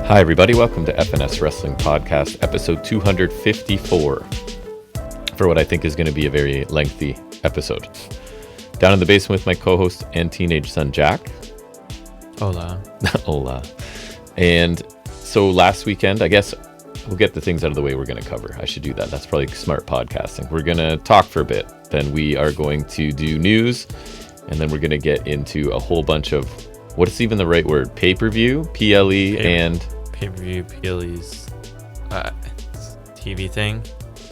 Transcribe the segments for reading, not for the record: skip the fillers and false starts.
Hi, everybody. Welcome to FNS Wrestling Podcast, episode 254, for what I think is going to be a very lengthy episode. Down in the basement with my co-host and teenage son, Jack. Hola. Hola. And so last weekend, I guess we'll get the things out of the way we're going to cover. I should do that. That's probably smart podcasting. We're going to talk for a bit. Then we are going to do news. And then we're going to get into a whole bunch of, what is even the right word? Pay-per-view, PLE, and... Pay-per-view, PLE's TV thing.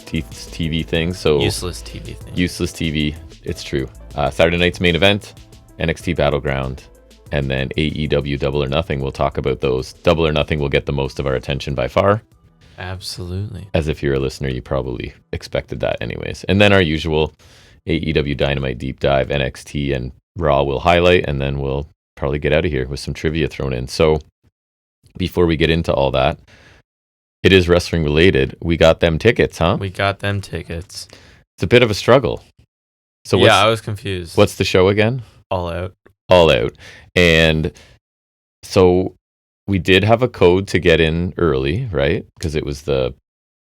TV thing. So Useless TV thing. Useless TV. It's true. Saturday night's main event, NXT Battleground, and then AEW Double or Nothing. We'll talk about those. Double or Nothing will get the most of our attention by far. Absolutely. As if you're a listener, you probably expected that anyways. And then our usual AEW Dynamite deep dive, NXT and Raw will highlight, and then we'll probably get out of here with some trivia thrown in. So before we get into all that, it is wrestling related. We got them tickets, huh? We got them tickets. It's a bit of a struggle. So yeah, I was confused. What's the show again? All Out. All Out. And so we did have a code to get in early, right? Because it was the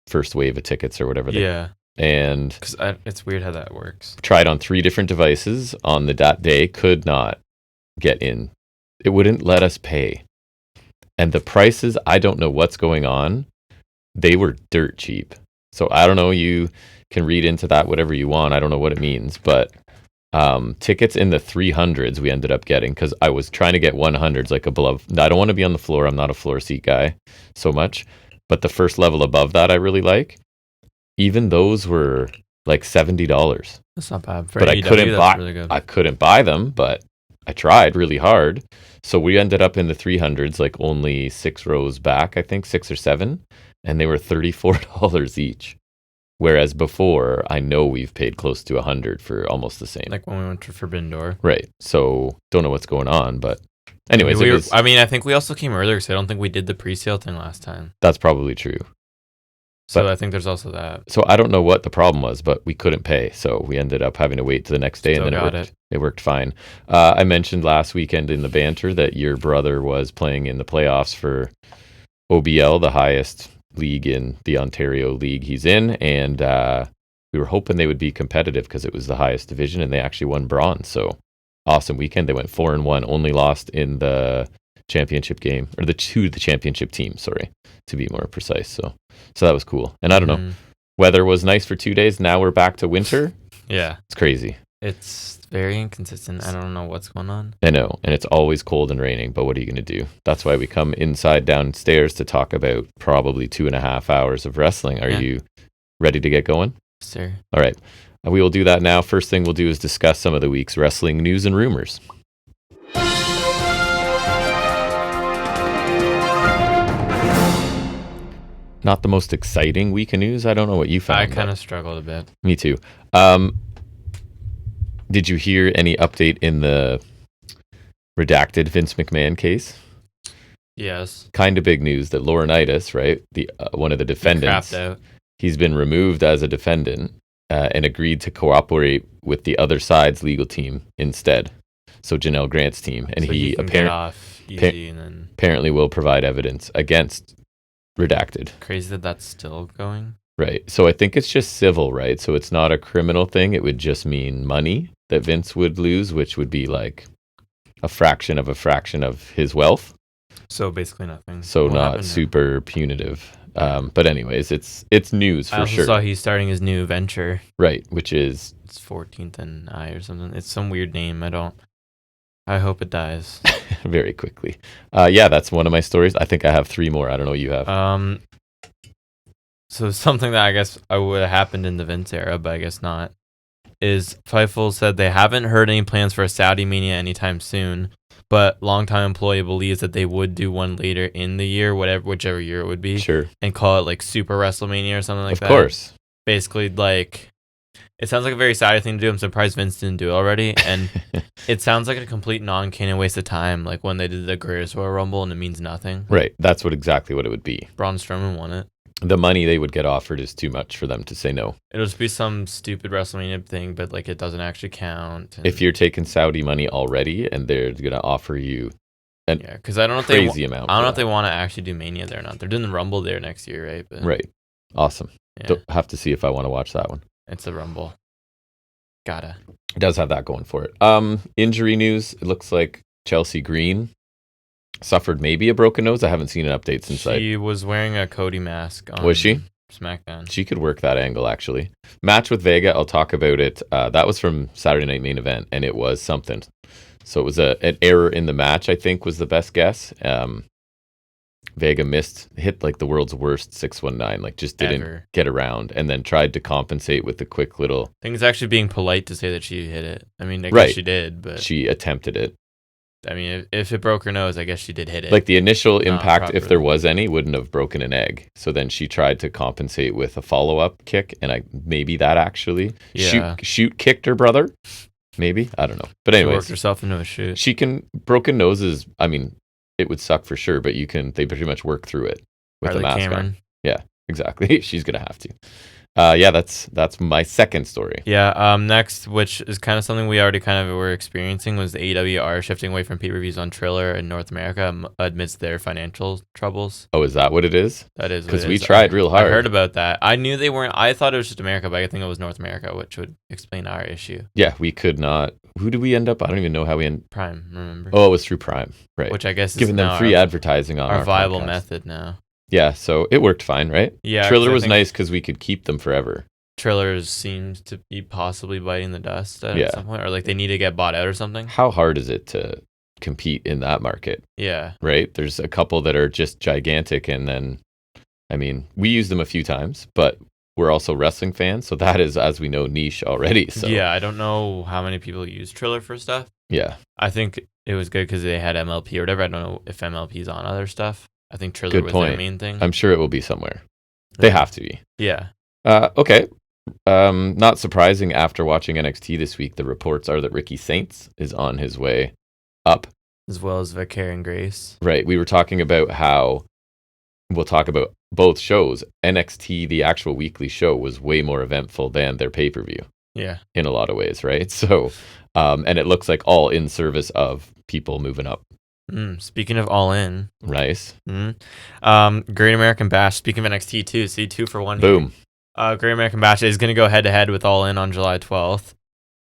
first wave of tickets or whatever. Yeah. And because it's weird how that works. Tried on 3 different devices on that day, could not get in. It wouldn't let us pay. And the prices, I don't know what's going on. They were dirt cheap. So I don't know, you can read into that whatever you want. I don't know what it means, but tickets in the 300s we ended up getting, because I was trying to get 100s, like above. I don't want to be on the floor. I'm not a floor seat guy so much. But the first level above that I really like. Even those were like $70. That's not bad. But I couldn't buy them, but I tried really hard. So we ended up in the 300s, like only 6 rows back, I think 6 or 7, and they were $34 each. Whereas before, I know we've paid close to $100 for almost the same. Like when we went to Forbidden Door. Right. So don't know what's going on, but anyways. I think we also came earlier because I don't think we did the pre-sale thing last time. That's probably true. So I think there's also that. So I don't know what the problem was, but we couldn't pay. So we ended up having to wait to the next day, and then it worked fine. I mentioned last weekend in the banter that your brother was playing in the playoffs for OBL, the highest league in the Ontario league he's in. And we were hoping they would be competitive because it was the highest division, and they actually won bronze. So awesome weekend. They went 4-1, only lost in the championship game, or the championship team, sorry, to be more precise. So that was cool. And I don't know, weather was nice for 2 days. Now we're back to winter. Yeah, it's crazy. It's very inconsistent. I don't know what's going on. I know, and it's always cold and raining, but what are you going to do? That's why we come inside downstairs to talk about probably 2.5 hours of wrestling. Are you ready to get going? Yes, sir. All right, we will do that now. First thing we'll do is discuss some of the week's wrestling news and rumors. Not the most exciting week of news. I don't know what you found. I kind of struggled a bit. Me too. Did you hear any update in the redacted Vince McMahon case? Yes. Kind of big news that Laurinaitis, right, the one of the defendants, he's been removed as a defendant and agreed to cooperate with the other side's legal team instead. So Janelle Grant's team, and so he apparently will provide evidence against redacted. Crazy that's still going. Right. So I think it's just civil, right? So it's not a criminal thing. It would just mean money that Vince would lose, which would be like a fraction of his wealth. So basically nothing. So not super punitive. But anyways, it's news for sure. I saw he's starting his new venture. Right, which is... It's 14th and I or something. It's some weird name. I hope it dies. Very quickly. Yeah, that's one of my stories. I think I have 3 more. I don't know what you have. So something that I guess would have happened in the Vince era, but I guess not, is Fightful said they haven't heard any plans for a Saudi Mania anytime soon, but longtime employee believes that they would do one later in the year, whichever year it would be. Sure. And call it like Super WrestleMania or something like that. Of course. Basically, like, it sounds like a very Saudi thing to do. I'm surprised Vince didn't do it already. And it sounds like a complete non-canon waste of time, like when they did the Greatest Royal Rumble and it means nothing. Right. That's exactly what it would be. Braun Strowman won it. The money they would get offered is too much for them to say no. It'll just be some stupid WrestleMania thing, but like it doesn't actually count. If you're taking Saudi money already and they're going to offer you because I don't know if crazy amount. I don't know if they want to actually do Mania there or not. They're doing the Rumble there next year, right? But, right. Awesome. Yeah. Don't have to see if I want to watch that one. It's the Rumble. Gotta. It does have that going for it. Injury news. It looks like Chelsea Green suffered maybe a broken nose. I haven't seen an update since she was wearing a Cody mask on Was she? SmackDown. She could work that angle, actually. Match with Vega, I'll talk about it. That was from Saturday Night Main Event, and it was something. So it was an error in the match, I think, was the best guess. Vega hit like the world's worst 619, like just didn't get around, and then tried to compensate with the quick little. I think it's actually being polite to say that she hit it. I mean, I guess she did, but she attempted it. I mean, if it broke her nose, I guess she did hit it. Like the initial impact, if there was any, wouldn't have broken an egg. So then she tried to compensate with a follow-up kick, and maybe that actually shoot kicked her brother. Maybe, I don't know. But anyways, she worked herself into a shoot. She can broken noses. I mean, it would suck for sure, but they pretty much work through it with the mask Cameron. on. Yeah, exactly. She's gonna have to. That's my second story. Yeah. Next, which is kind of something we already kind of were experiencing, was the AEW are shifting away from pay-per-views on Triller in North America amidst their financial troubles. Oh, is that what it is? That is because we tried real hard. I heard about that. I knew they weren't. I thought it was just America, but I think it was North America, which would explain our issue. Yeah, we could not. Who did we end up? I don't even know how we ended. Prime, remember? Oh, it was through Prime, right? Which I guess is giving them free advertising on our viable podcast. method now. Yeah, so it worked fine, right? Yeah, Triller was nice because we could keep them forever. Triller seems to be possibly biting the dust at some point, or like they need to get bought out or something. How hard is it to compete in that market? Yeah. Right? There's a couple that are just gigantic, and then, I mean, we use them a few times, but we're also wrestling fans, so that is, as we know, niche already. So yeah, I don't know how many people use Triller for stuff. Yeah. I think it was good because they had MLP or whatever. I don't know if MLP's on other stuff. I think Triller was their main thing. I'm sure it will be somewhere. They have to be. Yeah. Okay. Not surprising after watching NXT this week, the reports are that Ricky Saints is on his way up. As well as Vicaire and Grace. Right. We were talking about how we'll talk about both shows. NXT, the actual weekly show, was way more eventful than their pay-per-view. Yeah. In a lot of ways, right? So, and it looks like all in service of people moving up. Speaking of all in. Nice. Great American Bash. Speaking of NXT too, see 2 for 1 here. Boom. Great American Bash is going to go head-to-head with All In on July 12th.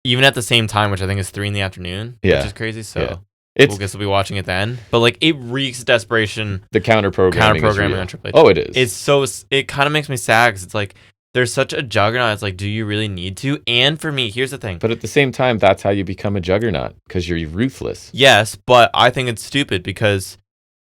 Even at the same time, which I think is 3 in the afternoon. Yeah. Which is crazy. So I guess we'll be watching it then. But like it reeks desperation. The counter-programming on Triple H. Oh, it is. It kind of makes me sad because it's like there's such a juggernaut. It's like, do you really need to? And for me, here's the thing. But at the same time, that's how you become a juggernaut, because you're ruthless. Yes, but I think it's stupid because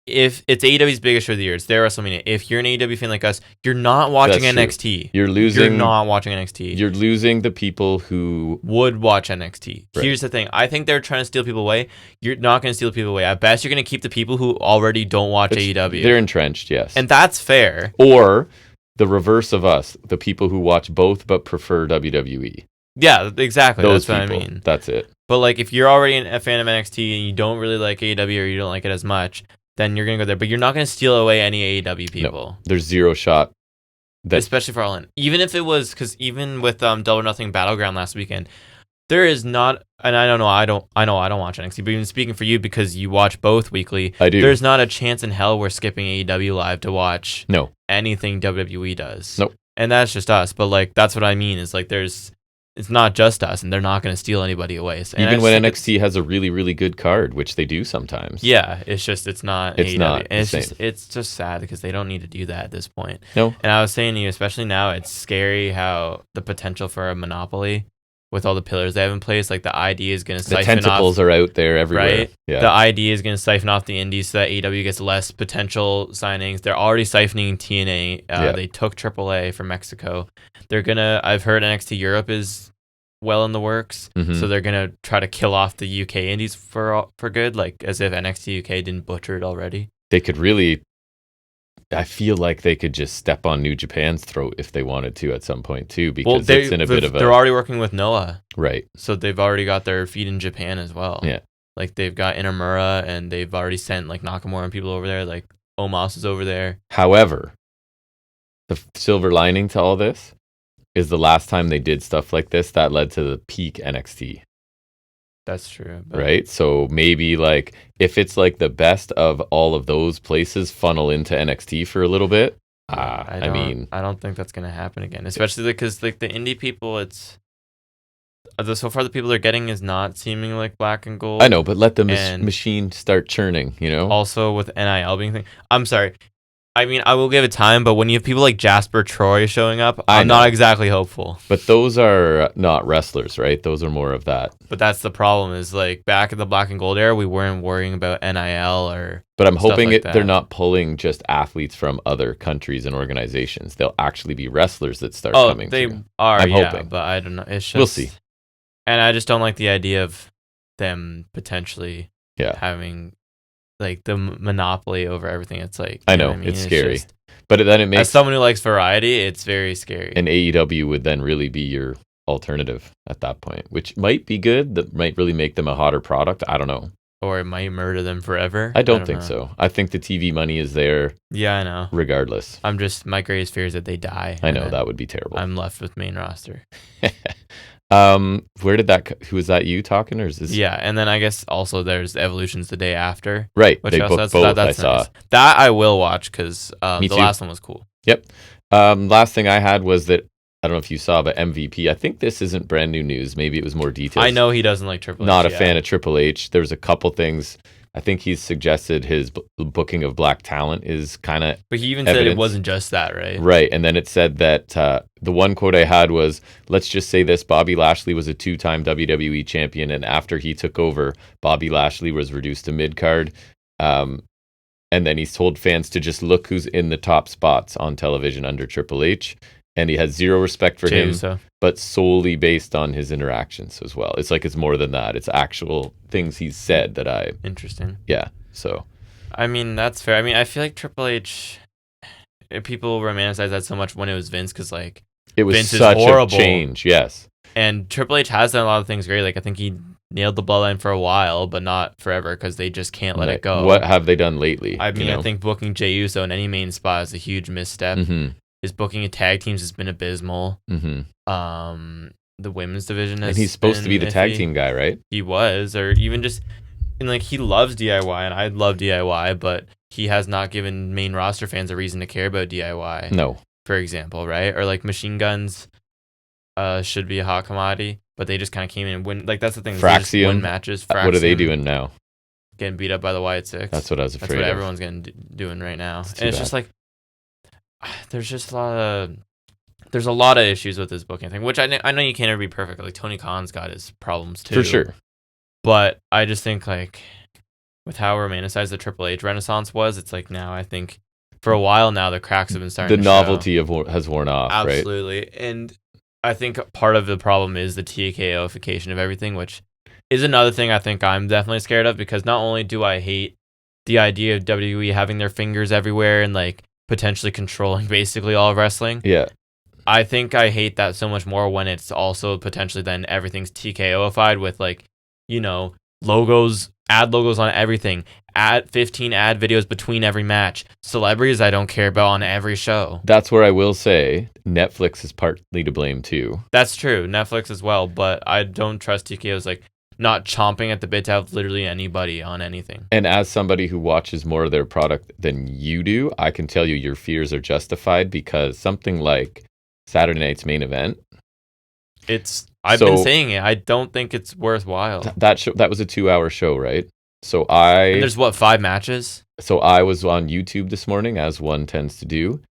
if it's AEW's biggest show of the year, it's their WrestleMania. If you're an AEW fan like us, you're not watching NXT. You're not watching NXT. You're losing the people who would watch NXT. Right. Here's the thing. I think they're trying to steal people away. You're not going to steal people away. At best, you're going to keep the people who already don't watch AEW. They're entrenched, yes. And that's fair. Or the reverse of us, the people who watch both but prefer WWE. Yeah, exactly. Those that's people. What I mean. That's it. But like, if you're already a fan of NXT and you don't really like AEW or you don't like it as much, then you're going to go there. But you're not going to steal away any AEW people. No, there's zero shot. Especially for All In. Even if it was, because even with Double or Nothing Battleground last weekend, there is not, and I don't know, I don't watch NXT, but even speaking for you, because you watch both weekly, I do. There's not a chance in hell we're skipping AEW Live to watch anything WWE does. Nope. And that's just us. But like, that's what I mean, is like it's not just us, and they're not going to steal anybody away. So, even when NXT has a really, really good card, which they do sometimes. Yeah, it's not AEW. Not and it's just sad because they don't need to do that at this point. No. And I was saying to you, especially now, it's scary how the potential for a monopoly with all the pillars they have in place, like the idea is going to siphon off. The tentacles are out there everywhere. Right? Yeah. The idea is going to siphon off the indies so that AEW gets less potential signings. They're already siphoning TNA. They took AAA from Mexico. I've heard NXT Europe is well in the works, so they're gonna try to kill off the UK indies for good, like as if NXT UK didn't butcher it already. They could really, I feel like they could just step on New Japan's throat if they wanted to at some point too, because it's in a bit of a. They're already working with Noah, right? So they've already got their feet in Japan as well. Yeah, like they've got Inamura, and they've already sent like Nakamura and people over there. Like Omos is over there. However, the silver lining to all this is the last time they did stuff like this, that led to the peak NXT. That's true. Right? So maybe like if it's like the best of all of those places funnel into NXT for a little bit. I don't think that's gonna happen again, especially because like the indie people, it's so far the people they're getting is not seeming like black and gold. I know, but let the machine start churning, you know? Also with NIL being thing. I'm sorry. I mean, I will give it time, but when you have people like Jasper Troy showing up, I'm not exactly hopeful. But those are not wrestlers, right? Those are more of that. But that's the problem is like back in the black and gold era, we weren't worrying about NIL or. But I'm hoping they're not pulling just athletes from other countries and organizations. They'll actually be wrestlers that start coming. They through. are, I'm hoping. But I don't know. It's just, we'll see. And I just don't like the idea of them potentially having like the monopoly over everything. It's like I know it's scary, but then it makes as someone who likes variety, it's very scary. And AEW would then really be your alternative at that point, which might be good. That might really make them a hotter product. I don't know, or it might murder them forever. I don't think so. I think the TV money is there. Yeah, I know. Regardless, my greatest fear is that they die. I know that would be terrible. I'm left with main roster. Where did that? Who is that? You talking or is this? Yeah, and then I guess also there's Evolutions the day after. Right, which they booked both. That's I saw nice. That I will watch because the last one was cool. Yep. Last thing I had was that I don't know if you saw, but MVP. I think this isn't brand new news. Maybe it was more details. I know he doesn't like Triple H. Not a fan of Triple H. There's a couple things. I think he's suggested his booking of black talent is kind of. But he even said it wasn't just that, right? Right, and then it said that the one quote I had was, "Let's just say this: Bobby Lashley was a 2-time WWE champion, and after he took over, Bobby Lashley was reduced to mid card." And then he's told fans to just look who's in the top spots on television under Triple H, and he has zero respect for him, but solely based on his interactions as well. It's like it's more than that. It's actual things he's said that I... Interesting. Yeah, so... I mean, that's fair. I mean, I feel like Triple H... People romanticize that so much when it was Vince, because, like... It was Vince such is horrible. A change, yes. And Triple H has done a lot of things great. Like, I think he nailed the bloodline for a while, but not forever, because they just can't let it go. What have they done lately? I mean, I think booking Jey Uso in any main spot is a huge misstep. Mm-hmm. His booking of tag teams has been abysmal. Mm-hmm. The women's division has. And he's supposed to be the tag team guy, right? He was, or even just, and like he loves DIY, and I love DIY, but he has not given main roster fans a reason to care about DIY. No, for example, right? Or like Machine Guns, should be a hot commodity, but they just kind of came in and win. Like that's the thing. Fraxium, win matches. Fraxium, what are they doing now? Getting beat up by the Wyatt Six. That's what I was afraid of. That's what everyone's doing right now, and it's just like. There's just there's a lot of issues with this booking thing, which I know you can't ever be perfect. Like Tony Khan's got his problems too, for sure. But I just think like with how romanticized the Triple H Renaissance was, it's like now I think for a while now the cracks have been starting. The novelty has worn off. Absolutely, right? And I think part of the problem is the TKOification of everything, which is another thing I think I'm definitely scared of, because not only do I hate the idea of WWE having their fingers everywhere and like potentially controlling basically all of wrestling. Yeah. I think I hate that so much more when it's also potentially then everything's TKOified with like, logos, ad logos on everything, 15 ad videos between every match, celebrities I don't care about on every show. That's where I will say Netflix is partly to blame too. That's true. Netflix as well, but I don't trust TKOs like not chomping at the bit to have literally anybody on anything. And as somebody who watches more of their product than you do, I can tell you your fears are justified, because something like Saturday Night's Main Event. I've been saying it. I don't think it's worthwhile. That was a 2-hour show, right? So and there's 5 matches? So I was on YouTube this morning, as one tends to do,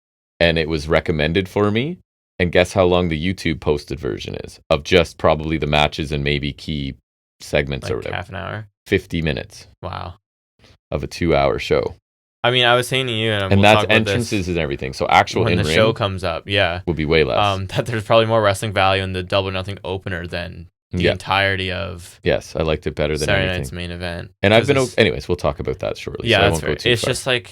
and it was recommended for me. And guess how long the YouTube posted version is of just probably the matches and maybe key segments like or whatever. Half an hour? 50 minutes. Wow. Of a 2-hour show. I mean, I was saying to you, and that's entrances and everything. So actual when the show comes up, yeah, will be way less. That there's probably more wrestling value in the Double or Nothing opener than the entirety of. Yes, I liked it better than Saturday anything. Night's Main Event. And I've been. Anyways, we'll talk about that shortly. Yeah, so that's fair. It's just like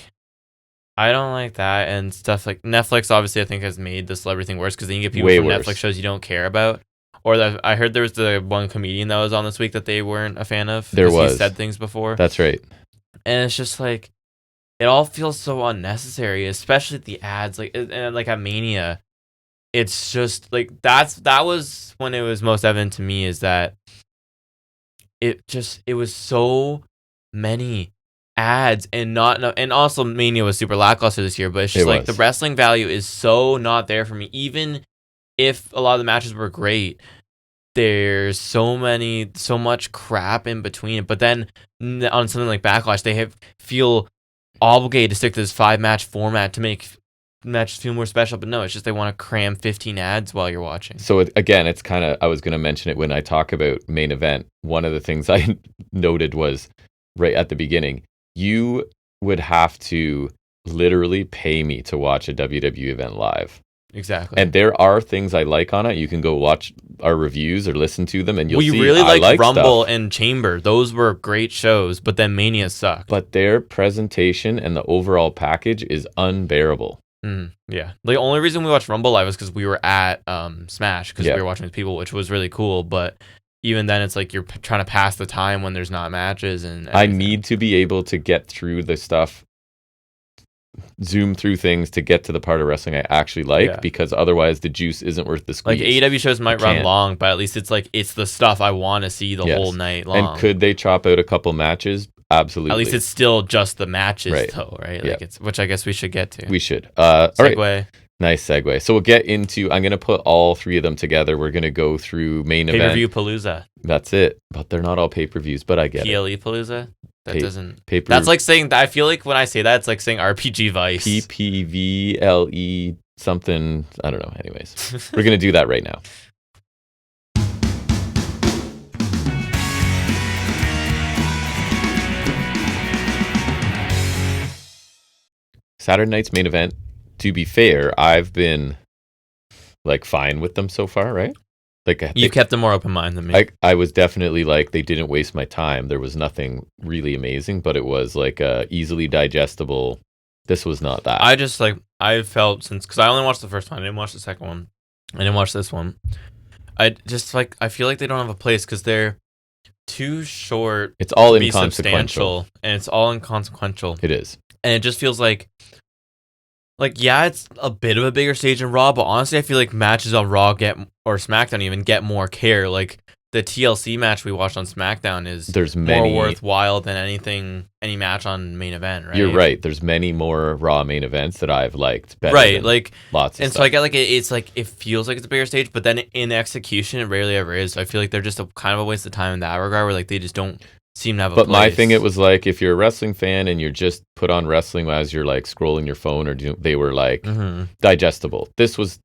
I don't like that and stuff like Netflix. Obviously, I think has made the celebrity thing worse, because then you get people from Netflix shows you don't care about. Or that I heard there was the one comedian that was on this week that they weren't a fan of. There was. He said things before. That's right. And it's just like, it all feels so unnecessary, especially the ads. Like at Mania, it's just like that was when it was most evident to me, is that it was so many ads and also Mania was super lackluster this year, but it's just like the wrestling value is so not there for me. Even if a lot of the matches were great, there's so much crap in between. But then on something like Backlash, they feel obligated to stick to this 5-match format to make matches feel more special. But no, it's just they want to cram 15 ads while you're watching. So again, it's kind of, I was going to mention it when I talk about main event. One of the things I noted was right at the beginning, you would have to literally pay me to watch a WWE event live. Exactly. And there are things I like on it. You can go watch our reviews or listen to them, and you'll see. We really like Rumble and Chamber. Those were great shows, but then Mania sucked. But their presentation and the overall package is unbearable. Yeah. The only reason we watched Rumble live was because we were at Smash, because we were watching with people, which was really cool. But even then, it's like you're trying to pass the time when there's not matches. And everything. I need to be able to get through the stuff, zoom through things to get to the part of wrestling I actually like, because otherwise the juice isn't worth the squeeze. Like AEW shows might run long, but at least it's like it's the stuff I want to see the whole night long. And could they chop out a couple matches? Absolutely. At least it's still just the matches, though, right? Like it's, which I guess we should get to. We should. Segue. All right. Nice segue. So we'll get into, I'm going to put all three of them together. We're going to go through main event. Pay-per-view Palooza. That's it. But they're not all pay-per-views, but I get PLE Palooza? That doesn't... That's like saying... I feel like when I say that, it's like saying RPG Vice. PPVLE something. I don't know. Anyways, we're going to do that right now. Saturday night's main event. To be fair, I've been like fine with them so far, right? Like you kept a more open mind than me. I was definitely like, they didn't waste my time. There was nothing really amazing, but it was like easily digestible. This was not that. I felt because I only watched the first one, I didn't watch the second one, I didn't watch this one. I feel like they don't have a place because they're too short. It's all to inconsequential, and it's all inconsequential. It is, and it just feels like it's a bit of a bigger stage in Raw, but honestly, I feel like matches on Raw or SmackDown even get more care. Like the TLC match we watched on SmackDown is more worthwhile than any match on main event, right? You're right. There's many more Raw main events that I've liked better. Right, like lots of and stuff. So I get like it's like it feels like it's a bigger stage, but then in execution, it rarely ever is. So I feel like they're just a kind of a waste of time in that regard, where like they just don't seem to have a place. My thing, it was like, if you're a wrestling fan and you're just put on wrestling as you're like scrolling your phone, or they were like digestible. This was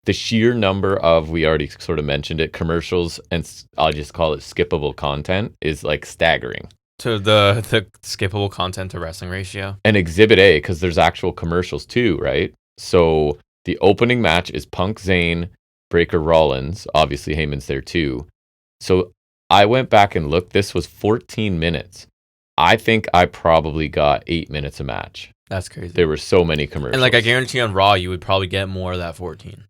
the sheer number of, we already sort of mentioned it, commercials, and I'll just call it skippable content, is like staggering. So the skippable content to wrestling ratio. And Exhibit A, because there's actual commercials too, right? So the opening match is Punk, Zayn, Breakker, Rollins. Obviously Heyman's there too. So I went back and looked. This was 14 minutes. I think I probably got 8 minutes a match. That's crazy. There were so many commercials. And like I guarantee on Raw, you would probably get more of that 14.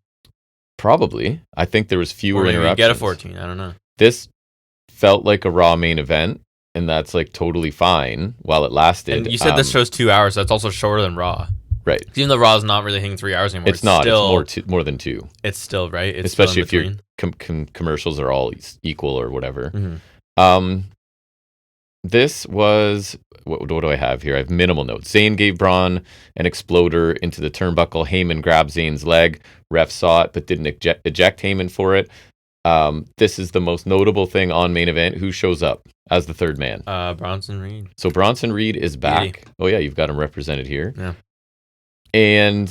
Probably. I think there was fewer interruptions. Get a 14. I don't know. This felt like a Raw main event, and that's like totally fine while it lasted. And you said this show's 2 hours. So that's also shorter than Raw. Right. Even though Raw is not really hitting 3 hours anymore. It's not. Still, it's more than 2. It's still, right? It's especially if your commercials are all equal or whatever. This was... What do I have here? I have minimal notes. Zayn gave Braun an exploder into the turnbuckle. Heyman grabbed Zayn's leg. Ref saw it, but didn't eject Heyman for it. This is the most notable thing on main event. Who shows up as the third man? Bronson Reed. So Bronson Reed is back. Oh yeah, you've got him represented here. Yeah. And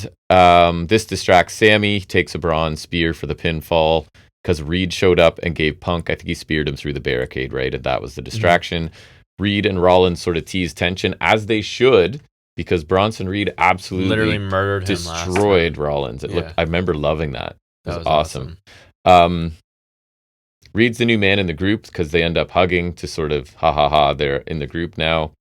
this distracts Sammy. He takes a Braun spear for the pinfall because Reed showed up and gave Punk, I think he speared him through the barricade, right? And that was the distraction. Reed and Rollins sort of teased tension, as they should, because Bronson Reed absolutely literally murdered him, destroyed Rollins. I remember loving that. It was awesome. Reed's the new man in the group because they end up hugging to sort of they're in the group now.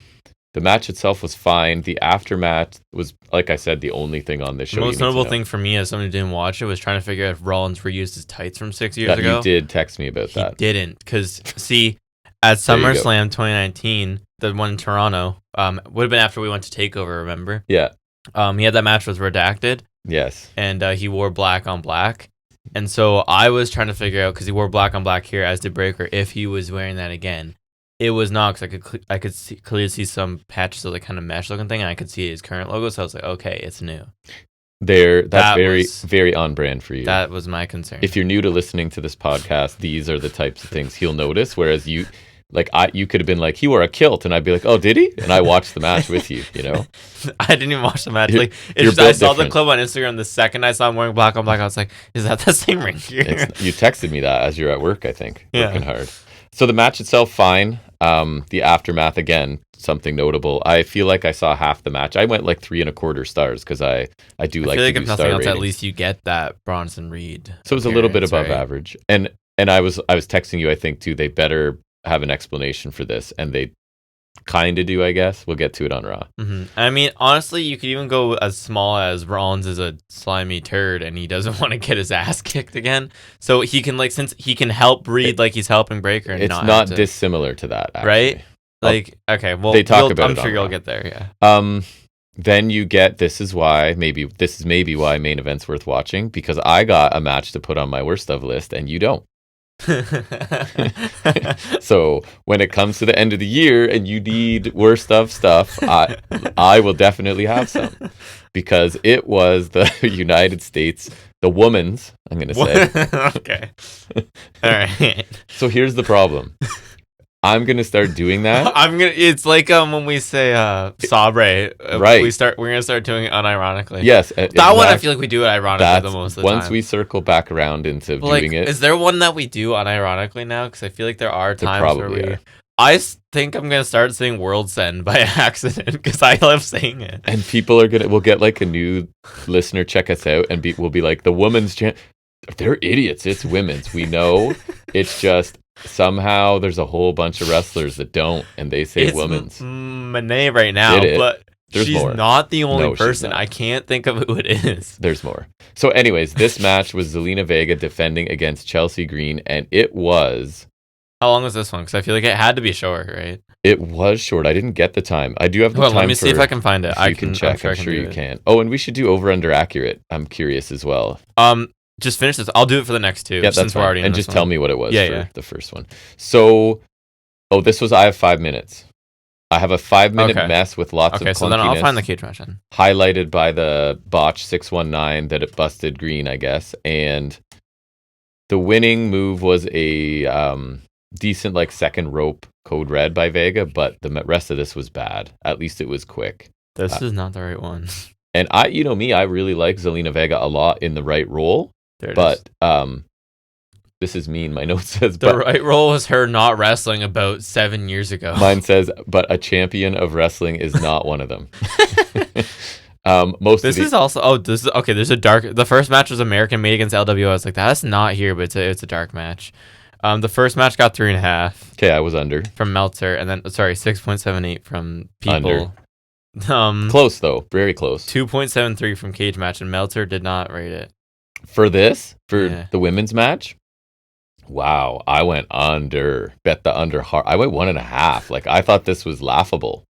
The match itself was fine. The aftermath was, like I said, the only thing on this show. The most notable thing for me as someone who didn't watch it was trying to figure out if Rollins reused his tights from 6 years ago. You did text me about that. He didn't, because see, at SummerSlam 2019, the one in Toronto, would have been after we went to TakeOver, remember? Yeah. He had that match with Redacted. Yes. And he wore black on black. And so I was trying to figure out, because he wore black on black here, as did Breaker, if he was wearing that again. It was not, because I could clearly see some patches of the kind of mesh looking thing, and I could see his current logo. So I was like, okay, it's new. That's very on brand for you. That was my concern. If you're new to listening to this podcast, these are the types of things he'll notice. Whereas you could have been like, he wore a kilt, and I'd be like, oh, did he? And I watched the match with you. I didn't even watch the match. Like, I saw the clip on Instagram the second I saw him wearing black on black. I was like, is that the same ring gear? You texted me that as you're at work, I think, working hard. So the match itself, fine. The aftermath, again, something notable. I feel like I saw half the match. I went like 3.25 stars because I do like to do star ratings. I feel like if nothing else, at least you get that Bronson Reed. So it was a little bit above average. And I was texting you, I think, too, they better have an explanation for this, and they kind of do, I guess. We'll get to it on Raw. Mm-hmm. I mean, honestly, you could even go as small as Rollins is a slimy turd and he doesn't want to get his ass kicked again. So he can, like, since he can help Reed like he's helping Breaker. And it's not dissimilar to that, actually. Right? Like, okay, well, they talk about I'm sure you'll get there, yeah. Then you get, this is maybe why main event's worth watching, because I got a match to put on my worst of list and you don't. So when it comes to the end of the year and you need worst of stuff, I will definitely have some, because it was the United States, the women's, I'm gonna say. Okay. All right. So here's the problem. I'm gonna start doing that. It's like when we say Sabre, right? We're gonna start doing it unironically. Yes, that one I feel like we do it ironically the most of the time. Once we circle back around into doing it, is there one that we do unironically now? Because I feel like there are times where we. I think I'm gonna start saying World's End by accident because I love saying it. And people we'll get like a new listener check us out, and we'll be like, the women's they're idiots. It's women's. We know. It's just. Somehow there's a whole bunch of wrestlers that don't, and they say women's. Monet right now, but she's not the only person. I can't think of who it is. There's more. So anyways, this match was Zelina Vega defending against Chelsea Green, and it was... How long was this one? Because I feel like it had to be short, right? It was short. I didn't get the time. I do have the time. Let me see if I can find it. You can check. I'm sure you can. Oh, and we should do over-under accurate. I'm curious as well. Just finish this. I'll do it for the next two. Yeah, since we're already in this one. Tell me what it was for the first one. So, I have 5 minutes. I have a 5-minute mess with lots of clunkiness. So then I'll find the cage match then. Highlighted by the botch 619 that it busted Green, I guess. And the winning move was a decent, like, second rope code red by Vega, but the rest of this was bad. At least it was quick. This is not the right one. And I really like Zelina Vega a lot in the right role. But this is mean. My note says the right role was her not wrestling about 7 years ago. Mine says, but a champion of wrestling is not one of them. There's a dark. The first match was American Made against LWO. I was like, that's not here, but it's a dark match. The first match got 3.5. Okay, I was under from Meltzer, and then 6.78 from people. Under. Close though, very close. 2.73 from Cage Match, and Meltzer did not rate it. For the women's match, wow, I went under. Bet the under hard. I went 1.5. Like, I thought this was laughable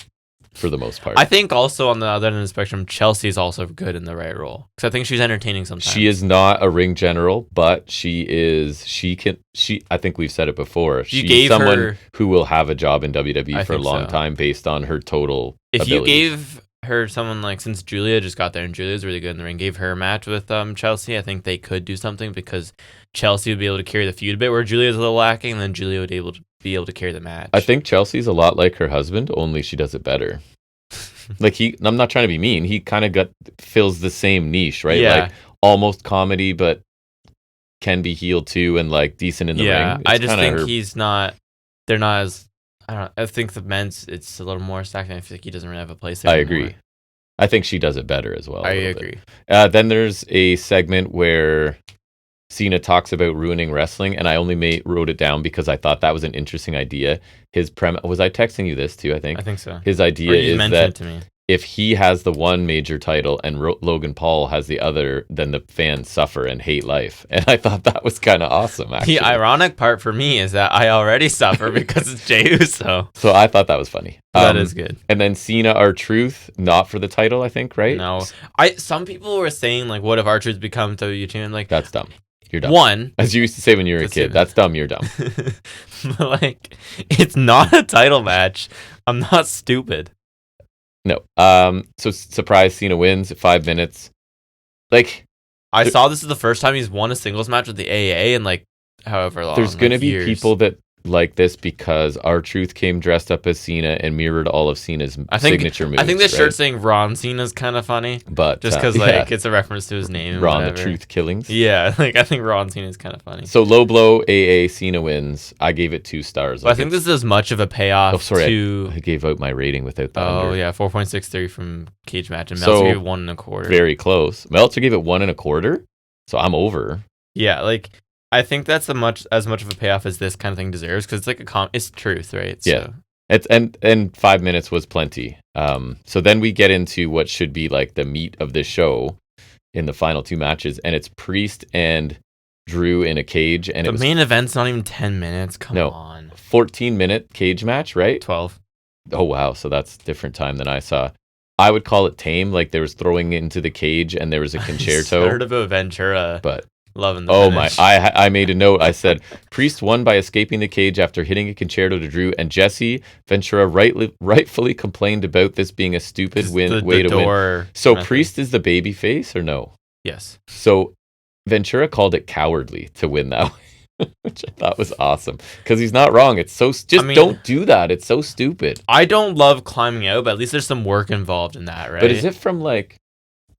for the most part. I think also on the other end of the spectrum, Chelsea's also good in the right role, because I think she's entertaining sometimes. She is not a ring general, but I think we've said it before. She's someone who will have a job in WWE for a long time based on her total abilities. You gave her someone like, since Julia just got there and Julia's really good in the ring, gave her a match with Chelsea, I think they could do something, because Chelsea would be able to carry the feud a bit where Julia's a little lacking, and then Julia would be able to carry the match. I think Chelsea's a lot like her husband, only she does it better. Like, I'm not trying to be mean, he kind of fills the same niche, right? Yeah. Like, almost comedy, but can be heel too, and like decent in the ring. Yeah, I just think they're not as, I don't know, I think the men's, it's a little more stacked, and I feel like he doesn't really have a place there anymore. I agree. I think she does it better as well. I agree. Then there's a segment where Cena talks about ruining wrestling, and I only wrote it down because I thought that was an interesting idea. His premise, was I texting you this too? I think so. His idea is that if he has the one major title and Logan Paul has the other, then the fans suffer and hate life. And I thought that was kind of awesome, actually. The ironic part for me is that I already suffer because it's Jey Uso. So I thought that was funny. That is good. And then Cena R-Truth, not for the title, I think, right? No. Some people were saying, like, what if R-Truth becomes WWE champion? Like, that's dumb. You're dumb. One, as you used to say when you were a kid, that's dumb. You're dumb. But, like, it's not a title match. I'm not stupid. No. So surprise, Cena wins at 5 minutes. Like, I saw this is the first time he's won a singles match with the AA in like however long. There's going to be years. people that like this because R-Truth came dressed up as Cena and mirrored all of Cena's signature moves. I think the shirt saying Ron Cena's kind of funny, but just because like it's a reference to his name. Ron the Truth Killings. Yeah, like I think Ron Cena's kind of funny. So low blow AA Cena wins. I gave it 2 stars. But I think this is as much of a payoff. Oh, sorry, to... I gave out my rating without that. Oh yeah, 4.63 from Cage Match, and Meltzer gave it 1 1/4. Very close. Meltzer gave it 1 1/4. So I'm over. Yeah, like. I think that's as much of a payoff as this kind of thing deserves because it's like it's truth, right? So. Yeah, it's and 5 minutes was plenty. So then we get into what should be like the meat of the show in the final 2 matches, and it's Priest and Drew in a cage, and the main event's not even 10 minutes. Come on, 14-minute cage match, right? 12. Oh wow, so that's different time than I saw. I would call it tame, like there was throwing into the cage and there was a concerto. I heard about Ventura, but. Loving the finish. I made a note. I said, Priest won by escaping the cage after hitting a concerto to Drew, and Jesse Ventura rightfully complained about this being a stupid way to win. So Priest is the baby face or no? Yes. So Ventura called it cowardly to win that way, which I thought was awesome because he's not wrong. It's so don't do that. It's so stupid. I don't love climbing out, but at least there's some work involved in that, right? But is it from like...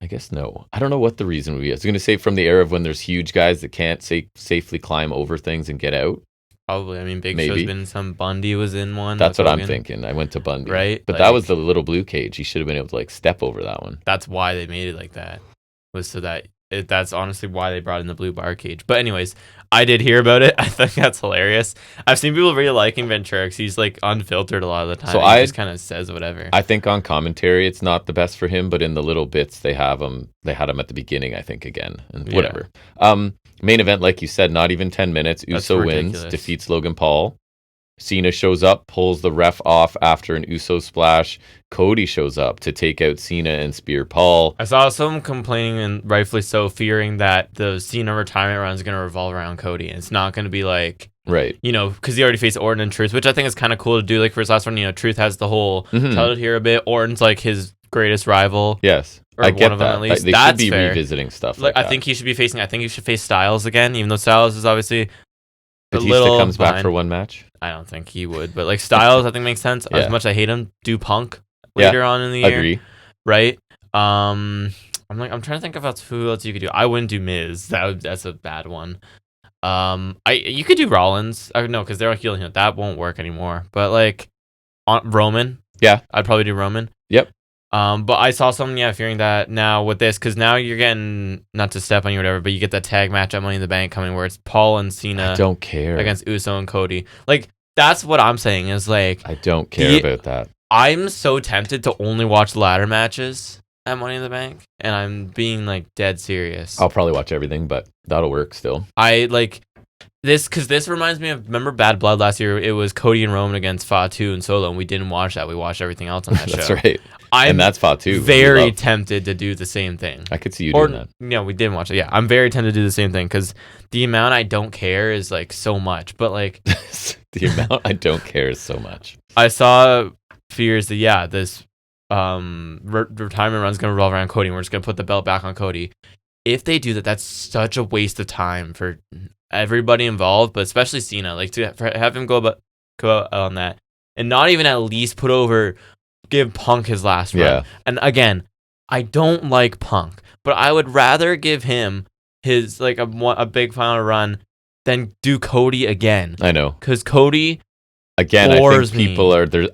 I guess no. I don't know what the reason would be. I was going to say from the era of when there's huge guys that can't safely climb over things and get out. Probably. I mean, Big Show's been in some. Bundy was in one. That's what I'm thinking. I went to Bundy. Right? But that was the little blue cage. He should have been able to like step over that one. That's why they made it like that. Was so that... that's honestly why they brought in the blue bar cage. But anyways, I did hear about it. I think that's hilarious. I've seen people really liking Ventura because he's like unfiltered a lot of the time. So he just kind of says whatever. I think on commentary it's not the best for him, but in the little bits they have him. They had him at the beginning, I think, again, and whatever. Main event, like you said, not even 10 minutes. Uso wins, defeats Logan Paul. Cena shows up, pulls the ref off after an Uso splash. Cody shows up to take out Cena and spear Paul. I saw some complaining, and rightfully so, fearing that the Cena retirement run is going to revolve around Cody. And it's not going to be like, right, you know, because he already faced Orton and Truth, which I think is kind of cool to do. Like for his last one, you know, Truth has the whole title here a bit. Orton's like his greatest rival. Yes. Or I get one of them, at least. They should be revisiting stuff like that. I think he should be I think he should face Styles again, even though Styles is obviously Batista comes back for one match. I don't think he would, but like Styles, I think makes sense. As much as I hate him, do Punk later on in the year. Agree. Right? I'm trying to think about who else you could do. I wouldn't do Miz. That's a bad one. You could do Rollins. No, because they're healing him. That won't work anymore. But like Roman. Yeah, I'd probably do Roman. Yep. But I saw someone fearing that now with this, because now you're getting, not to step on you or whatever, but you get that tag match at Money in the Bank coming where it's Paul and Cena. I don't care. Against Uso and Cody. Like, that's what I'm saying is like. I don't care about that. I'm so tempted to only watch ladder matches at Money in the Bank, and I'm being like dead serious. I'll probably watch everything, but that'll work still. I like this because this reminds me of, remember Bad Blood last year? It was Cody and Roman against Fatu and Solo, and we didn't watch that. We watched everything else on that show. That's right. And that's Fatu. Very tempted to do the same thing. I could see you doing that. Yeah, we didn't watch it. Yeah, I'm very tempted to do the same thing because the amount I don't care is like so much. But like the amount I don't care is so much. I saw fears that this retirement run is going to revolve around Cody, and we're just going to put the belt back on Cody. If they do that, that's such a waste of time for everybody involved, but especially Cena. Like to have him go out on that, and not even at least give Punk his last run. Yeah. And again, I don't like Punk, but I would rather give him his like a big final run than do Cody again. I know, because Cody again. I think people are there,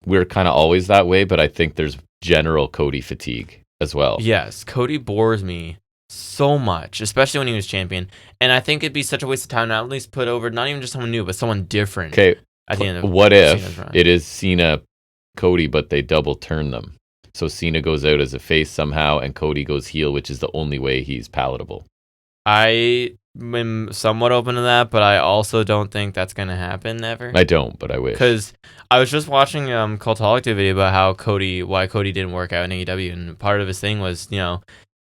we're kind of always that way, but I think there's general Cody fatigue as well. Yes, Cody bores me so much, especially when he was champion. And I think it'd be such a waste of time to at least put over not even just someone new, but someone different. Okay, at the end of what if it is Cena, Cody, but they double turn them? So Cena goes out as a face somehow, and Cody goes heel, which is the only way he's palatable. I am somewhat open to that, but I also don't think that's going to happen ever. I don't, but I wish. Because I was just watching Cultaholic video about why Cody didn't work out in AEW, and part of his thing was,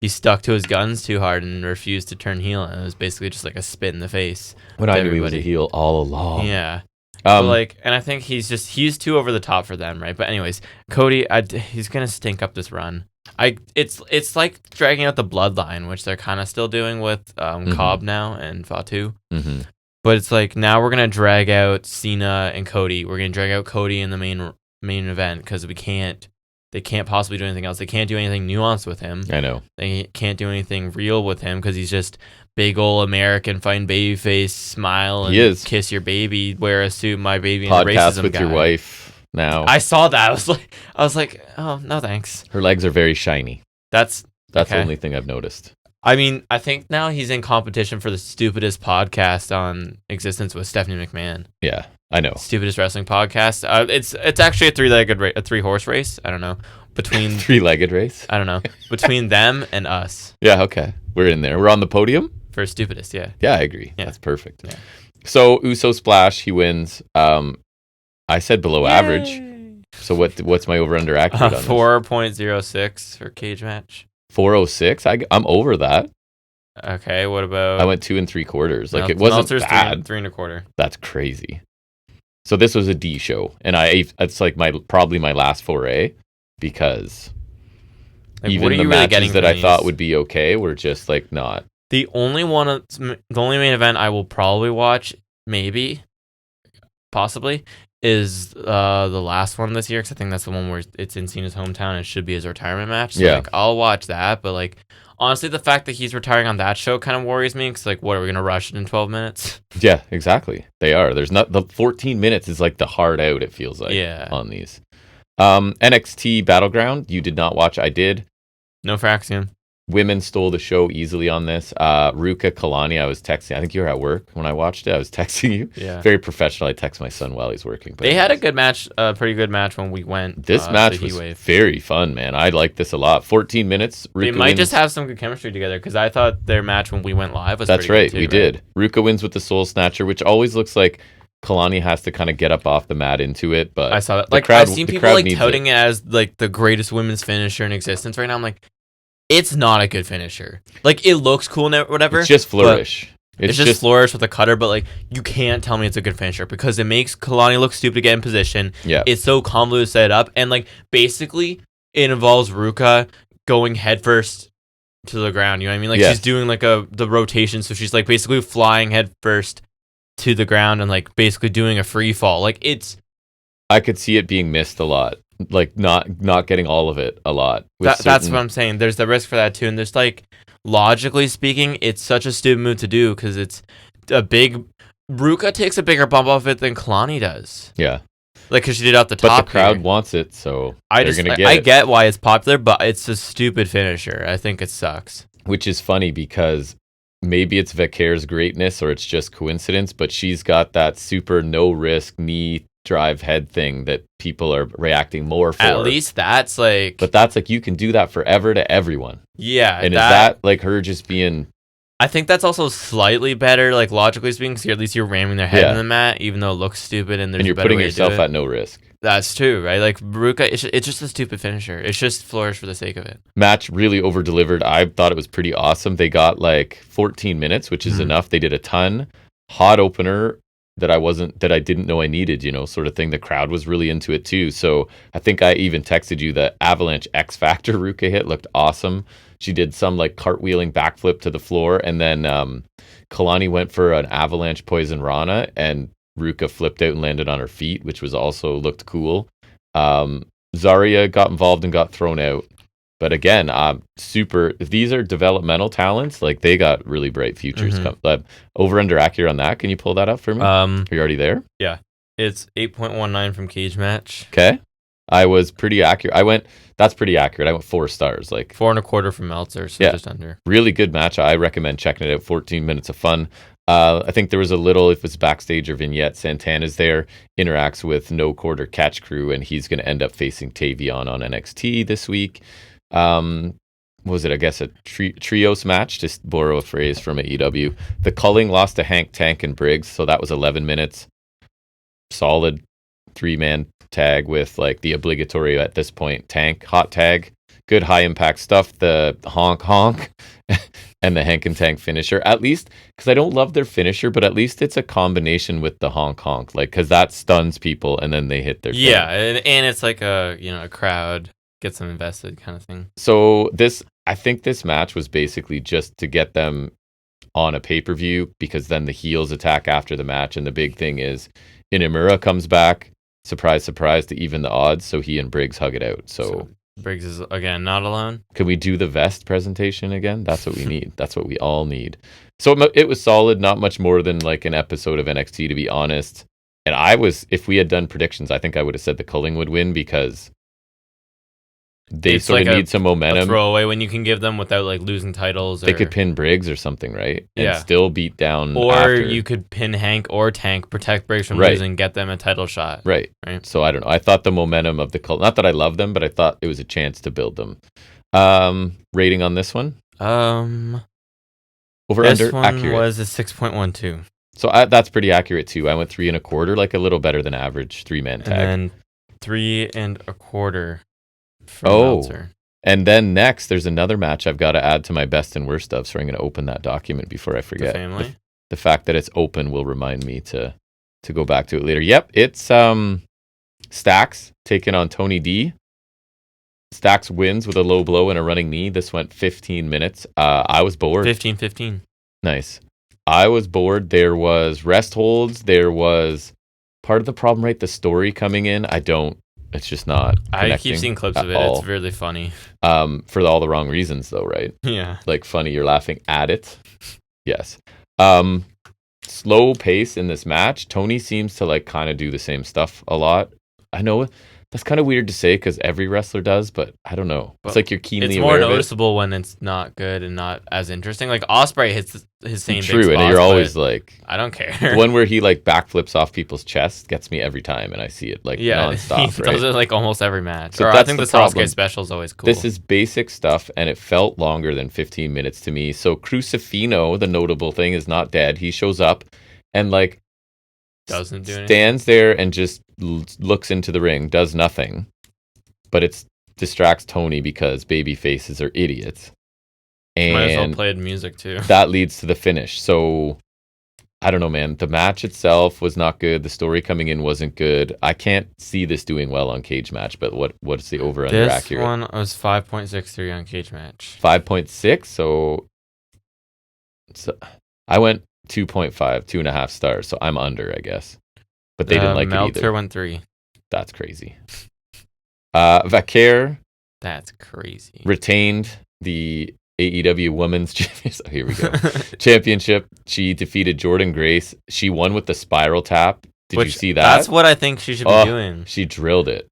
he stuck to his guns too hard and refused to turn heel, and it was basically just like a spit in the face. When I knew he was a heel all along. Yeah. But like, and I think he's too over the top for them, right? But anyways, Cody, he's gonna stink up this run. It's like dragging out the bloodline, which they're kind of still doing with Cobb now and Fatu. Mm-hmm. But it's like now we're gonna drag out Cena and Cody. We're gonna drag out Cody in the main event because they can't possibly do anything else. They can't do anything nuanced with him. I know. They can't do anything real with him because he's just big ol' American fine baby face, smile and kiss your baby, wear a suit, my baby, and a racism with guy. Your wife now. I saw that. I was like, oh no, thanks. Her legs are very shiny. That's the only thing I've noticed. I mean, I think now he's in competition for the stupidest podcast on existence with Stephanie McMahon. Yeah, I know. Stupidest wrestling podcast. It's actually a three-horse race. I don't know. Between three-legged race. I don't know. Between them and us. Yeah, okay. We're in there. We're on the podium? For stupidest, yeah. Yeah, I agree. Yeah. That's perfect. Yeah. So Uso splash, he wins. I said below average. So what's my over/under accurate on 4.06 for cage match. 406. I'm over that. Okay, what about? I went 2 3/4. Like it wasn't bad. 3 1/4. That's crazy. So this was a D show, and it's like probably my last foray because even the matches that I thought would be okay were just like not. The only main event I will probably watch, maybe, possibly, is the last one this year, because I think that's the one where it's in Cena's hometown and it should be his retirement match. So like, I'll watch that, but like honestly, the fact that he's retiring on that show kind of worries me, because like, what are we gonna rush it in 12 minutes? Yeah, exactly. They are. There's not the 14 minutes is like the hard out. It feels like on these. NXT Battleground. You did not watch. I did. No fraction. Women stole the show easily on this. Ruka Kalani, I was texting. I think you were at work when I watched it. I was texting you. Yeah. Very professional. I text my son while he's working. But they had a good match, pretty good match when we went. This match was very fun, man. I like this a lot. 14 minutes. Ruka they might just have some good chemistry together, because I thought their match when we went live was That's pretty right. good too, we did. Ruka wins with the Soul Snatcher, which always looks like Kalani has to kind of get up off the mat into it. But I saw that. Like, I've seen people like touting it as like the greatest women's finisher in existence right now. I'm like, it's not a good finisher. Like, it looks cool and whatever. It's just flourish. It's just flourish with a cutter, but like, you can't tell me it's a good finisher because it makes Kalani look stupid to get in position. Yeah. It's so convoluted to set up, and like, basically it involves Ruka going headfirst to the ground. You know what I mean? Like, she's doing like the rotation, so she's like basically flying headfirst to the ground and like basically doing a free fall. Like, I could see it being missed a lot. Like not getting all of it a lot. That's what I'm saying. There's the risk for that too, and there's like, logically speaking, it's such a stupid move to do because it's a big. Ruka takes a bigger bump off it than Kalani does. Yeah, like because she did it off the top. But the crowd wants it, so I get why it's popular, but it's a stupid finisher. I think it sucks. Which is funny because maybe it's Vaquer's greatness or it's just coincidence, but she's got that super no risk knee drive head thing that people are reacting more for. At least that's like, but that's like, you can do that forever to everyone. Yeah, and is that like her just being? I think that's also slightly better, like logically speaking, because at least you're ramming their head in the mat, even though it looks stupid, and there's you're a better putting way yourself to do it. At no risk. That's true, right? Like Ruka, it's just a stupid finisher. It's just flourish for the sake of it. Match really over delivered. I thought it was pretty awesome. They got like 14 minutes, which is enough. They did a ton. Hot opener that I didn't know I needed, sort of thing. The crowd was really into it too. So I think I even texted you the Avalanche X Factor Ruka hit looked awesome. She did some like cartwheeling backflip to the floor, and then Kalani went for an Avalanche Poison Rana, and Ruka flipped out and landed on her feet, which was also looked cool. Zarya got involved and got thrown out. But again, if these are developmental talents, like they got really bright futures. Over under accurate on that. Can you pull that up for me? Are you already there? Yeah. It's 8.19 from Cage Match. Okay. I was pretty accurate. That's pretty accurate. I went 4 stars. Like 4 1/4 from Meltzer, so just under. Really good match. I recommend checking it out. 14 minutes of fun. I think there was a little, if it's backstage or vignette, Santana's there, interacts with No Quarter Catch Crew, and he's going to end up facing Tavion on NXT this week. Was it, I guess, a trios match, to borrow a phrase from AEW. The Culling lost to Hank, Tank, and Briggs, so that was 11 minutes. Solid 3-man tag with like the obligatory, at this point, Tank hot tag. good high impact stuff. The honk honk and the Hank and Tank finisher. At least, because I don't love their finisher, but at least it's a combination with the honk honk, like because that stuns people and then they hit their yeah, and it's like a crowd gets them invested kind of thing. So I think this match was basically just to get them on a pay-per-view, because then the heels attack after the match, and the big thing is Inamura comes back, surprise surprise, to even the odds, so he and Briggs hug it out. So Briggs is again not alone. Could we do the vest presentation again? That's what we need. That's what we all need. So it was solid, not much more than like an episode of NXT, to be honest. And if we had done predictions, I think I would have said the Culling would win, because they it's sort like of need some momentum. A throwaway when you can give them without like losing titles. They could pin Briggs or something, right? And still beat down. Or after. You could pin Hank or Tank, protect Briggs from losing, get them a title shot. Right. So I don't know. I thought the momentum of the cult, not that I love them, but I thought it was a chance to build them. Rating on this one? Over under one accurate. Was a 6.12. So that's pretty accurate too. I went 3 1/4, like a little better than average 3-man tag. And then 3 1/4. And then next, there's another match I've got to add to my best and worst of, so I'm going to open that document before I forget. The family? The fact that it's open will remind me to go back to it later. Yep, it's Stax taking on Tony D. Stax wins with a low blow and a running knee. This went 15 minutes. I was bored. 15. Nice. I was bored. There was rest holds. There was part of the problem, right? The story coming in. It's just not. I keep seeing clips of it. All. It's really funny. For all the wrong reasons, though, right? Yeah. Like funny, you're laughing at it. Yes. Slow pace in this match. Tony seems to like kind of do the same stuff a lot. I know that's kind of weird to say because every wrestler does, but I don't know. It's like you're keenly aware of it. It's more noticeable when it's not good and not as interesting. Like Ospreay hits his same True, big spots, and you're always like, I don't care. The one where he like backflips off people's chests gets me every time, and I see it like nonstop. He right? does it like almost every match. So I think the Sasuke special is always cool. This is basic stuff, and it felt longer than 15 minutes to me. So Crucifino, the notable thing, is not dead. He shows up and like doesn't do anything. Stands there and just looks into the ring, does nothing. But it distracts Tony because baby faces are idiots. And might as well play music too. That leads to the finish. So I don't know, man. The match itself was not good. The story coming in wasn't good. I can't see this doing well on Cage Match, but what's the over-under accurate? This one was 5.63 on Cage Match. 5.6? So I went 2.5, 2.5 stars. So I'm under, I guess. But they didn't like it either. Meltzer went 3. That's crazy. Vaquer. That's crazy. Retained the AEW Women's here we go. Championship. She defeated Jordan Grace. She won with the spiral tap. Did you see that? That's what I think she should be doing. She drilled it.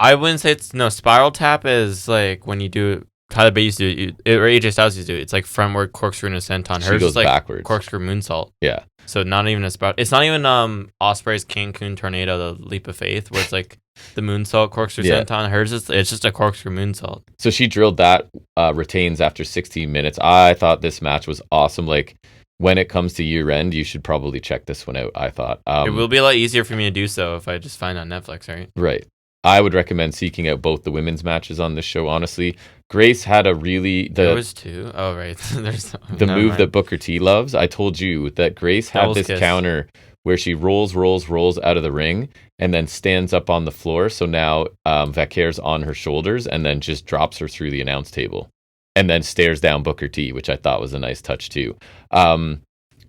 I wouldn't say spiral tap is like when you do Tyler Bate used to do it, or AJ Styles used to do it. It's like frontward corkscrew and a senton. Hers goes like backwards. Corkscrew moonsault. Yeah. So not even a spiral. It's not even Ospreay's Cancun Tornado, the leap of faith, where it's like the moonsault corkscrew senton. Hers it's just a corkscrew moonsault. So she drilled that, retains after 16 minutes. I thought this match was awesome. Like when it comes to year end, you should probably check this one out. I thought it will be a lot easier for me to do so if I just find it on Netflix, right? Right. I would recommend seeking out both the women's matches on this show. Honestly, Grace had a there was 2. Oh right, there's the move that Booker T loves. I told you that Grace had this counter where she rolls out of the ring and then stands up on the floor. So now Vaquer's on her shoulders and then just drops her through the announce table and then stares down Booker T, which I thought was a nice touch too.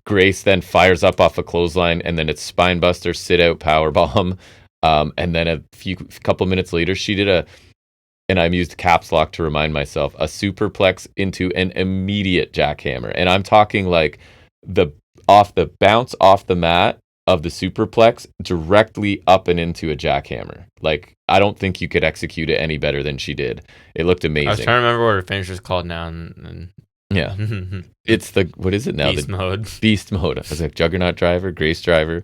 Grace then fires up off a clothesline and then it's spinebuster, sit out, power bomb. And then a couple minutes later, she did and I used caps lock to remind myself, a superplex into an immediate jackhammer. And I'm talking like the bounce off the mat of the superplex directly up and into a jackhammer. Like, I don't think you could execute it any better than she did. It looked amazing. I was trying to remember what her finisher's called now. Yeah. It's what is it now? Beast mode. Beast mode. I was like, Juggernaut Driver, Grace Driver.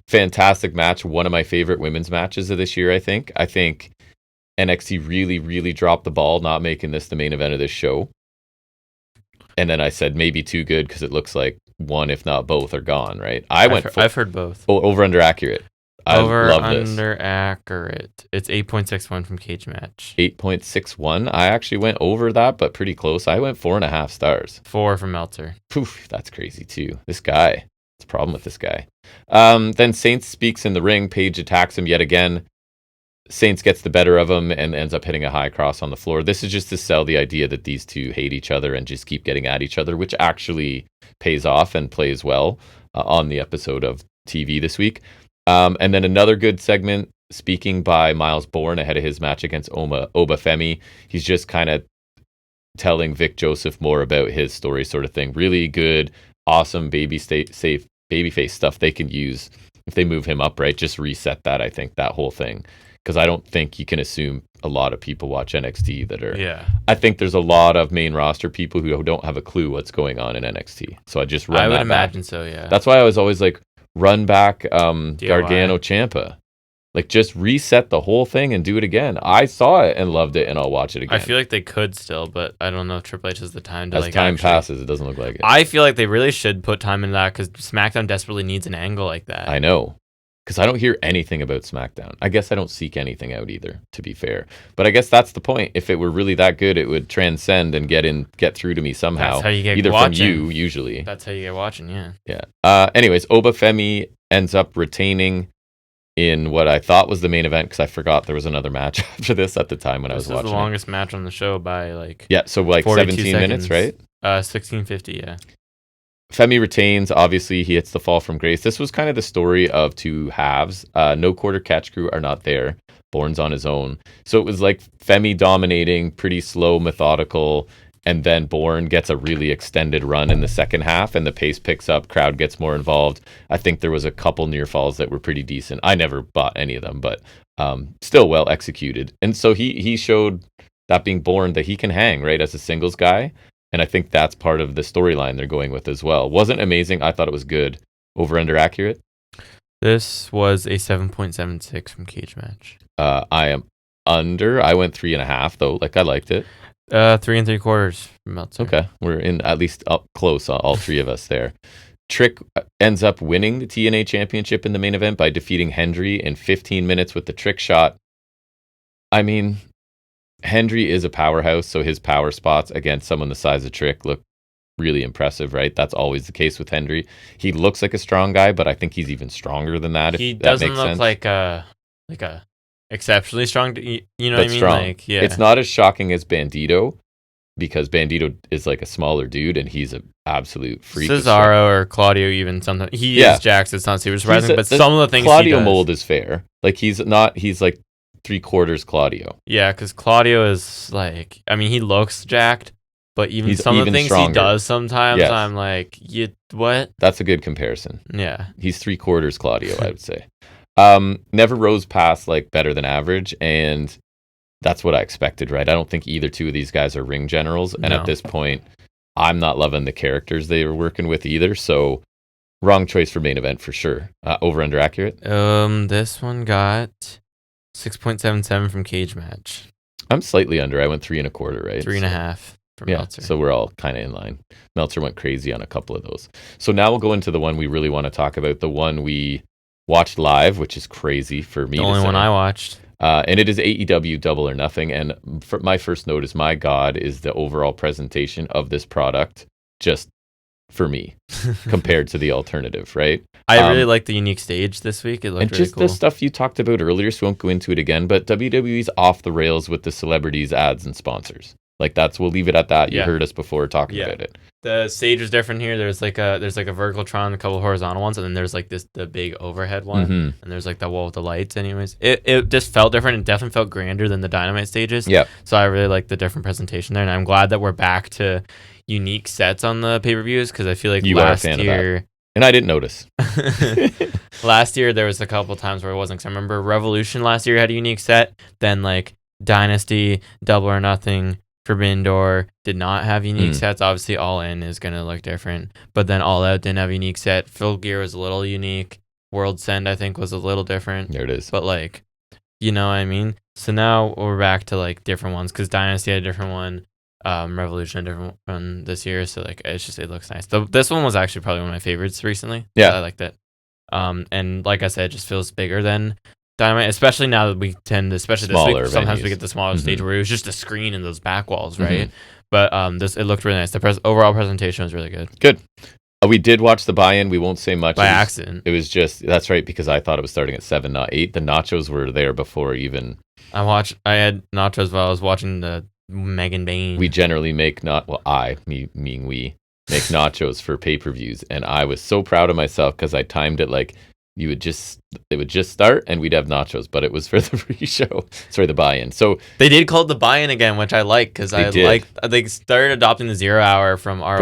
Fantastic match. One of my favorite women's matches of this year, I think. I think NXT really, really dropped the ball not making this the main event of this show. And then I said maybe too good because it looks like one, if not both, are gone, right? I've heard both. Over under accurate. I Over love this. under accurate. It's 8.61 from Cage Match. 8.61. I actually went over that, but pretty close. I went 4.5 stars. 4 from Meltzer. Poof, that's crazy too. This guy. It's a problem with this guy. Then Saints speaks in the ring. Paige attacks him yet again. Saints gets the better of him and ends up hitting a high cross on the floor. This is just to sell the idea that these two hate each other and just keep getting at each other, which actually pays off and plays well on the episode of TV this week. And then another good segment, speaking by Miles Bourne ahead of his match against Obafemi. He's just kind of telling Vic Joseph more about his story, sort of thing. Really good, awesome safe babyface stuff they can use if they move him up, right? Just reset that, I think, that whole thing. Because I don't think you can assume a lot of people watch NXT that are... Yeah. I think there's a lot of main roster people who don't have a clue what's going on in NXT. So I just run I would that imagine back. so, yeah. That's why I was always like, run back Gargano Ciampa. Like, just reset the whole thing and do it again. I saw it and loved it, and I'll watch it again. I feel like they could still, but I don't know if Triple H has the time to As time passes, it doesn't look like it. I feel like they really should put time into that because SmackDown desperately needs an angle like that. I know. Because I don't hear anything about SmackDown. I guess I don't seek anything out either, to be fair. But I guess that's the point. If it were really that good, it would transcend and get through to me somehow. That's how you get either watching. From you, usually. That's how you get watching, yeah. Yeah. Anyways, Obafemi ends up retaining in what I thought was the main event, because I forgot there was another match after this at the time when I was watching. This is the longest match on the show by like... Yeah, so like 17 minutes, right? 16:50, yeah. Femi retains. Obviously, he hits the fall from grace. This was kind of the story of two halves. No quarter catch crew are not there. Bourne's on his own. So it was like Femi dominating, pretty slow, methodical, and then Bourne gets a really extended run in the second half, and the pace picks up, crowd gets more involved. I think there was a couple near falls that were pretty decent. I never bought any of them, but still well executed. And so he showed, that being Bourne, that he can hang, right, as a singles guy. And I think that's part of the storyline they're going with as well. Wasn't amazing. I thought it was good. Over under accurate? This was a 7.76 from Cage Match. I am under. I went 3.5 though. Like, I liked it. 3 3/4 from Meltzer. Okay, we're in at least up close. All three of us there. Trick ends up winning the TNA Championship in the main event by defeating Hendry in 15 minutes with the trick shot. I mean, Hendry is a powerhouse, so his power spots against someone the size of Trick look really impressive, right? That's always the case with Hendry. He looks like a strong guy, but I think he's even stronger than that. He if doesn't that makes look sense. like a exceptionally strong. You know but what I mean? Strong. Like, yeah. It's not as shocking as Bandito, because Bandito is like a smaller dude, and he's an absolute freak. Cesaro or Claudio, even sometimes he is jacked. It's not super surprising, but some of the things Claudio he does, mold is fair. Like, he's like 3/4 Claudio. Yeah, because Claudio is like, I mean, he looks jacked, but even some of the things stronger. he does sometimes, Yes. I'm like, what? That's a good comparison. Yeah. He's 3/4 Claudio, I would say. Never rose past like better than average, and that's what I expected, right? I don't think either two of these guys are ring generals, and at this point, I'm not loving the characters they were working with either, so wrong choice for main event for sure. Over under accurate? This one got 6.77 from Cage Match. I'm slightly under. I went 3.25, right? 3.5 from Meltzer. So we're all kind of in line. Meltzer went crazy on a couple of those. So now we'll go into the one we really want to talk about, the one we watched live, which is crazy for me. The only one I watched. And it is AEW Double or Nothing. And my first note is, my God, is the overall presentation of this product just for me compared to the alternative, right? I really like the unique stage this week. It looked and really just cool. The stuff you talked about earlier, so we won't go into it again, but WWE's off the rails with the celebrities, ads, and sponsors. Like, we'll leave it at that. You heard us before talking about it. The stage is different here. There's like a vertical tron, a couple of horizontal ones, and then there's like the big overhead one, and there's like the wall with the lights. Anyways, it just felt different. It definitely felt grander than the Dynamite stages. Yeah. So I really like the different presentation there, and I'm glad that we're back to unique sets on the pay-per-views, because I feel like last year, and I didn't notice. Last year there was a couple times where it wasn't. Cause I remember Revolution last year had a unique set. Then like Dynasty, Double or Nothing, Forbidden Door did not have unique sets. Obviously, All In is going to look different. But then All Out didn't have a unique set. Full Gear was a little unique. World's End, I think, was a little different. There it is. But, like, you know what I mean? So now we're back to, like, different ones. Because Dynasty had a different one. Revolution had a different one this year. So, like, it looks nice. This one was actually probably one of my favorites recently. Yeah. I liked it. And like I said, it just feels bigger than Dynamite, especially now that we tend to, especially Smaller this week, sometimes venues. we get the smaller stage where it was just a screen and those back walls, Mm-hmm. right? But it looked really nice. The overall presentation was really good. Good. We did watch the buy-in. We won't say much. By accident. It was just, that's right, because I thought it was starting at 7, not 8. The nachos were there before even. I had nachos while I was watching the Megan Bain. We generally make meaning we make nachos for pay-per-views, and I was so proud of myself because I timed it like it would just start and we'd have nachos, but it was for the pre-show. Sorry, the buy-in. So they did call it the buy-in again, which I like because they started adopting the 0 hour from ROH.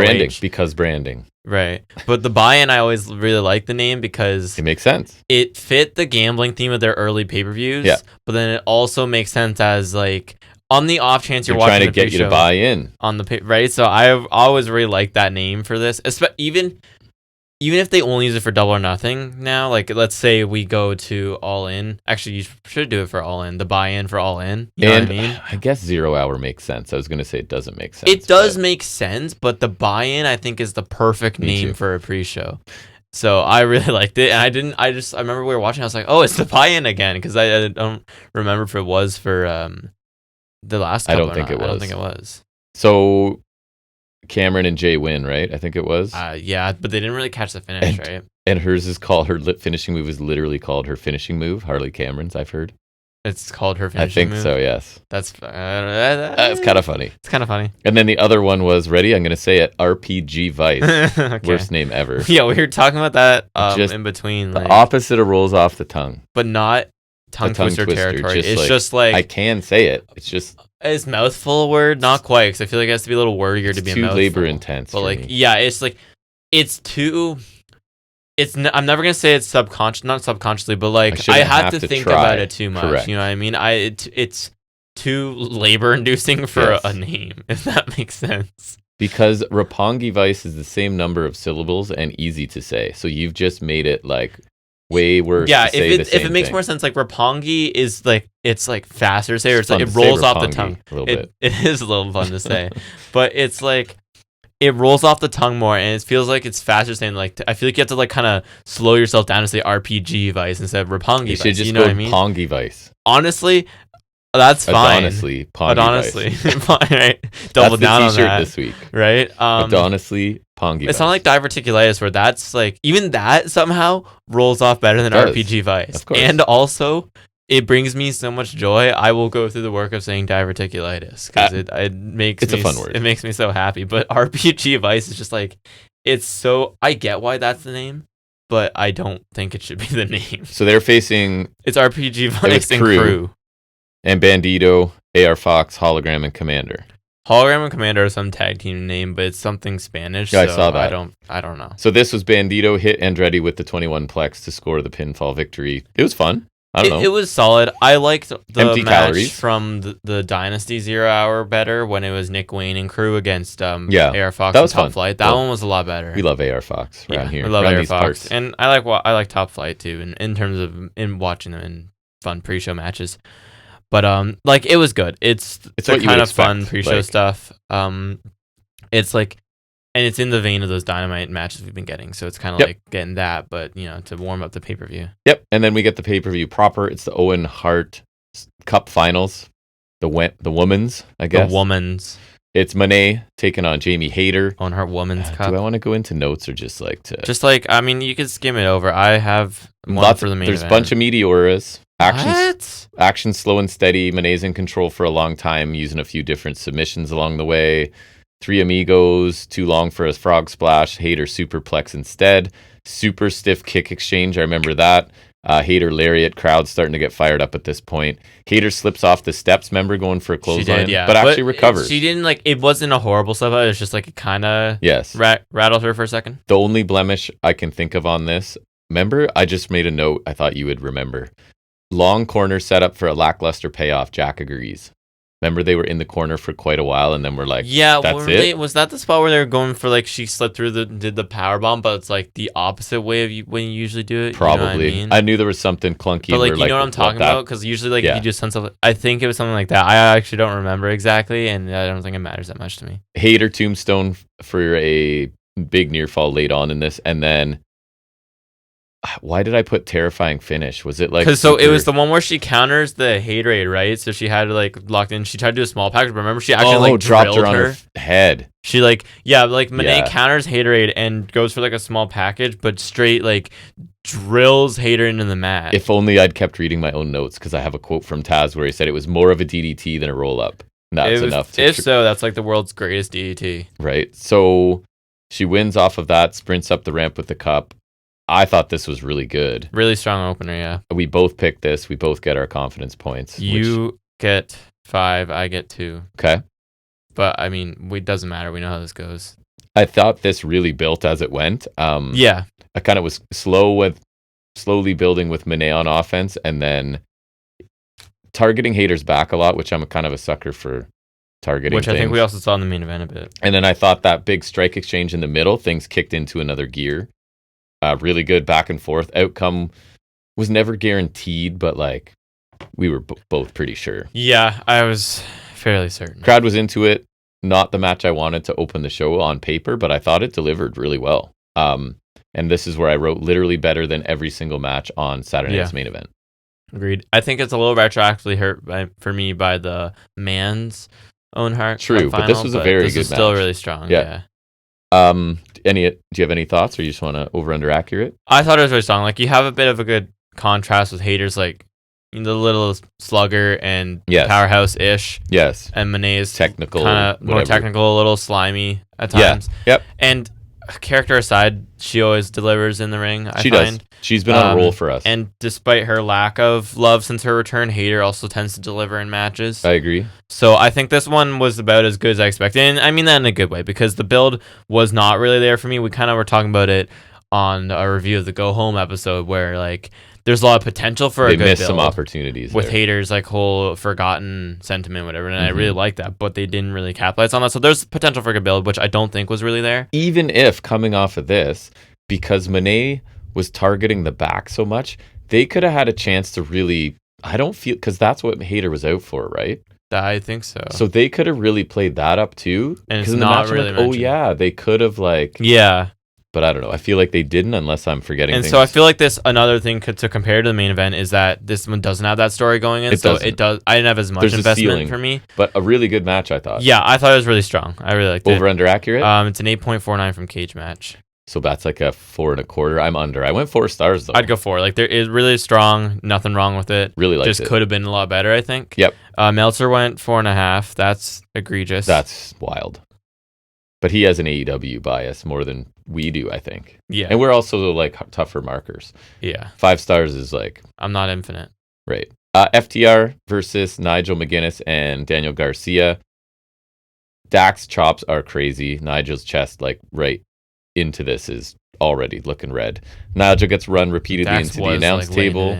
Branding. Right. But the buy-in, I always really like the name because it makes sense. It fit the gambling theme of their early pay-per-views. Yeah. But then it also makes sense as like on the off chance you're watching trying to get you to buy in on the right. So I've always really liked that name for this, even if they only use it for Double or Nothing now. Like let's say we go to All In. Actually, you should do it for All In. The buy-in for All In. You know what I mean? I guess 0 hour makes sense. I was going to say it doesn't make sense. It does make sense, but the buy-in I think is the perfect name for a pre-show. So I really liked it, and I remember we were watching. I was like, oh, it's the buy-in again because I don't remember if it was for the last. I don't think it was. So Cameron and Jay win, right? I think it was. Yeah, but they didn't really catch the finish, right? And hers is called, her finishing move is literally called her finishing move. Harley Cameron's, I've heard. It's called her finishing move? I think so, yes. That's it's kind of funny. It's kind of funny. And then the other one was, ready? I'm going to say it, RPG Vice. Okay. Worst name ever. Yeah, we were talking about that just in between. The opposite of rolls off the tongue. But not tongue twister territory. It's just like... I can say it. It's just... It's mouthful word, not quite, because I feel like it has to be a little wordier to be a mouthful. Too labor intense. But like, yeah, it's like, it's too. I'm never gonna say it's not subconsciously, but like I have to think about it too much. Correct. You know what I mean? It's too labor inducing for a name, if that makes sense. Because Roppongi Vice is the same number of syllables and easy to say, so you've just made it like way worse. Yeah, if it makes more sense, like Roppongi is like it's like faster to say, or it's like it rolls off the tongue. It is a little fun to say, but it's like it rolls off the tongue more, and it feels like it's faster saying. Like I feel like you have to like kind of slow yourself down and say RPG Vice instead of Roppongi Vice. You should just know what I mean? Pongi Vice. Honestly, that's fine. Honestly, Pongi right? Double down on that this week, right? Honestly, Pongi. It's not like diverticulitis where that's like even that somehow rolls off better than RPG Vice. Of course. And also it brings me so much joy. I will go through the work of saying diverticulitis because it makes it's a fun word. It makes me so happy. But RPG Vice is just like it's so I get why that's the name, but I don't think it should be the name. So they're facing it's RPG Vice and Crew. And Bandito, AR Fox, Hologram, and Commander. Hologram and Commander are some tag team name, but it's something Spanish. Yeah, so I saw that. I don't know. So this was Bandito hit Andretti with the 21 plex to score the pinfall victory. It was fun. I don't know. It was solid. I liked the Empty match calories. from the Dynasty 0 hour better when it was Nick Wayne and Crew against AR Fox that was and Top fun. Flight. That one was a lot better. We love AR Fox around here. We love AR Fox. Parts. And I like Top Flight too in terms of in watching them in fun pre-show matches. But like it was good. It's the kind of fun pre-show stuff. It's like, and it's in the vein of those Dynamite matches we've been getting. So it's kind of like getting that, but to warm up the pay-per-view. Yep, and then we get the pay-per-view proper. It's the Owen Hart Cup Finals, the women's, I guess. The women's. It's Monet taking on Jamie Hayter. On her women's cup. Do I want to go into notes or just like to? Just like you could skim it over. I have lots for the main There's event. A bunch of Meteoras. What? Action slow and steady. Monet's in control for a long time, using a few different submissions along the way. Three Amigos, too long for a frog splash. Hayter superplex instead. Super stiff kick exchange. I remember that. Hayter lariat. Crowd starting to get fired up at this point. Hayter slips off the steps. Remember going for a clothesline? She did, yeah. But actually recovers. She didn't it wasn't a horrible slip. It was just like it kind of rattled her for a second. The only blemish I can think of on this. Remember, I just made a note. I thought you would remember. Long corner setup for a lackluster payoff. Jack agrees. Remember, they were in the corner for quite a while, and then we're like, that's it? Was that the spot where they were going for, she slipped through did the power bomb, but it's, the opposite way of when you usually do it? Probably. You know what I mean? I knew there was something clunky. But, you know what I'm talking about? Because usually, if you do something, I think it was something like that. I actually don't remember exactly, and I don't think it matters that much to me. Hayter tombstone for a big near fall late on in this, and then Why did I put terrifying finish? Was it like because it was the one where she counters the Haterade, right? So she had like locked in. She tried to do a small package, but remember she actually dropped her on her head. She Monet counters Haterade and goes for like a small package, but straight like drills Hater into the mat. If only I'd kept reading my own notes, because I have a quote from Taz where he said it was more of a DDT than a roll up. That's enough. So that's like the world's greatest DDT. Right. So she wins off of that, sprints up the ramp with the cup. I thought this was really good. Really strong opener, yeah. We both picked this. We both get our confidence points. You get 5, I get 2. Okay. But, I mean, it doesn't matter. We know how this goes. I thought this really built as it went. Yeah. I kind of was slowly building with Monet on offense, and then targeting Hater's back a lot, which I'm kind of a sucker for targeting. Which I think we also saw in the main event a bit. And then I thought that big strike exchange in the middle, things kicked into another gear. Really good back and forth. Outcome was never guaranteed, but like we were both pretty sure. Yeah, I was fairly certain. Crowd was into it. Not the match I wanted to open the show on paper, but I thought it delivered really well. And this is where I wrote literally better than every single match on Saturday night's main event. Agreed. I think it's a little retroactively hurt for me by the man's own heart. True, but this was a very good match. This is still really strong. Yeah. Do you have any thoughts, or you just want to over under accurate? I thought it was really strong. Like, you have a bit of a good contrast with Hater's like the little slugger and powerhouse ish. Yes. And Monet's technical, kind of more technical, a little slimy at times. Yeah. Yep. And character aside, she always delivers in the ring. She does. She's been on a roll for us. And despite her lack of love since her return, Hater also tends to deliver in matches. I agree. So I think this one was about as good as I expected. And I mean that in a good way, because the build was not really there for me. We kind of were talking about it on a review of the Go Home episode, where like there's a lot of potential for a good build. They missed some opportunities with Hater's like whole forgotten sentiment, whatever, and I really like that, but they didn't really capitalize on that. So there's potential for a good build, which I don't think was really there. Even if coming off of this, because Monet was targeting the back so much, they could have had a chance to really. I don't feel, because that's what Hater was out for, right? I think so. So they could have really played that up too. And it's not really mentioned. Oh yeah, they could have like. Yeah. But I don't know. I feel like they didn't, unless I'm forgetting things. So I feel like this, another thing to compare to the main event is that this one doesn't have that story going in. It does. I didn't have as much investment for me. But a really good match, I thought. Yeah, I thought it was really strong. I really liked it. Over under accurate? It's an 8.49 from Cage Match. So that's like a 4 1/4. I'm under. I went 4 stars though. I'd go 4. Like, there is really strong. Nothing wrong with it. Really liked it. Just could have been a lot better, I think. Yep. Meltzer went 4.5. That's egregious. That's wild. But he has an AEW bias more than we do, I think. Yeah. And we're also like tougher markers. Yeah. 5 stars is like. I'm not infinite. Right. FTR versus Nigel McGuinness and Daniel Garcia. Dak's chops are crazy. Nigel's chest, like right into this, is already looking red. Nigel gets run repeatedly Dax into the announce table.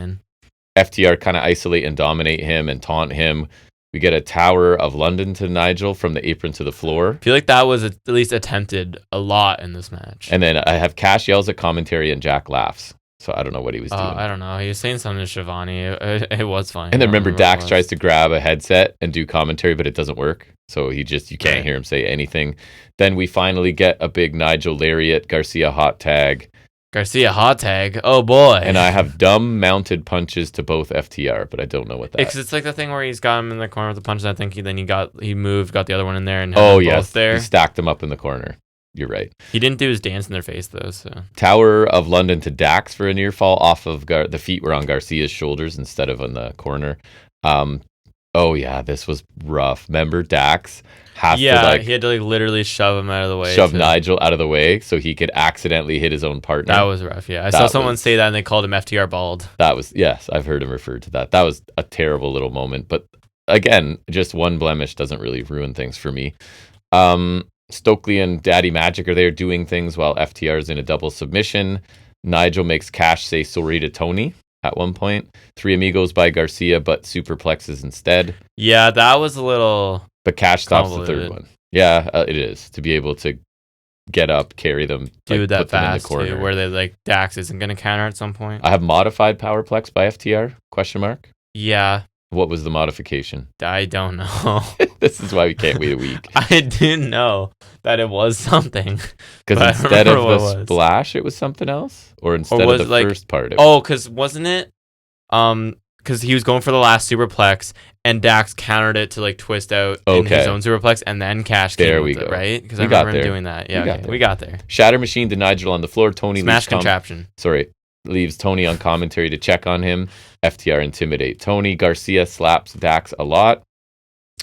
FTR kind of isolate and dominate him and taunt him. We get a Tower of London to Nigel from the apron to the floor. I feel like that was at least attempted a lot in this match. And then I have Cash yells at commentary and Jack laughs. So I don't know what he was doing. I don't know. He was saying something to Shivani. It was fine. And then remember, Dax tries to grab a headset and do commentary, but it doesn't work. So you can't hear him say anything. Then we finally get a big Nigel lariat, Garcia hot tag. Oh boy. And I have dumb mounted punches to both FTR, but I don't know what that is. It's like the thing where he's got him in the corner with the punches. I think he moved, got the other one in there, and both there. He stacked them up in the corner. You're right. He didn't do his dance in their face though. So Tower of London to Dax for a near fall off of the feet were on Garcia's shoulders instead of on the corner. Oh yeah, this was rough. Remember, Dax he had to literally shove him out of the way. Nigel out of the way so he could accidentally hit his own partner. That was rough. Yeah, I saw someone say that and they called him FTR bald. Yes, I've heard him referred to that. That was a terrible little moment. But again, just one blemish doesn't really ruin things for me. Stokely and Daddy Magic are there doing things while FTR is in a double submission. Nigel makes Cash say sorry to Tony at one point. 3 Amigos by Garcia, but superplexes instead. Yeah, that was a little. But Cash stops the third one. Yeah, it is. To be able to get up, carry them, do that put them in the fast corner. Too, where they like Dax isn't going to counter at some point. I have modified Powerplex by FTR? ? Yeah. What was the modification? I don't know. This is why we can't wait a week. I didn't know. that it was something. Because instead of the splash, it was something else? Or instead of the first part? Because wasn't it? Because he was going for the last superplex, and Dax countered it to like twist out in his own superplex, and then Cash came with it, right? Because I remember him doing that. Yeah, we got there. Shatter Machine to Nigel on the floor. Tony Smash contraption. Leaves Tony on commentary to check on him. FTR intimidate Tony. Garcia slaps Dax a lot.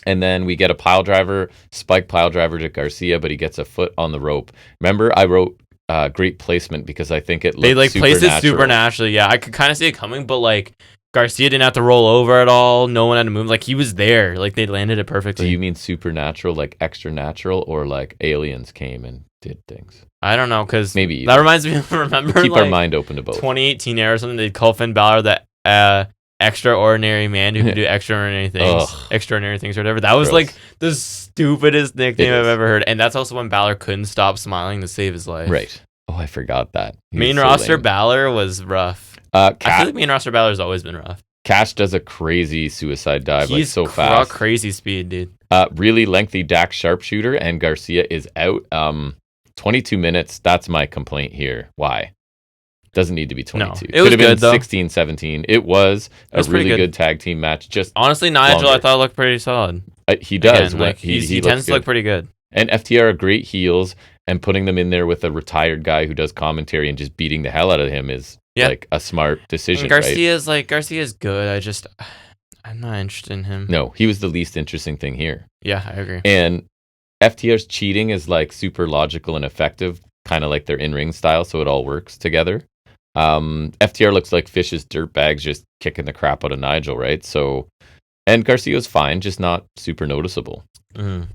And then we get a spike pile driver to Garcia, but he gets a foot on the rope. Remember, I wrote great placement because I think it looked placed it supernaturally. Yeah, I could kind of see it coming, but like Garcia didn't have to roll over at all. No one had to move. Like he was there. Like they landed it perfectly. Do you mean supernatural, like extra natural, or like aliens came and did things? I don't know, because maybe that reminds me of keep our mind open to both. 2018 era or something. They'd call Finn Balor the extraordinary man who could do extraordinary things or whatever. That was like the stupidest nickname I've ever heard. And that's also when Balor couldn't stop smiling to save his life. Right. Oh, I forgot that. Main roster Balor was rough. I feel like main roster Balor's always been rough. Cash does a crazy suicide dive. He's so fast. Crazy speed, dude. Really lengthy Dax sharpshooter, and Garcia is out. 22 minutes. That's my complaint here. Why? Doesn't need to be 22. No, it could have been 16, 17. It was a really good tag team match. Just honestly, Nigel, I thought looked pretty solid. He does. Again, he tends to look pretty good. And FTR are great heels, and putting them in there with a retired guy who does commentary and just beating the hell out of him is like a smart decision. And Garcia's good. I'm not interested in him. No, he was the least interesting thing here. Yeah, I agree. And FTR's cheating is like super logical and effective, kind of like their in-ring style, so it all works together. FTR looks like Fish's dirtbags just kicking the crap out of Nigel, right? So, and Garcia's fine, just not super noticeable.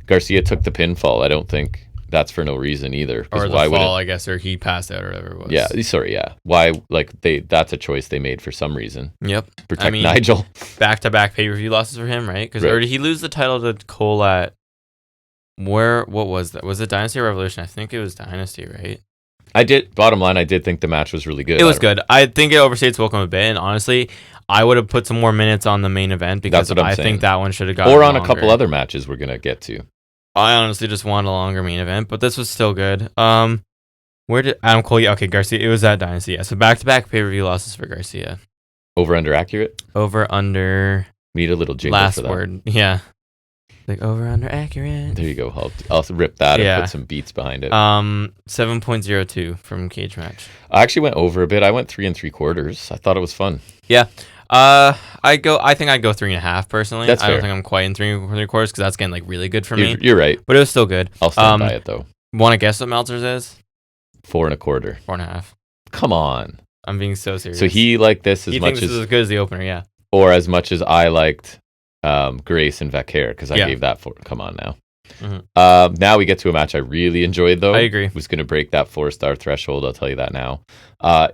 Garcia took the pinfall. I don't think that's for no reason either. Or the fall, I guess, or he passed out or whatever it was. Yeah, sorry, yeah. Why, that's a choice they made for some reason. Yep. Protect Nigel. Back-to-back pay-per-view losses for him, right? Because or did he lose the title to Cole at, what was that? Was it Dynasty or Revolution? I think it was Dynasty, right? Bottom line, I did think the match was really good. It was good. I think it overstates welcome a bit, and honestly, I would have put some more minutes on the main event because I think that one should have gotten or on longer. A couple other matches we're going to get to. I honestly just want a longer main event, but this was still good. Where did Adam Cole? Yeah, okay, Garcia. It was at Dynasty. Yeah, so back-to-back pay-per-view losses for Garcia. Over under accurate. Over under. We need a little jingle last for that. Word. Yeah. Like over under accurate. There you go. I'll rip that and put some beats behind it. 7.02 from Cage Match. I actually went over a bit. I went 3 3/4. I thought it was fun. Yeah. I think I'd go 3.5 personally. That's fair. I don't think I'm quite in 3 3/4 because that's getting like really good for me. You're right. But it was still good. I'll stand by it though. Want to guess what Meltzer's is? 4 1/4. 4.5. Come on. I'm being so serious. So he liked this as much as... He thinks this is as good as the opener, yeah. Or as much as I liked Grace and Vaquer, because I gave that 4. Come on now. Now we get to a match I really enjoyed, though. I agree. Who's going to break that 4-star threshold, I'll tell you that now.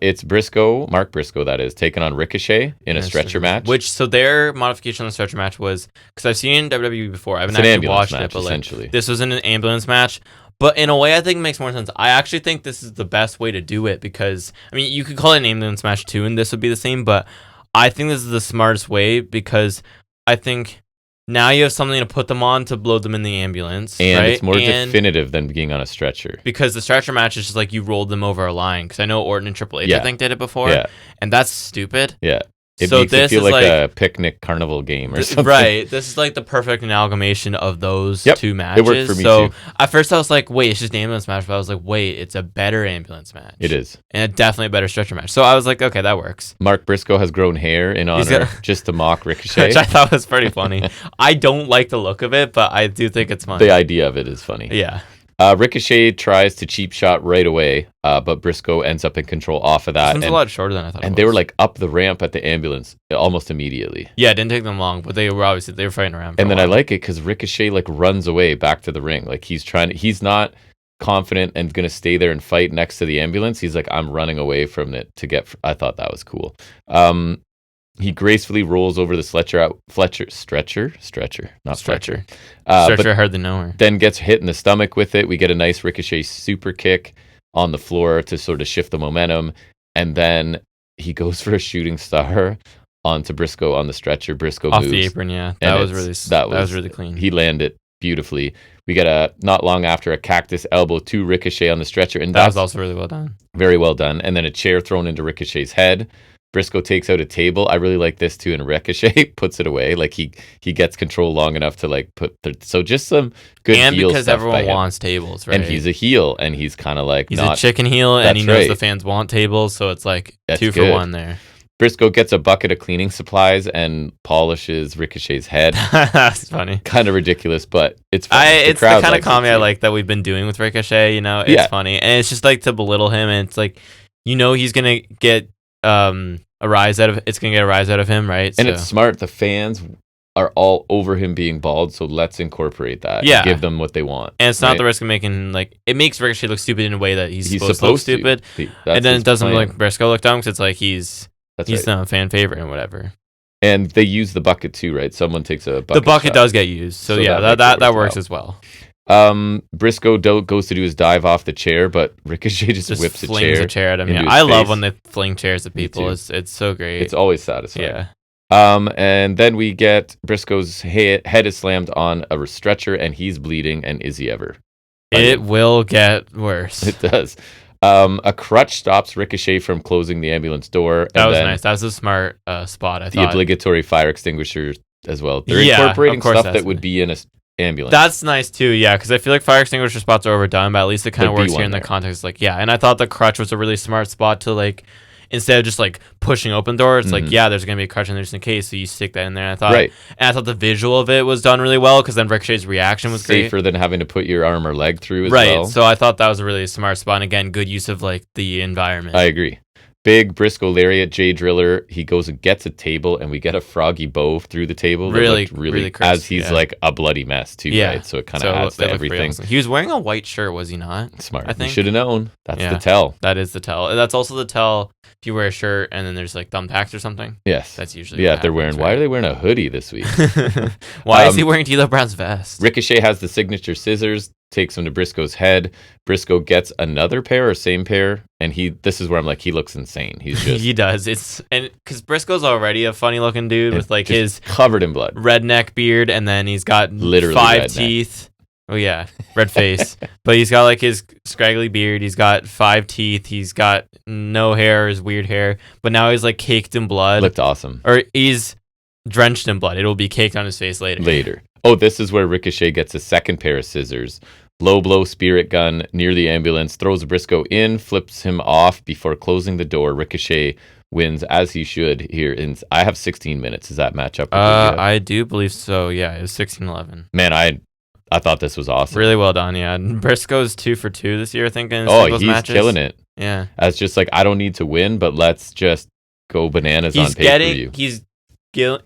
It's Mark Briscoe, that is, taking on Ricochet in a stretcher match. So their modification on the stretcher match was, because I've seen WWE before, I haven't actually watched it, but essentially. This was an ambulance match. But in a way, I think it makes more sense. I actually think this is the best way to do it because, I mean, you could call it an ambulance match too, and this would be the same, but I think this is the smartest way because I think now you have something to put them on to blow them in the ambulance. And right? It's more definitive than being on a stretcher. Because the stretcher match is just like you rolled them over a line. Because I know Orton and Triple H, I think, did it before. Yeah. And that's stupid. Yeah. It makes it feel like a picnic carnival game or something. Right. This is like the perfect amalgamation of those two matches. It worked for me too. At first I was like, wait, it's just an ambulance match. But I was like, wait, it's a better ambulance match. It is. And definitely a better stretcher match. So I was like, okay, that works. Mark Briscoe has grown hair in honor just to mock Ricochet. Which I thought was pretty funny. I don't like the look of it, but I do think it's funny. The idea of it is funny. Yeah. Ricochet tries to cheap shot right away, but Briscoe ends up in control off of that. This one's a lot shorter than I thought. And they were like up the ramp at the ambulance almost immediately. Yeah, it didn't take them long, but they were fighting around. And then I like it because Ricochet like runs away back to the ring, like he's not confident and gonna stay there and fight next to the ambulance. He's like, I'm running away from it to get. I thought that was cool. He gracefully rolls over the stretcher. Stretcher. Stretcher hardly know her. Then gets hit in the stomach with it. We get a nice Ricochet super kick on the floor to sort of shift the momentum. And then he goes for a shooting star onto Briscoe on the stretcher. Briscoe off moves. The apron, yeah. That was really clean. He landed beautifully. We get not long after a cactus elbow to Ricochet on the stretcher. And that was also really well done. Very well done. And then a chair thrown into Ricochet's head. Briscoe takes out a table. I really like this too. And Ricochet puts it away. Like he gets control long enough to like so just some good and heel because stuff everyone by him. wants tables, right? And he's a heel, and he's kind of like he's a chicken heel, and he knows the fans want tables, so it's like that's 2 for 1 there. Briscoe gets a bucket of cleaning supplies and polishes Ricochet's head. That's funny. Kind of ridiculous, but it's funny. It's the kind of comedy I like that we've been doing with Ricochet. You know, it's funny, and it's just like to belittle him, and it's like, you know, he's gonna get a rise out of him, right? And it's smart. The fans are all over him being bald, so let's incorporate that. Yeah, give them what they want, and it's not the risk of making it makes Ricochet look stupid in a way that he's supposed to look stupid, and then it doesn't make Briscoe look dumb because it's like he's not a fan favorite and whatever. And they use the bucket too, right? Someone takes a bucket. The bucket does get used, so yeah, that works as well. Briscoe goes to do his dive off the chair, but Ricochet just whips flings a chair at him. Yeah, I love when they fling chairs at people. It's so great. It's always satisfying. Yeah. And then we get Briscoe's head is slammed on a stretcher, and he's bleeding. And is he ever? It will get worse. It does. A crutch stops Ricochet from closing the ambulance door. That was nice. That was a smart spot, I thought. The obligatory fire extinguisher as well. They're incorporating stuff that would be in an ambulance. That's nice too, yeah, because I feel like fire extinguisher spots are overdone, but at least it kind of works here in the context. Like, yeah, and I thought the crutch was a really smart spot to like, instead of just like pushing open doors, it's like, yeah, there's gonna be a crutch in there just in case, so you stick that in there. And I thought the visual of it was done really well, because then Ricochet's reaction was safer than having to put your arm or leg through as well. Right, so I thought that was a really smart spot, and again, good use of like the environment. I agree. Big Briscoe lariat, Jay Driller. He goes and gets a table, and we get a froggy bow through the table. Really crisp, as he's like a bloody mess too, right? So it kind of adds to everything. Awesome. He was wearing a white shirt, was he not? Smart. I think. You should have known. That's the tell. That is the tell. And that's also the tell if you wear a shirt and then there's like thumbtacks or something. Yes. That's usually if they're wearing. Right? Why are they wearing a hoodie this week? Why is he wearing D'Lo Brown's vest? Ricochet has the signature scissors. Takes him to Briscoe's head. Briscoe gets another pair or same pair, and this is where I'm like, he looks insane. He's just he does. And because Briscoe's already a funny looking dude with like his covered in blood redneck beard, and then he's got literally 5 teeth. Oh yeah, red face. But he's got like his scraggly beard. He's got 5 teeth. He's got no hair, his weird hair. But now he's like caked in blood. Looked awesome. Or he's drenched in blood. It'll be caked on his face later. Oh, this is where Ricochet gets a second pair of scissors. Low blow spirit gun near the ambulance, throws Briscoe in, flips him off before closing the door. Ricochet wins as he should here. I have 16 minutes. Does that match up with I do believe so. Yeah, it was 16-11. Man, I thought this was awesome. Really well done, yeah. Briscoe's 2 for 2 this year, I think, in singles matches. Killing it. Yeah. As just like, I don't need to win, but let's just go bananas on pay-per-view. He's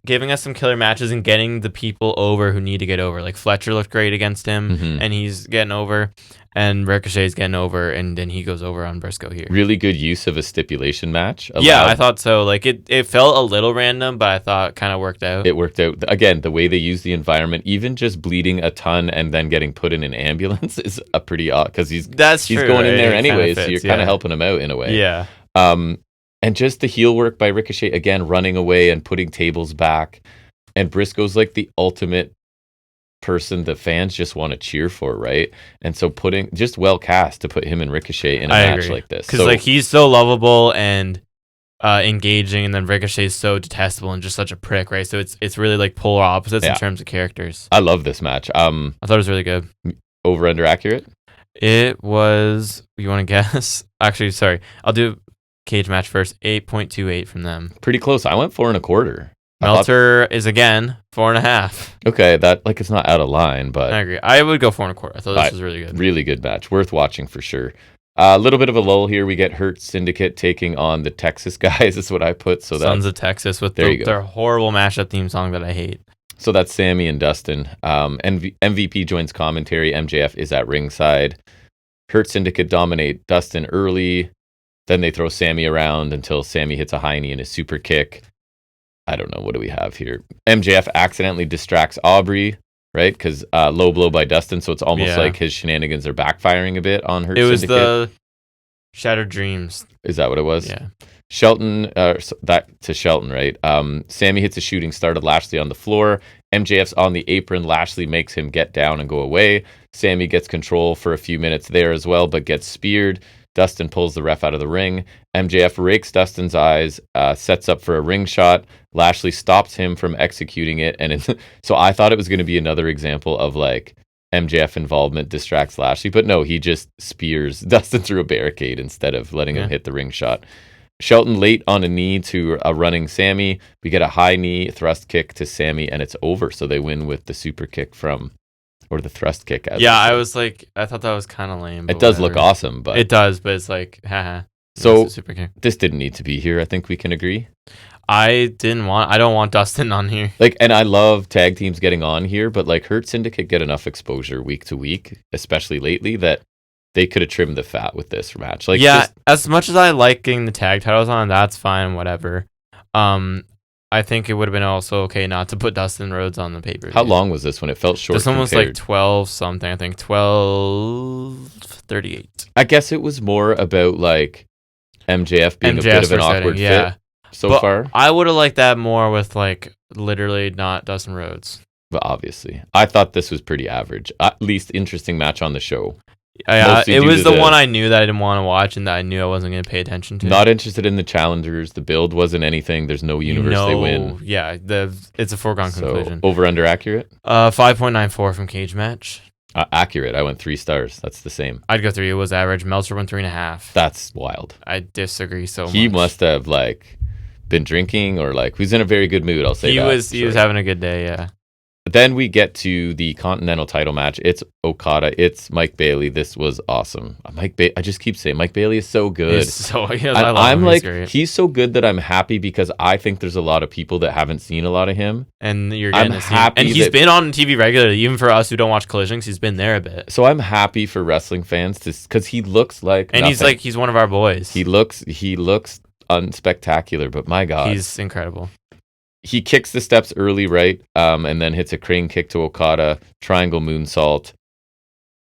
giving us some killer matches and getting the people over who need to get over. Like Fletcher looked great against him, and he's getting over, and Ricochet's getting over, and then he goes over on Briscoe here. Really good use of a stipulation match. Yeah, I thought so. Like it felt a little random, but I thought it kind of worked out. It worked out. Again, the way they use the environment, even just bleeding a ton and then getting put in an ambulance is a pretty odd, because he's going in there anyway, so you're kind of helping him out in a way. Yeah. And just the heel work by Ricochet, again, running away and putting tables back. And Briscoe's like the ultimate person the fans just want to cheer for, right? And so just well cast to put him and Ricochet in a match like this. Because like he's so lovable and engaging, and then Ricochet's so detestable and just such a prick, right? So it's really like polar opposites in terms of characters. I love this match. I thought it was really good. Over under accurate? It was, you want to guess? Actually, sorry. I'll do cage match first. 8.28 from them. Pretty close. I went 4.25. Meltzer is again 4.5. Okay, that like it's not out of line, but I agree. I would go 4.25. I thought this was really good. Really good match. Worth watching for sure. A little bit of a lull here. We get Hurt Syndicate taking on the Texas guys. Is what I put. So Sons of Texas with their horrible mashup theme song that I hate. So that's Sammy and Dustin. MVP joins commentary. MJF is at ringside. Hurt Syndicate dominate Dustin early. Then they throw Sammy around until Sammy hits a high knee and a super kick. I don't know. What do we have here? MJF accidentally distracts Aubrey, right? Because low blow by Dustin. So it's almost like his shenanigans are backfiring a bit on Hurt Syndicate. It was the Shattered Dreams. Is that what it was? Yeah. Shelton, that to Shelton, right? Sammy hits a shooting star to Lashley on the floor. MJF's on the apron. Lashley makes him get down and go away. Sammy gets control for a few minutes there as well, but gets speared. Dustin pulls the ref out of the ring. MJF rakes Dustin's eyes, sets up for a ring shot. Lashley stops him from executing it. So I thought it was going to be another example of like MJF involvement distracts Lashley, but no, he just spears Dustin through a barricade instead of letting him hit the ring shot. Shelton late on a knee to a running Sammy. We get a high knee thrust kick to Sammy, and it's over. So they win with the super kick or the thrust kick. I thought that was kind of lame. It does look awesome, but it does, but it's like, haha. So super kick. This didn't need to be here. I think we can agree. I don't want Dustin on here. Like, and I love tag teams getting on here, but like Hurt Syndicate get enough exposure week to week, especially lately, that they could have trimmed the fat with this match. Like, yeah, as much as I like getting the tag titles on, that's fine, whatever. I think it would have been also okay not to put Dustin Rhodes on the paper. How long was this when it felt short? This one was like 12 something, I think 12:38. I guess it was more about like MJF being a bit of an awkward fit so far. I would have liked that more with like literally not Dustin Rhodes. But obviously, I thought this was pretty average. At least interesting match on the show. Yeah, it was the one I knew that I didn't want to watch and that I knew I wasn't going to pay attention to. Not interested in the challengers. The build wasn't anything. There's no universe they win. Yeah, it's a foregone conclusion. Over under accurate? 5.94 from Cage Match. Accurate. I went 3 stars. That's the same. I'd go 3. It was average. Meltzer went 3.5. That's wild. I disagree so much. He must have like been drinking or like who's in a very good mood. I'll say he was having a good day. Yeah. Then we get to the Continental title match. It's Okada. It's Mike Bailey. This was awesome. I just keep saying Mike Bailey is so good. I'm like, he's so good that I'm happy because I think there's a lot of people that haven't seen a lot of him. And you're getting to see him. And he's been on TV regularly, even for us who don't watch Collisions. He's been there a bit. So I'm happy for wrestling fans because he looks like and nothing. he's one of our boys. He looks unspectacular, but my God, he's incredible. He kicks the steps early, right? And then hits a crane kick to Okada, triangle moonsault.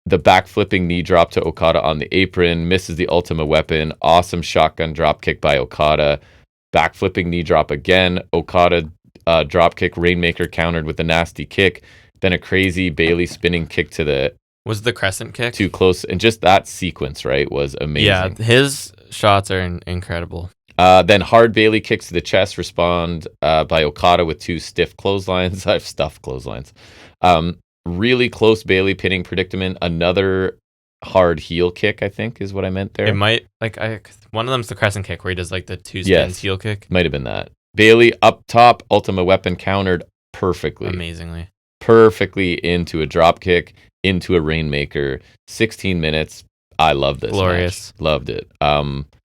The back flipping knee drop to Okada on the apron, misses the Ultimate Weapon. Awesome shotgun drop kick by Okada. Back flipping knee drop again. Okada drop kick, Rainmaker countered with a nasty kick. Then a crazy Bailey spinning kick to the... Was the crescent kick? Too close. And just that sequence, right, was amazing. Yeah, his shots are incredible. Then hard Bailey kicks to the chest, respond by Okada with 2 stiff clotheslines. I've stuffed clotheslines. Really close Bailey pinning predicament. Another hard heel kick, I think, is what I meant there. It might, one of them's the crescent kick where he does like the 2 spins heel kick. Might have been that. Bailey up top, Ultimate Weapon countered perfectly. Amazingly. Perfectly into a drop kick, into a Rainmaker. 16 minutes. I love this. Glorious. Match. Loved it.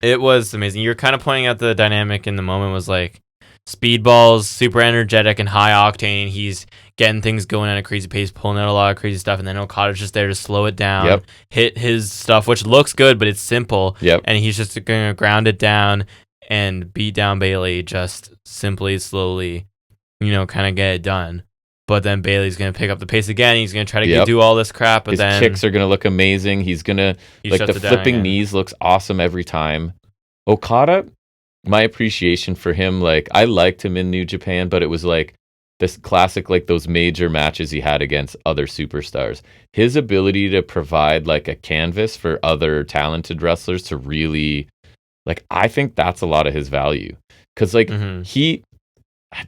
It was amazing. You're kind of pointing out the dynamic in the moment was like Speedball's super energetic and high octane. He's getting things going at a crazy pace, pulling out a lot of crazy stuff, and then Okada's just there to slow it down, hit his stuff, which looks good, but it's simple. And he's just going to ground it down and beat down Bailey just simply, slowly, kind of get it done. But then Bailey's going to pick up the pace again. He's going to try to do all this crap. But his kicks are going to look amazing. He's going to, the flipping knees looks awesome every time. Okada, my appreciation for him, I liked him in New Japan, but it was like this classic, those major matches he had against other superstars. His ability to provide a canvas for other talented wrestlers to really, I think that's a lot of his value. Because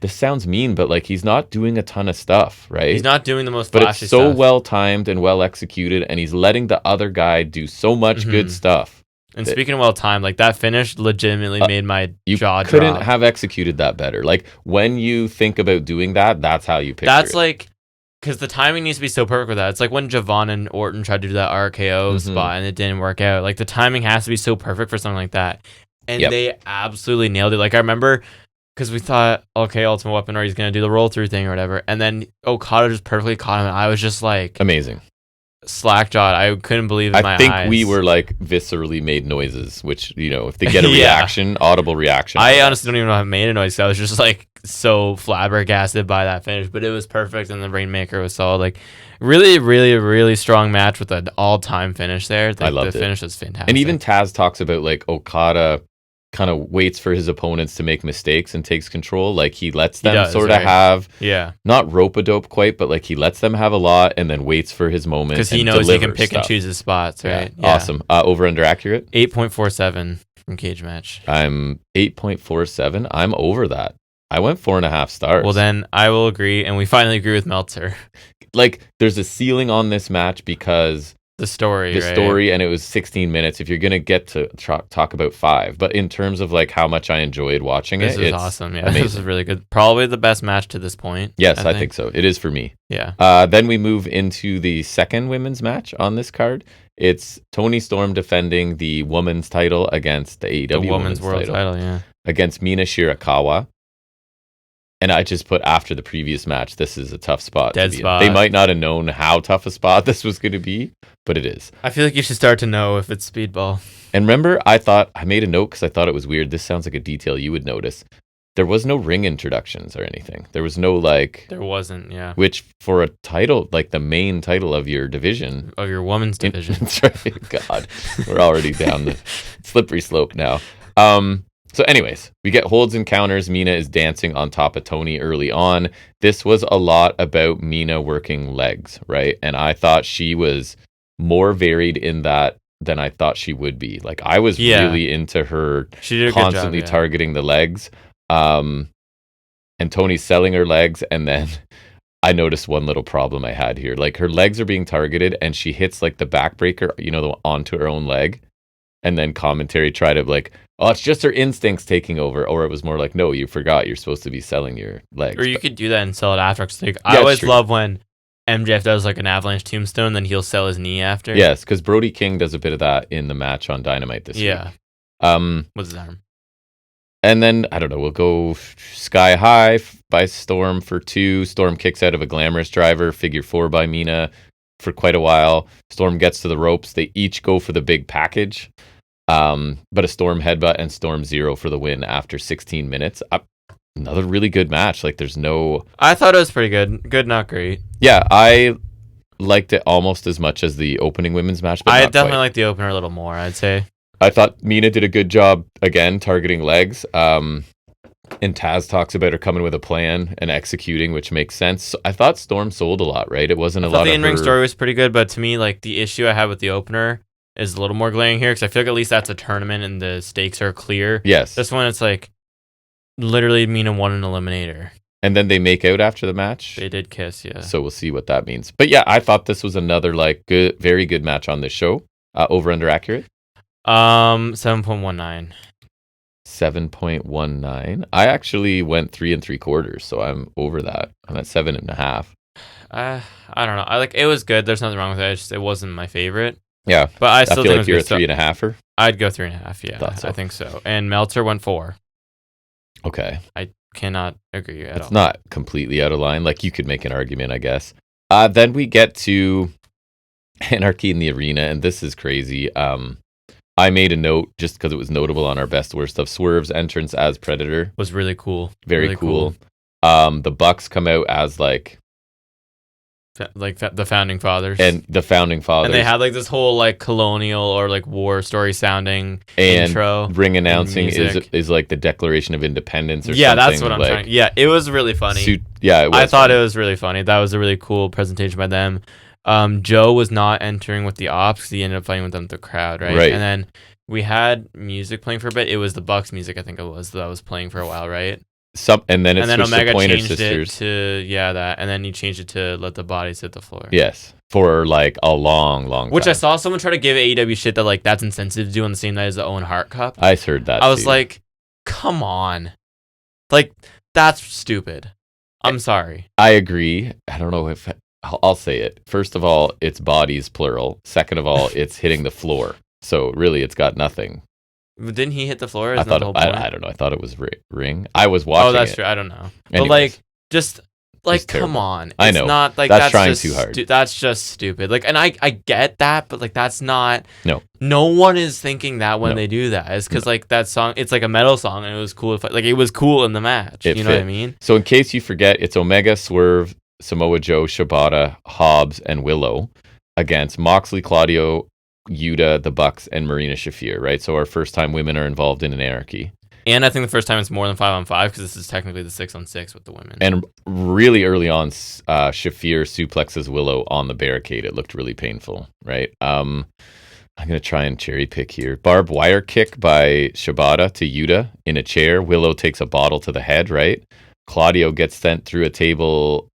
this sounds mean, but he's not doing a ton of stuff, right? He's not doing the most flashy stuff. But it's so well timed and well executed, and he's letting the other guy do so much good stuff. And speaking of well timed, that finish legitimately made my jaw drop. You couldn't have executed that better. When you think about doing that, that's how you picture it. Because the timing needs to be so perfect with that. It's like when Javon and Orton tried to do that RKO spot and it didn't work out. The timing has to be so perfect for something like that. And they absolutely nailed it. I remember... Because we thought, okay, Ultimate Weapon, or he's going to do the roll-through thing or whatever. And then Okada just perfectly caught him. And I was just amazing. Slack-jawed. I couldn't believe in my eyes. I think we were viscerally made noises, which, if they get a reaction, audible reaction. I honestly don't even know how I made a noise. I was just so flabbergasted by that finish. But it was perfect. And the Rainmaker was solid. Really, really, really strong match with an all-time finish there. I loved it. The finish was fantastic. And even Taz talks about Okada kind of waits for his opponents to make mistakes and takes control. Like he lets them sort of have, not rope-a-dope quite, but like he lets them have a lot and then waits for his moment. Because he knows he can pick and choose his spots, right? Yeah. Awesome. Over under accurate? 8.47 from Cage Match. I'm 8.47. I'm over that. I went 4.5 stars. Well, then I will agree, and we finally agree with Meltzer. Like, there's a ceiling on this match because the story, and it was 16 minutes. If you're gonna get to talk about 5, but in terms of like how much I enjoyed watching it's awesome. Yeah, amazing. This is really good. Probably the best match to this point. Yes, I think so. It is for me. Yeah. Then we move into the second women's match on this card. It's Toni Storm defending the women's title against the AEW Women's World title, against Mina Shirakawa. And I just put after the previous match, this is a tough spot. Dead spot. They might not have known how tough a spot this was going to be, but it is. I feel like you should start to know if it's speedball. And remember, I made a note because I thought it was weird. This sounds like a detail you would notice. There was no ring introductions or anything. There was no like... There wasn't, yeah. Which for a title, like the main title of your division... Of your women's division. That's right. God, we're already down the slippery slope now. So anyways, we get holds and counters. Mina is dancing on top of Toni early on. This was a lot about Mina working legs, right? And I thought she was more varied in that than I thought she would be. Like I was really into her constantly targeting the legs. And Toni's selling her legs. And then I noticed one little problem I had here. Like her legs are being targeted and she hits like the backbreaker, onto her own leg. And then commentary tried to like, oh, it's just her instincts taking over. Or it was more like, no, you forgot you're supposed to be selling your legs. Or you could do that and sell it after. Like, I always love when MJF does like an avalanche tombstone, then he'll sell his knee after. Yes, because Brody King does a bit of that in the match on Dynamite this week. What's his arm? And then, I don't know, we'll go Sky High by Storm for 2. Storm kicks out of a glamorous driver, figure 4 by Mina for quite a while. Storm gets to the ropes. They each go for the big package. But a Storm headbutt and Storm 0 for the win after 16 minutes. Another really good match. Like there's no... I thought it was pretty good. Good, not great. Yeah, I liked it almost as much as the opening women's match. But I definitely liked the opener a little more, I'd say. I thought Mina did a good job, again, targeting legs. And Taz talks about her coming with a plan and executing, which makes sense. So I thought Storm sold a lot, right? It wasn't a lot of the in-ring story was pretty good, but to me, like the issue I had with the opener is a little more glaring here because I feel like at least that's a tournament and the stakes are clear. Yes. This one, it's like literally Mina won an eliminator. And then they make out after the match. They did kiss, yeah. So we'll see what that means. But yeah, I thought this was another like good, very good match on this show. Over under accurate? 7.19. 7.19. I actually went 3 3/4, so I'm over that. I'm at 7.5. I don't know. It was good. There's nothing wrong with it. It wasn't my favorite. Yeah, but I still feel think like you're a 3.5er. I'd go 3.5. Yeah, so. I think so. And Meltzer went 4. Okay, I cannot agree at all. It's not completely out of line. Like you could make an argument, I guess. Then we get to Anarchy in the Arena, and this is crazy. I made a note just because it was notable on our best worst of Swerve's entrance as Predator was really cool. Very really cool. The Bucks come out as the founding fathers and they had like this whole like colonial or like war story sounding and intro. Ring announcing is like the Declaration of Independence or something. That's what I'm trying. Yeah, it was really funny. I thought it was really funny. That was a really cool presentation by them. Joe was not entering with the Ops because he ended up fighting with them, the crowd, right? And then we had music playing for a bit. It was the Bucks music, I think it was, that was playing for a while, right? And then Omega Pointer changed Sisters. it to that, and then he changed it to Let the Bodies Hit the Floor. Yes, for like a long time. Which I saw someone try to give AEW shit that like that's insensitive to do on the same night as the Owen Hart Cup. I heard that. I was like, come on, like that's stupid. I'm sorry. I agree. I don't know if I'll say it. First of all, it's bodies plural. Second of all, it's hitting the floor. So really, it's got nothing. Didn't he hit the floor? I thought. I don't know. I thought it was ring. I was watching. Oh, that's true. I don't know. Anyways, but like, just like, come on. It's I know. Not like that's trying too hard. That's just stupid. Like, and I get that, but like, that's not. No. No one is thinking that when they do that. It's because like that song. It's like a metal song, and it was cool. Like it was cool in the match. You know what I mean? So in case you forget, it's Omega, Swerve, Samoa Joe, Shibata, Hobbs, and Willow against Moxley, Claudio, Yuta, the Bucks, and Marina Shafir, right? So our first time women are involved in an anarchy. And I think the first time it's more than 5-on-5 because this is technically the 6-on-6 with the women. And really early on, Shafir suplexes Willow on the barricade. It looked really painful, right? I'm going to try and cherry pick here. Barbed wire kick by Shibata to Yuta in a chair. Willow takes a bottle to the head, right? Claudio gets sent through a table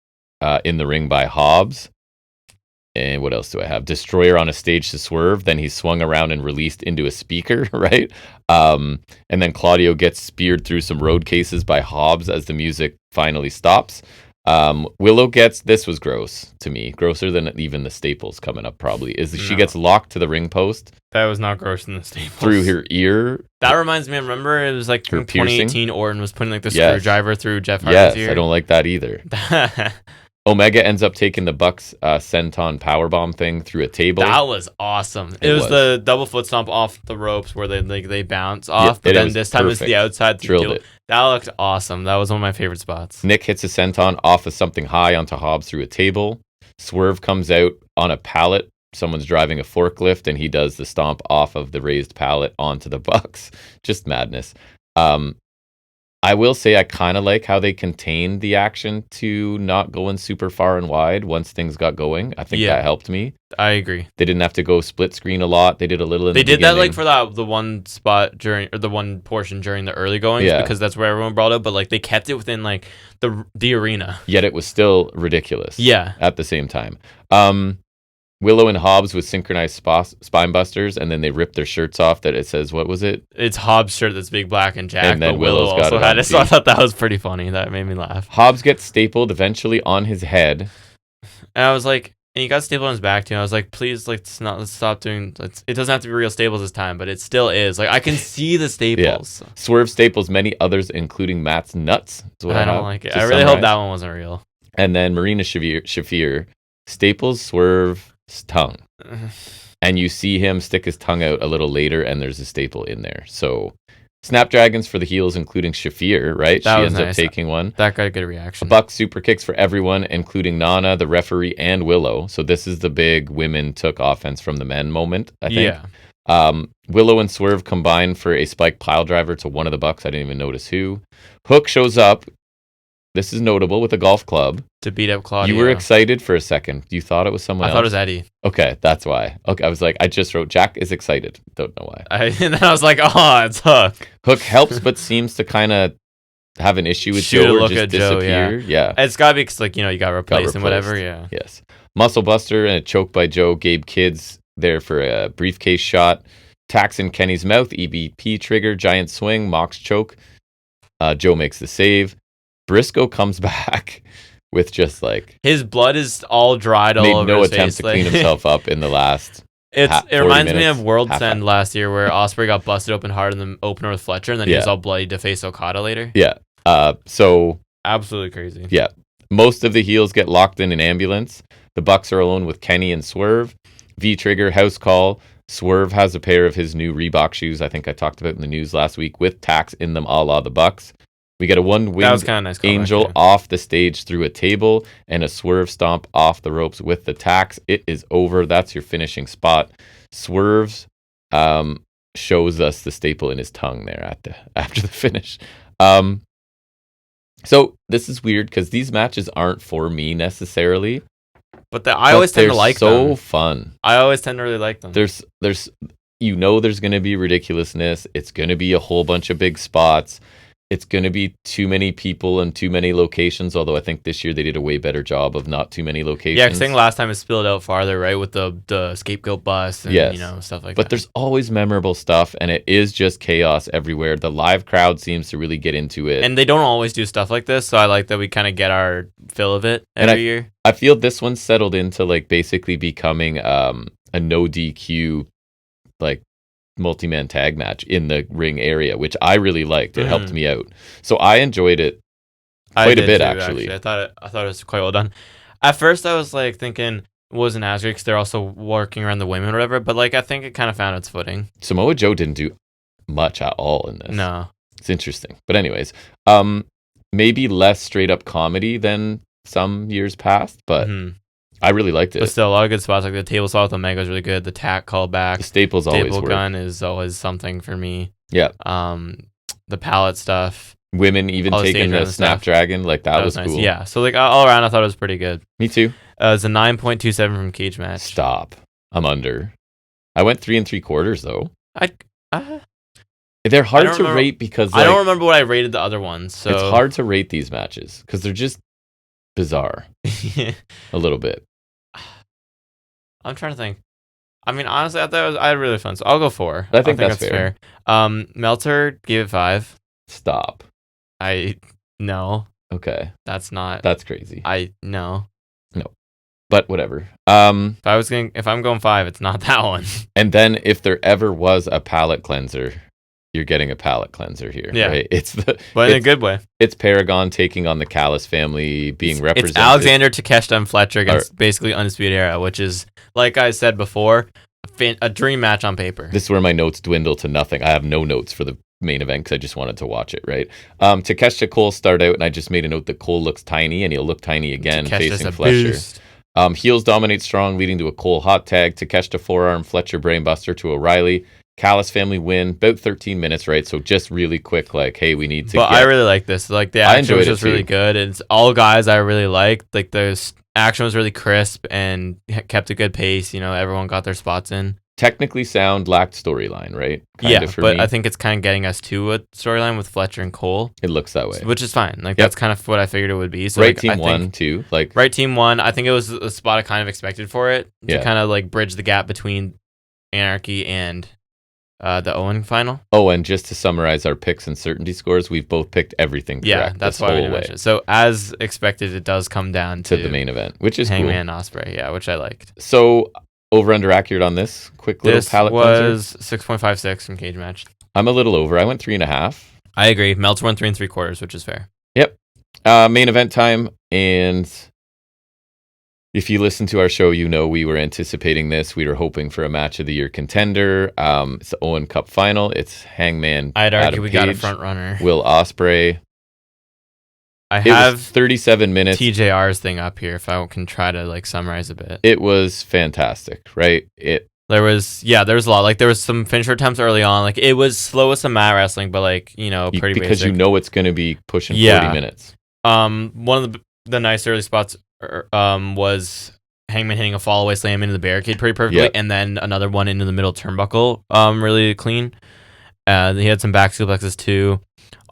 in the ring by Hobbs. And what else do I have? Destroyer on a stage to Swerve. Then he's swung around and released into a speaker, right? And then Claudio gets speared through some road cases by Hobbs as the music finally stops. Willow gets, this was gross to me, grosser than even the staples coming up probably, she gets locked to the ring post. That was not gross than the staples. Through her ear. That reminds me, remember it was like 2018 Orton was putting like the screwdriver through Jeff Hardy's ear? Yes, I don't like that either. Omega ends up taking the Bucks senton powerbomb thing through a table. That was awesome. It was the double foot stomp off the ropes where they bounce off, but then this time it's the outside. Drilled it. That looked awesome. That was one of my favorite spots. Nick hits a senton off of something high onto Hobbs through a table. Swerve comes out on a pallet. Someone's driving a forklift, and he does the stomp off of the raised pallet onto the Bucks. Just madness. I will say I kind of like how they contained the action to not going super far and wide once things got going. I think that helped me. I agree. They didn't have to go split screen a lot. They did a little in the beginning. They did that like for the one spot during, or the one portion during the early goings because that's where everyone brought it, but like they kept it within like the arena. Yet it was still ridiculous. Yeah. At the same time. Willow and Hobbs with synchronized spine busters, and then they rip their shirts off that it says, what was it? It's Hobbs' shirt that's big, black, and Jack, and then but Willow also had it, so I thought that was pretty funny. That made me laugh. Hobbs gets stapled eventually on his head. And I was like, and he got stapled on his back too. I was like, please, like, let's stop doing, it doesn't have to be real staples this time, but it still is. Like, I can see the staples. Yeah. Swerve staples many others, including Matt's nuts. I don't like it. I really hope that one wasn't real. And then Marina Shafir staples Swerve's tongue. And you see him stick his tongue out a little later, and there's a staple in there. So Snapdragons for the heels, including Shafir, right? She ends up taking one. That got a good reaction. Buck super kicks for everyone, including Nana, the referee, and Willow. So this is the big women took offense from the men moment, I think. Yeah. Willow and Swerve combine for a spike pile driver to one of the Bucks. I didn't even notice who. Hook shows up. This is notable with a golf club. To beat up Claudio. You were excited for a second. You thought it was someone else? I thought it was Eddie. Okay, that's why. Okay, I was like, I just wrote Jack is excited. Don't know why. And then I was like, oh, it's Hook. Hook helps, but seems to kind of have an issue with Joe or just disappear. Yeah. It's got to be because, like, you got replaced and whatever. Yeah. Yes. Muscle Buster and a choke by Joe. Gabe Kidd's there for a briefcase shot. Tax in Kenny's mouth. EBP trigger. Giant swing. Mox choke. Joe makes the save. Briscoe comes back with just like his blood is all dried all over his face. Made no attempt to clean himself up in the last. It reminds me of World's End last year where Ospreay got busted open hard in the opener with Fletcher, and then he was all bloody to face Okada later. Yeah. So absolutely crazy. Yeah. Most of the heels get locked in an ambulance. The Bucks are alone with Kenny and Swerve. V-Trigger, house call. Swerve has a pair of his new Reebok shoes. I think I talked about in the news last week with Tax in them, a la the Bucks. We get a one-winged nice angel off the stage through a table and a Swerve stomp off the ropes with the Tax. It is over. That's your finishing spot. Swerve's shows us the staple in his tongue there after the finish. So this is weird because these matches aren't for me necessarily. But I always tend to like them. They're so fun. I always tend to really like them. There's there's going to be ridiculousness. It's going to be a whole bunch of big spots. It's going to be too many people and too many locations, although I think this year they did a way better job of not too many locations. Yeah, because I think last time it spilled out farther, right, with the scapegoat bus and stuff like that. But there's always memorable stuff, and it is just chaos everywhere. The live crowd seems to really get into it. And they don't always do stuff like this, so I like that we kind of get our fill of it every year. I feel this one settled into like basically becoming a no DQ like multi-man tag match in the ring area, which I really liked. It helped me out, so I enjoyed it quite a bit. Actually, I thought it was quite well done. At first, I was like thinking it wasn't as great because they're also working around the women or whatever. But like, I think it kind of found its footing. Samoa Joe didn't do much at all in this. No, it's interesting. But anyways, maybe less straight up comedy than some years past, but I really liked it. But still, a lot of good spots. Like the table saw with Omega is really good. The tack callback. The staples always Staple work. gun is always something for me. Yeah. The palette stuff. Women even taking the Snapdragon, like that was nice. cool. Yeah. So like all around, I thought it was pretty good. Me too. It's a 9.27 from Cage Match. Stop. I'm under. I went 3 3/4 though. They're hard to rate because I don't remember what I rated the other ones. So it's hard to rate these matches because they're just bizarre. A little bit. I'm trying to think. I mean, honestly, I had really fun. So I'll go 4. I think that's fair. Meltzer gave it 5. Stop. No. Okay. That's crazy. No. But whatever. If I'm going 5, it's not that one. And then if there ever was a palate cleanser, you're getting a palate cleanser here. Yeah. Right? But in a good way. It's Paragon taking on the Callis family, being represented. It's Alexander, Takeshita, and Fletcher against basically Undisputed Era, which is, like I said before, a dream match on paper. This is where my notes dwindle to nothing. I have no notes for the main event because I just wanted to watch it, right? Takeshita Cole start out, and I just made a note that Cole looks tiny, and he'll look tiny again facing Fletcher. Boost. Heels dominate strong, leading to a Cole hot tag. Takeshita forearm, Fletcher brainbuster to O'Reilly. Callis family win, about 13 minutes, right? So just really quick, like, hey, we need to. But I really like this. Like the action was just really good. It's all guys I really liked. Like the action was really crisp and kept a good pace. You know, everyone got their spots in. Technically sound, lacked storyline, right? But I think it's kind of getting us to a storyline with Fletcher and Cole. It looks that way, which is fine. Like that's kind of what I figured it would be. So right, team won too. Like right team won. I think it was a spot I kind of expected for it to kind of like bridge the gap between Anarchy and the Owen final. Oh, and just to summarize our picks and certainty scores, we've both picked everything correct. Yeah, that's why we mentioned. So as expected, it does come down to the main event, which is Hangman cool. Ospreay, yeah, which I liked. So over under accurate on this quick little palette cleanser. This was 6.56 from Cage Match. I'm a little over. I went 3.5. I agree. Meltzer went 3 3/4, which is fair. Yep. Main event time, and if you listen to our show, you know we were anticipating this. We were hoping for a match of the year contender. It's the Owen Cup final. It's Hangman. I'd argue we got a front runner. Will Ospreay. I have 37 minutes. TJR's thing up here if I can try to like summarize a bit. It was fantastic, right? There was a lot. Like there was some finisher attempts early on. Like it was slow as some mat wrestling, but like, you know, pretty because basic. You know it's going to be pushing 40 minutes. One of the nice early spots was Hangman hitting a fall-away slam into the barricade pretty perfectly, and then another one into the middle turnbuckle, really clean. He had some back suplexes too.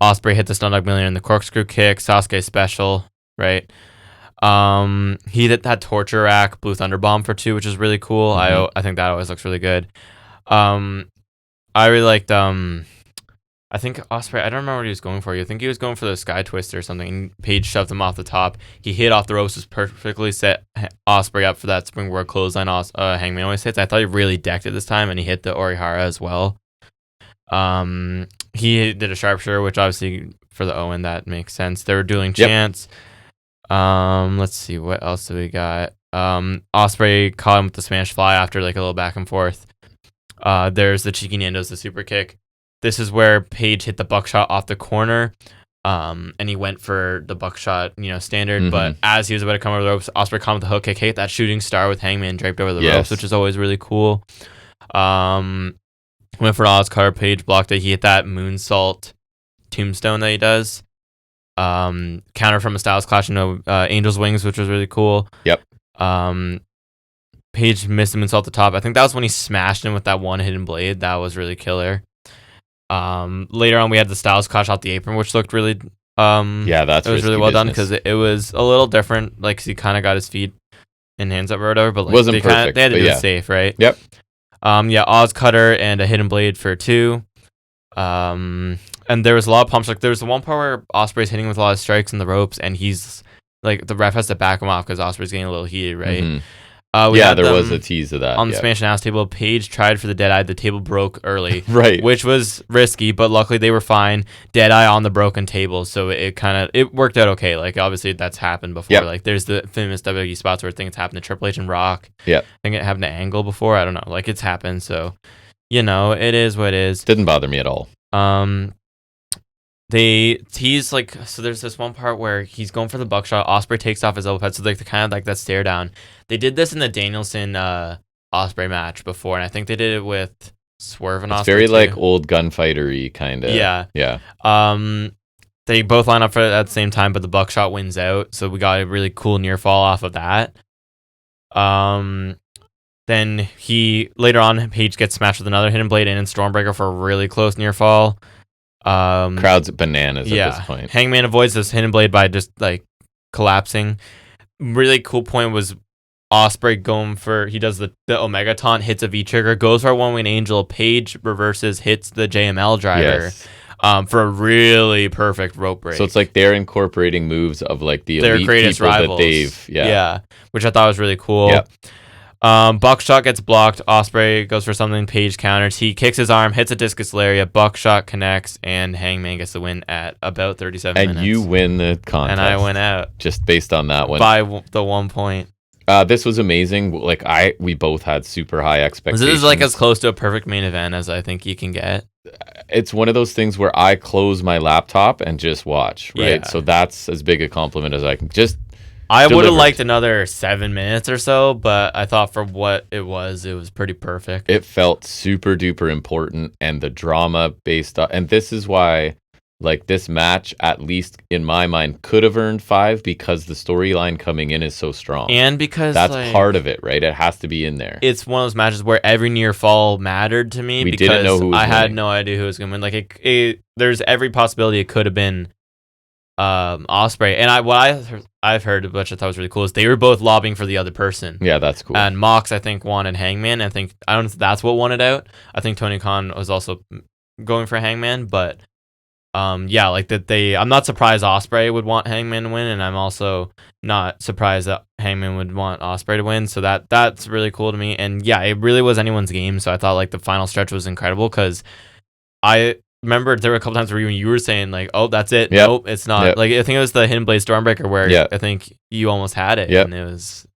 Ospreay hit the Stun Dog Millionaire in the corkscrew kick. Sasuke special, right? He did that torture rack, Blue Thunder Bomb for 2, which is really cool. I think that always looks really good. I really liked. I think Ospreay, I don't remember what he was going for. I think he was going for the Sky Twister or something. And Page shoved him off the top. He hit off the ropes, was perfectly set Ospreay up for that springboard clothesline Hangman always hits. I thought he really decked it this time, and he hit the Orihara as well. He did a sharpshooter, which obviously for the Owen, that makes sense. They were dueling chants. Let's see, what else do we got? Ospreay caught him with the Smash Fly after like a little back and forth. There's the Cheeky Nando's, the super kick. This is where Page hit the buckshot off the corner, and he went for the buckshot, standard. But as he was about to come over the ropes, Ospreay caught him with the hook kick, hit that shooting star with Hangman draped over the ropes, which is always really cool. Went for an Oz cutter, Page blocked it. He hit that moonsault tombstone that he does. Counter from a Styles Clash into Angel's Wings, which was really cool. Yep. Page missed the moonsault at the top. I think that was when he smashed him with that one hidden blade. That was really killer. Later on, we had the Styles Clash off the apron, which looked really it was really well done because it was a little different. Like he kind of got his feet and hands up or whatever, but like, wasn't perfect. They had to do it safe, right? Yep. Oz cutter and a hidden blade for 2. And there was a lot of pumps. Like there was the one part where Ospreay's hitting with a lot of strikes in the ropes, and he's like the ref has to back him off because Ospreay's getting a little heated, right? There was a tease of that on the Smash Announce table. Page tried for the Deadeye. The table broke early, right? Which was risky, but luckily they were fine. Deadeye on the broken table, so it worked out okay. Like obviously that's happened before. Like there's the famous WWE spots where things happened to Triple H and Rock. Yeah, I think it happened to Angle before. I don't know. Like it's happened, so it is what it is. Didn't bother me at all. they tease like, so there's this one part where he's going for the buckshot. Ospreay takes off his elbow pad, so like the kind of like that stare down. They did this in the Danielson Ospreay match before, and I think they did it with Swerve and Ospreay. It's very too. like old gunfightery kind of. Yeah. They both line up for it at the same time, but the buckshot wins out, so we got a really cool near fall off of that. Then later on, Page gets smashed with another hidden blade and Stormbreaker for a really close near fall. Crowd's bananas at this point. Hangman avoids this hidden blade by just like collapsing. Really cool point was Ospreay going for, he does the Omega Taunt, hits a V trigger, goes for a one-wing angel. Page reverses, hits the JML driver. Yes. For a really perfect rope break. So it's like they're incorporating moves of like the elite greatest people rivals. That they've which I thought was really cool. Yep. Buckshot gets blocked. Ospreay goes for something. Page counters. He kicks his arm, hits a discus lariat. Buckshot connects, and Hangman gets the win at about 37 minutes. And you win the contest. And I went out just based on that one by the 1 point. This was amazing. Like we both had super high expectations. This is like as close to a perfect main event as I think you can get. It's one of those things where I close my laptop and just watch, right? Yeah. So that's as big a compliment as I can. I would have liked another 7 minutes or so, but I thought for what it was pretty perfect. It felt super duper important, and the drama based on, and this is why, like, this match, at least in my mind, could have earned 5 because the storyline coming in is so strong. And because that's part of it, right? It has to be in there. It's one of those matches where every near fall mattered to me because didn't know who was I had winning. no idea who was going to win. Like, there's every possibility it could have been Ospreay. And I've heard, which I thought was really cool, is they were both lobbying for the other person. Yeah, that's cool. And Mox, I think, wanted Hangman. I don't know if that's what won it out. I think Tony Khan was also going for Hangman, but like that I'm not surprised Ospreay would want Hangman to win, and I'm also not surprised that Hangman would want Ospreay to win. So that's really cool to me. And yeah, it really was anyone's game. So I thought like the final stretch was incredible because I remember there were a couple times where you were saying like, oh, that's it. Yep. Nope, it's not. Yep. Like I think it was the Hidden Blade Stormbreaker where I think you almost had it. Yep. And it was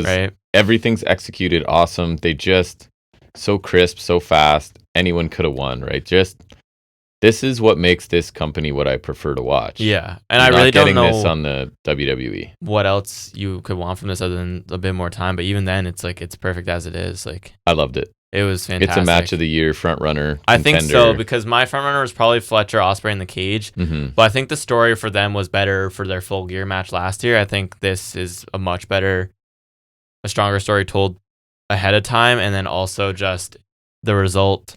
right? Everything's executed awesome. They just so crisp, so fast. Anyone could have won, right? This is what makes this company what I prefer to watch. Yeah, and I really don't know this on the WWE. What else you could want from this other than a bit more time, but even then, it's like it's perfect as it is. Like I loved it. It was fantastic. It's a match of the year front runner. I think so because my front runner was probably Fletcher Ospreay in the cage, but I think the story for them was better for their Full Gear match last year. I think this is a much better, a stronger story told ahead of time, and then also just the result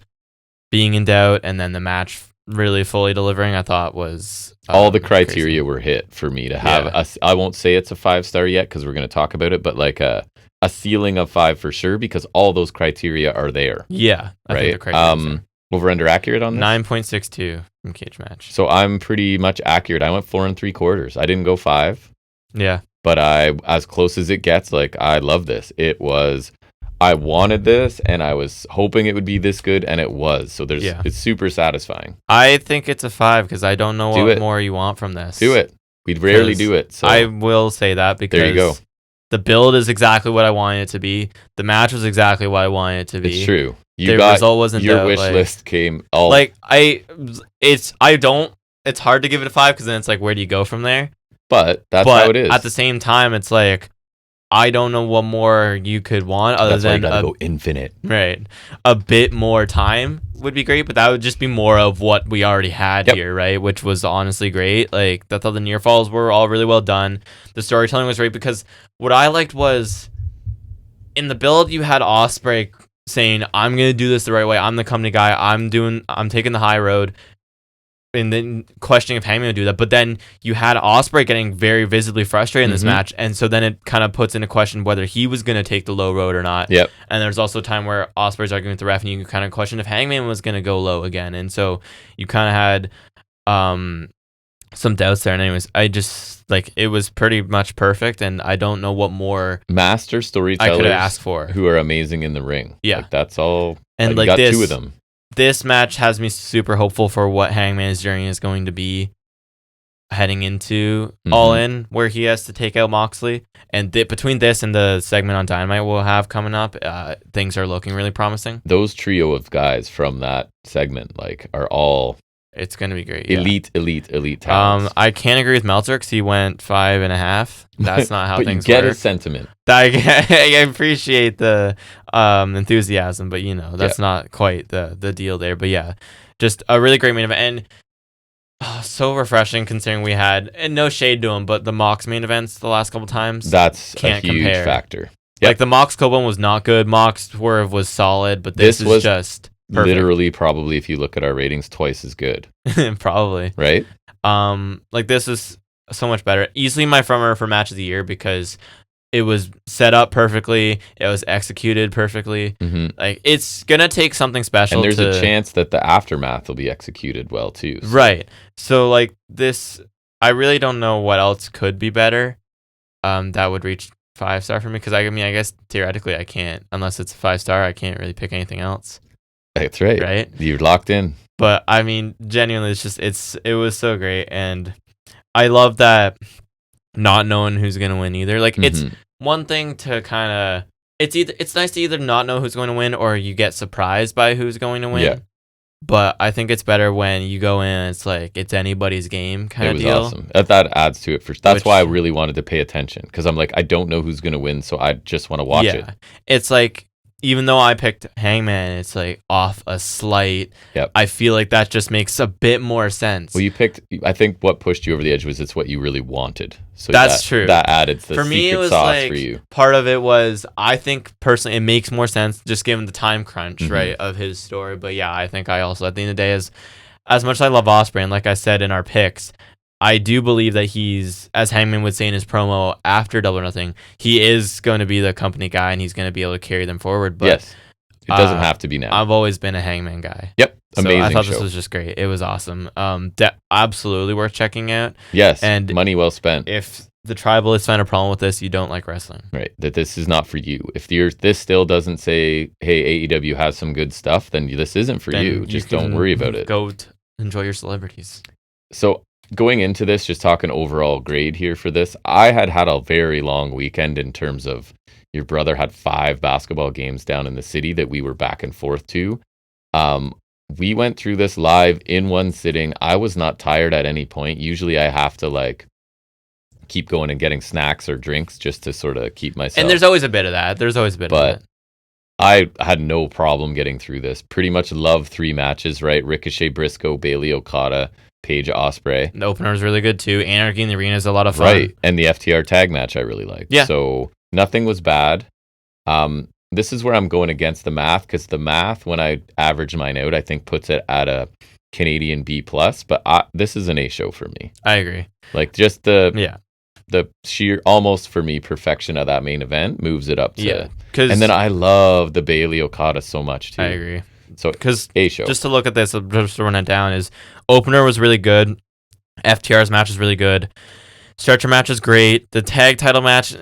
being in doubt, and then the match really fully delivering. I thought was all the criteria were hit for me to have I won't say it's a 5-star yet because we're going to talk about it, but like a ceiling of 5 for sure because all those criteria are there. Yeah, I think the over under accurate on this 9.62 from Cage Match. So I'm pretty much accurate. I went 4 3/4. I didn't go 5. Yeah, but I as close as it gets. Like I love this. I wanted this, and I was hoping it would be this good, and it was. So it's super satisfying. I think it's a 5 because I don't know what more you want from this. Do it. We'd rarely do it. So I will say that because there you go. The build is exactly what I wanted it to be. The match was exactly what I wanted it to be. It's true. The result wasn't your wish list came all like it's hard to give it a 5 because then it's like where do you go from there? But how it is. At the same time, it's like I don't know what more you could want other That's why than you gotta go infinite. Right. A bit more time would be great, but that would just be more of what we already had here, right? Which was honestly great. Like I thought the near falls were all really well done. The storytelling was great because what I liked was in the build you had Ospreay saying, I'm gonna do this the right way. I'm the company guy. I'm taking the high road. And then questioning if Hangman would do that, but then you had Ospreay getting very visibly frustrated in this match, and so then it kind of puts into question whether he was going to take the low road or not. Yep. And there's also a time where Ospreay's arguing with the ref, and you kind of question if Hangman was going to go low again, and so you kind of had some doubts there. And anyways, I just it was pretty much perfect, and I don't know what more master storytellers I could have asked for, who are amazing in the ring. Yeah, that's all. And you got 2 of them. This match has me super hopeful for what Hangman's journey is going to be heading into All In, where he has to take out Moxley. And between this and the segment on Dynamite we'll have coming up, things are looking really promising. Those trio of guys from that segment are all It's gonna be great. Yeah. Elite talents. I can't agree with Meltzer because he went 5.5. That's not how but things you get work. his sentiment. I appreciate the enthusiasm, but that's not quite the deal there. But yeah, just a really great main event, and so refreshing considering we had, and no shade to him, but the Mox main events the last couple times. That's a huge factor. Yep. Like the Mox Cole one was not good. Mox Swerve was solid, but this was just perfect. Literally, probably if you look at our ratings, twice as good. Probably. Right? Like this is so much better. Easily my front runner for match of the year because it was set up perfectly. It was executed perfectly. Mm-hmm. Like it's gonna take something special. And there's a chance that the aftermath will be executed well too. So. Right. So like this, I really don't know what else could be better. That would reach 5-star for me because I guess theoretically I can't unless it's a 5-star. I can't really pick anything else. That's right. Right. You're locked in. But I mean, genuinely, it was so great, and I love that not knowing who's gonna win either. Like it's one thing to kind of it's nice to either not know who's going to win or you get surprised by who's going to win. Yeah. But I think it's better when you go in and it's like it's anybody's game kind of deal. It was awesome. That adds to it for. That's why I really wanted to pay attention because I'm like I don't know who's gonna win, so I just want to watch it. It's like. Even though I picked Hangman, it's like off a slight. Yep. I feel like that just makes a bit more sense. Well, I think what pushed you over the edge was it's what you really wanted. So that's true. That added the for me, secret it was sauce like, for you. Part of it was, I think personally, it makes more sense just given the time crunch, right, of his story. But yeah, I think I also, at the end of the day, as much as I love Ospreay, and like I said in our picks, I do believe that he's, as Hangman would say in his promo after Double or Nothing, he is going to be the company guy and he's going to be able to carry them forward. But yes. It doesn't have to be now. I've always been a Hangman guy. Yep. Amazing. So I thought show. This was just great. It was awesome. Absolutely worth checking out. Yes. And money well spent. If the tribalists find a problem with this, you don't like wrestling. Right. That this is not for you. If this still doesn't say, hey, AEW has some good stuff, then this isn't for you. Just don't worry about it. Go enjoy your celebrities. So going into this, just talking overall grade here for this, I had a very long weekend in terms of your brother had 5 basketball games down in the city that we were back and forth to. We went through this live in one sitting. I was not tired at any point. Usually I have to keep going and getting snacks or drinks just to sort of keep myself. And there's always a bit of that. But I had no problem getting through this. Pretty much love 3 matches, right? Ricochet, Briscoe, Bailey, Okada, Paige, Ospreay. The opener was really good too. Anarchy in the Arena is a lot of fun. Right. And the FTR tag match I really liked. Yeah. So nothing was bad. This is where I'm going against the math because the math, when I average mine out, I think puts it at a Canadian B+. But this is an A show for me. I agree. Like just the sheer, almost for me, perfection of that main event moves it up to. And then I love the Bailey Okada so much too. I agree. So because A show. Just to look at this, just to run it down, is opener was really good. FTR's match was really good. Stretcher match is great. The tag title match,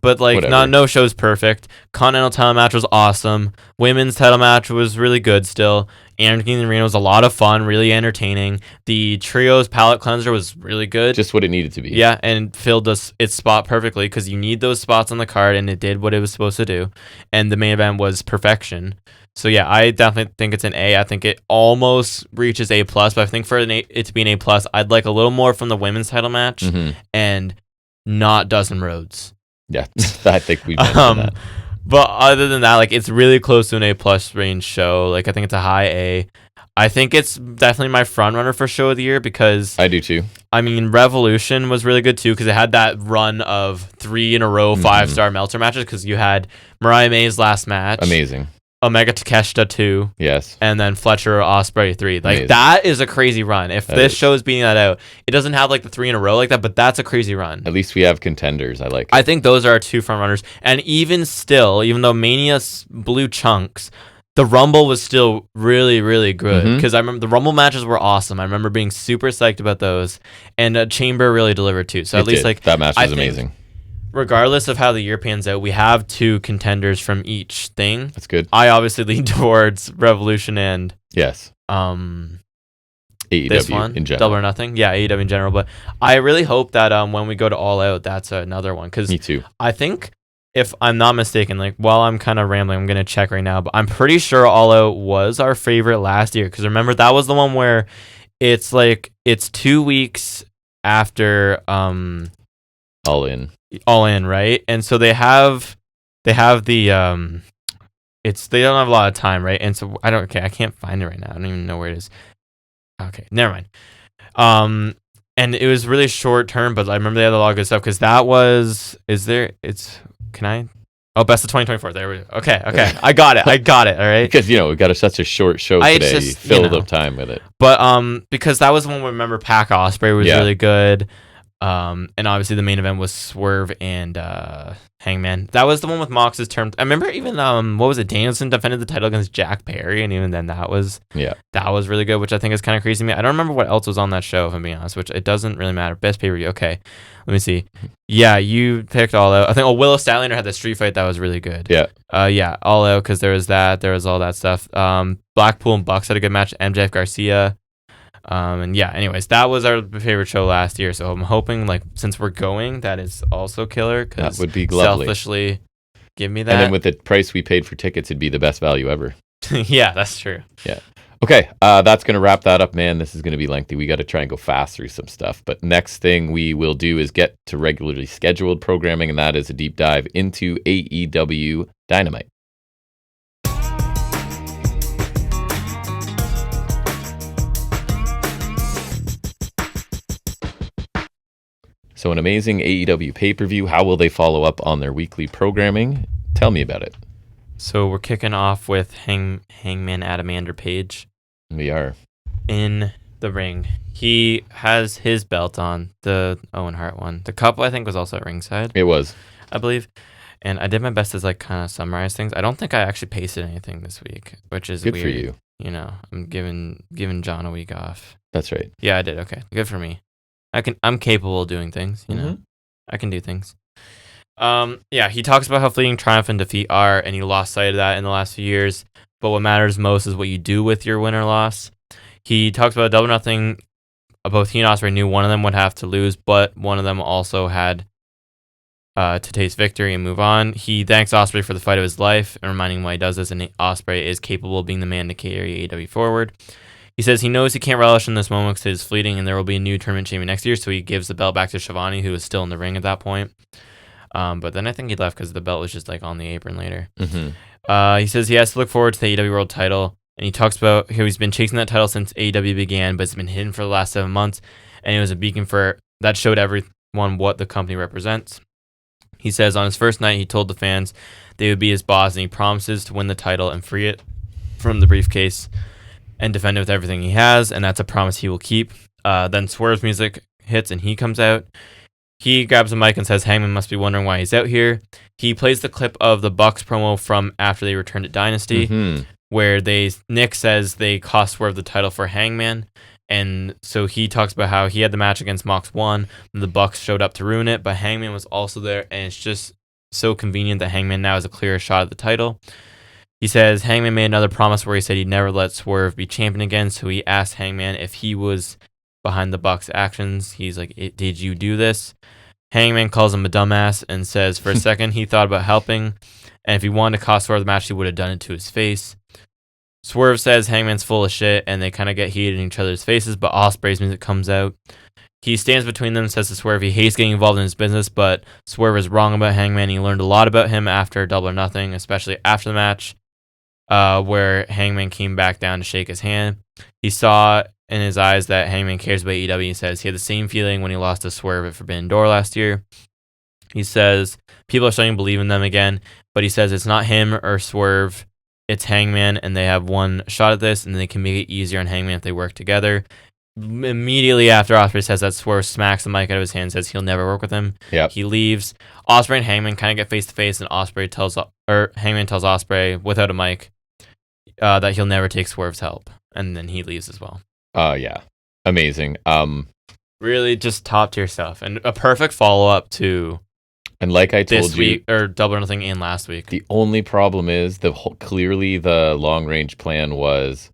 but no show's perfect. Continental title match was awesome. Women's title match was really good still. Anarchy in the Arena was a lot of fun, really entertaining. The trios palate cleanser was really good. Just what it needed to be. Yeah, and filled its spot perfectly because you need those spots on the card, and it did what it was supposed to do. And the main event was perfection. So yeah, I definitely think it's an A. I think it almost reaches A+, but I think for it to be an A+, I'd like a little more from the women's title match and not Dustin Rhodes. Yeah, I think we mentioned that. But other than that, it's really close to an A+ range show. I think it's a high A. I think it's definitely my front runner for show of the year because I do too. I mean, Revolution was really good too because it had that run of 3 in a row 5-star Meltzer matches because you had Mariah May's last match. Amazing. Omega Takeshita 2. Yes. And then Fletcher Ospreay 3. That is a crazy run. If this show is beating that out, it doesn't have the 3 in a row like that, but that's a crazy run. At least we have contenders. I like it. I think those are our 2 front runners. And even still, even though Mania blew chunks, the Rumble was still really, really good because I remember the Rumble matches were awesome. I remember being super psyched about those. And Chamber really delivered too. So at least that match was amazing. Regardless of how the year pans out, we have 2 contenders from each thing. That's good. I obviously lean towards Revolution and AEW this one, in general. Double or Nothing. Yeah, AEW in general. But I really hope that when we go to All Out, that's another one. Me too. I think, if I'm not mistaken, while I'm kind of rambling, I'm going to check right now, but I'm pretty sure All Out was our favorite last year. Because remember, that was the one where it's 2 weeks after All In, right? And so they have the they don't have a lot of time, right? And so I can't find it right now. I don't even know where it is. Okay, never mind. And it was really short term, but I remember they had a lot of good stuff because best of 2024. There we go. Okay. I got it. All right. Because we got such a short show today. You filled up time with it. But because that was the one we remember Pac Ospreay was really good. And obviously the main event was Swerve and Hangman. That was the one with Mox's term. I remember even what was it? Danielson defended the title against Jack Perry, and even then that was really good, which I think is kind of crazy to me. I don't remember what else was on that show, if I'm being honest, which it doesn't really matter. Best pay-per-view. Okay, let me see. Yeah, you picked All Out. I think Willow Statlander had the street fight that was really good. Yeah, All Out, because there was all that stuff. Blackpool and Bucks had a good match. MJF Garcia. And yeah, anyways, that was our favorite show last year. So I'm hoping, since we're going, that is also killer. That would be lovely. Selfishly, give me that. And then with the price we paid for tickets, it'd be the best value ever. Yeah, that's true. Yeah. Okay, that's going to wrap that up, man. This is going to be lengthy. We got to try and go fast through some stuff. But next thing we will do is get to regularly scheduled programming, and that is a deep dive into AEW Dynamite. So an amazing AEW pay-per-view. How will they follow up on their weekly programming? Tell me about it. So we're kicking off with Hangman Adam Page. We are. In the ring. He has his belt on, the Owen Hart one. The couple, I think, was also at ringside. It was. I believe. And I did my best to kind of summarize things. I don't think I actually pasted anything this week, which is good weird. For you. I'm giving John a week off. That's right. Yeah, I did. Okay. Good for me. I'm capable of doing things, I can do things. Yeah, he talks about how fleeting triumph and defeat are, and he lost sight of that in the last few years. But what matters most is what you do with your win or loss. He talks about Double Nothing. Both he and Ospreay knew one of them would have to lose, but one of them also had to taste victory and move on. He thanks Ospreay for the fight of his life and reminding him why he does this, and Ospreay is capable of being the man to carry AEW forward. He says he knows he can't relish in this moment because it is fleeting and there will be a new tournament champion next year, so he gives the belt back to Shivani, who is still in the ring at that point. But then I think he left because the belt was just on the apron later. Mm-hmm. He says he has to look forward to the AEW World title, and he talks about how he's been chasing that title since AEW began, but it's been hidden for the last 7 months, and it was a beacon that showed everyone what the company represents. He says on his first night, he told the fans they would be his boss, and he promises to win the title and free it from the briefcase and defend it with everything he has, and that's a promise he will keep. Then Swerve's music hits, and he comes out. He grabs a mic and says Hangman must be wondering why he's out here. He plays the clip of the Bucks promo from after they returned to Dynasty, where Nick says they cost Swerve the title for Hangman, and so he talks about how he had the match against Mox 1, and the Bucks showed up to ruin it, but Hangman was also there, and it's just so convenient that Hangman now has a clearer shot at the title. He says Hangman made another promise where he said he'd never let Swerve be champion again, so he asked Hangman if he was behind the Bucks' actions. He's like, did you do this? Hangman calls him a dumbass and says for a second he thought about helping, and if he wanted to cost Swerve the match, he would have done it to his face. Swerve says Hangman's full of shit, and they kind of get heated in each other's faces, but Ospreay's music comes out. He stands between them and says to Swerve he hates getting involved in his business, but Swerve is wrong about Hangman. He learned a lot about him after Double or Nothing, especially after the match. Where Hangman came back down to shake his hand. He saw in his eyes that Hangman cares about AEW. He says he had the same feeling when he lost to Swerve at Forbidden Door last year. He says people are starting to believe in them again, but he says it's not him or Swerve, it's Hangman, and they have one shot at this, and they can make it easier on Hangman if they work together. Immediately after Ospreay says that, Swerve smacks the mic out of his hand and says he'll never work with him. Yep. He leaves. Ospreay and Hangman kind of get face to face, and Hangman tells Ospreay without a mic that he'll never take Swerve's help, and then he leaves as well. Yeah, amazing. Really just top tier stuff, and a perfect follow up to. And like I told this week, or Double or Nothing in last week. The only problem is clearly the long range plan was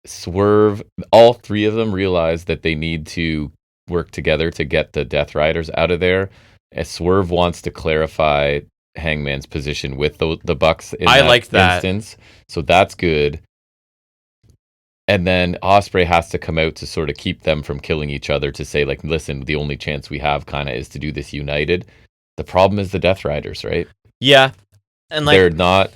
Swerve. All three of them realized that they need to work together to get the Death Riders out of there. As Swerve wants to clarify Hangman's position with the Bucks in that instance. So that's good. And then Ospreay has to come out to sort of keep them from killing each other, to say, like, listen, the only chance we have kind of is to do this united. The problem is the Death Riders, right? Yeah. And like, they're not.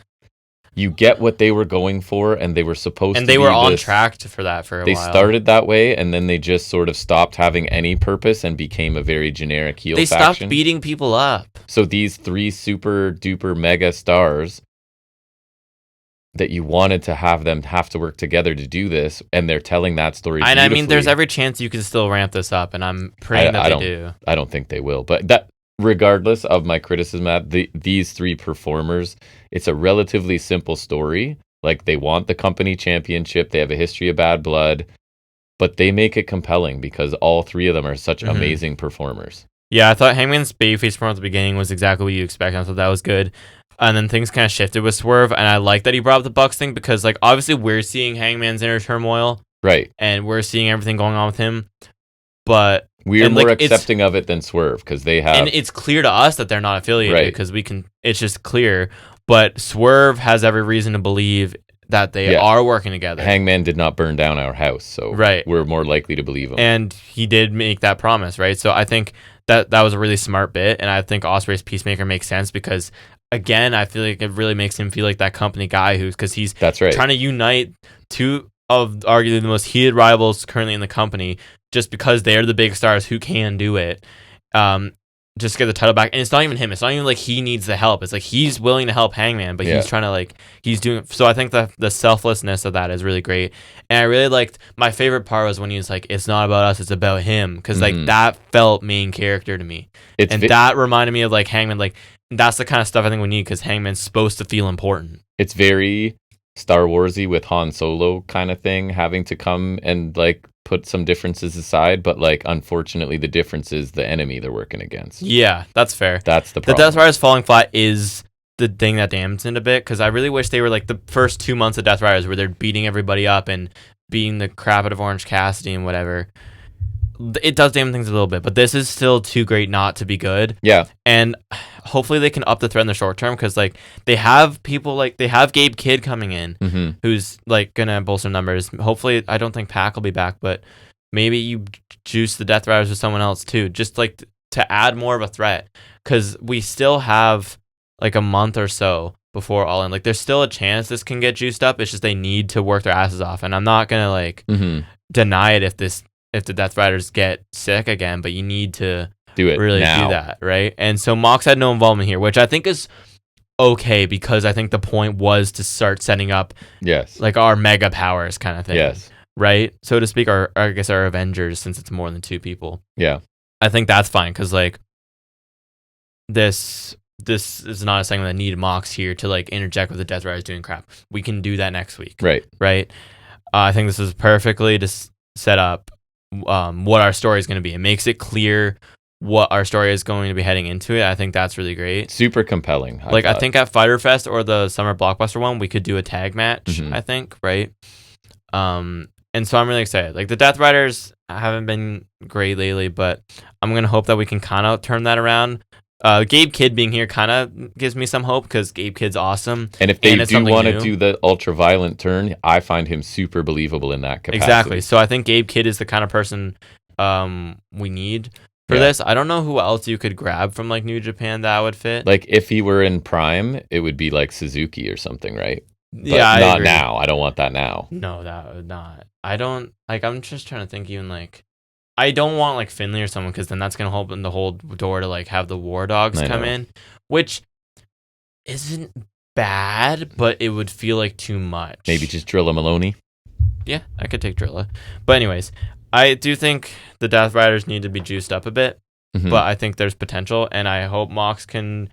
You get what they were going for, and they were supposed to be. And they were on track for that for a while. They started that way, and then they just sort of stopped having any purpose and became a very generic heel faction. They stopped beating people up. So these 3 super duper mega stars that you wanted to have them have to work together to do this, and they're telling that story. And I mean, there's every chance you can still ramp this up, and I'm praying that they do. I don't think they will, but that, regardless of my criticism at these 3 performers, it's a relatively simple story. Like, they want the company championship, they have a history of bad blood, but they make it compelling because all 3 of them are such amazing performers. Yeah, I thought Hangman's babyface from the beginning was exactly what you expect. I thought that was good. And then things kind of shifted with Swerve, and I like that he brought up the Bucks thing because, like, obviously we're seeing Hangman's inner turmoil, right? And we're seeing everything going on with him, but we're more accepting of it than Swerve because they have, and it's clear to us that they're not affiliated because we can. It's just clear, but Swerve has every reason to believe that they are working together. Hangman did not burn down our house, so we're more likely to believe him, and he did make that promise, right? So I think that was a really smart bit, and I think Ospreay's Peacemaker makes sense because, again, I feel like it really makes him feel like that company guy because he's trying to unite 2 of arguably the most heated rivals currently in the company just because they're the big stars who can do it. Just get the title back. And it's not even him. It's not even like he needs the help. It's like he's willing to help Hangman, but he's trying to, like, he's doing. So I think the selflessness of that is really great. And I really liked, my favorite part was when he was like, it's not about us, it's about him. Because, like, that felt main character to me. That reminded me of, like, Hangman. Like, that's the kind of stuff I think we need because Hangman's supposed to feel important. It's very Star Warsy with Han Solo kind of thing, having to come and, like, put some differences aside, but, like, unfortunately the difference is the enemy they're working against. Yeah, that's fair. That's the problem. The Death Riders falling flat is the thing that damns it a bit because I really wish they were like the first 2 months of Death Riders where they're beating everybody up and beating the crap out of Orange Cassidy and whatever. It does damn things a little bit, but this is still too great not to be good. Yeah. And hopefully they can up the threat in the short term because, like, they have people, like, they have Gabe Kidd coming in who's, like, going to bolster numbers. Hopefully, I don't think Pac will be back, but maybe you juice the Death Riders with someone else too, just, like, to add more of a threat because we still have, like, a month or so before All In. Like, there's still a chance this can get juiced up. It's just they need to work their asses off. And I'm not going to, like, deny it if the Death Riders get sick again, but you need to do that, right? And so Mox had no involvement here, which I think is okay because I think the point was to start setting up like our mega powers kind of thing. Right? So to speak, or I guess our Avengers, since it's more than 2 people. Yeah. I think that's fine because, like, this is not a segment that needed Mox here to, like, interject with the Death Riders doing crap. We can do that next week. Right. I think this is perfectly to set up what our story is going to be. It makes it clear what our story is going to be heading into it. I think that's really great. Super compelling. I think at Fyter Fest or the Summer Blockbuster one, we could do a tag match, I think, right? And so I'm really excited. Like, the Death Riders haven't been great lately, but I'm going to hope that we can kind of turn that around. Gabe Kidd being here kind of gives me some hope because Gabe Kidd's awesome. And if they do want to do the ultra-violent turn, I find him super believable in that capacity. Exactly. So I think Gabe Kidd is the kind of person we need for this. I don't know who else you could grab from, like, New Japan that would fit. Like, if he were in Prime, it would be like Suzuki or something, right? But I not agree. now. I don't want that now. No, that would not. I don't, like, I'm just trying to think even, like, I don't want, like, Finley or someone because then that's going to open the whole door to, like, have the War Dogs come in, which isn't bad, but it would feel like too much. Maybe just Drilla Maloney. Yeah, I could take Drilla. But anyways, I do think the Death Riders need to be juiced up a bit, but I think there's potential, and I hope Mox can,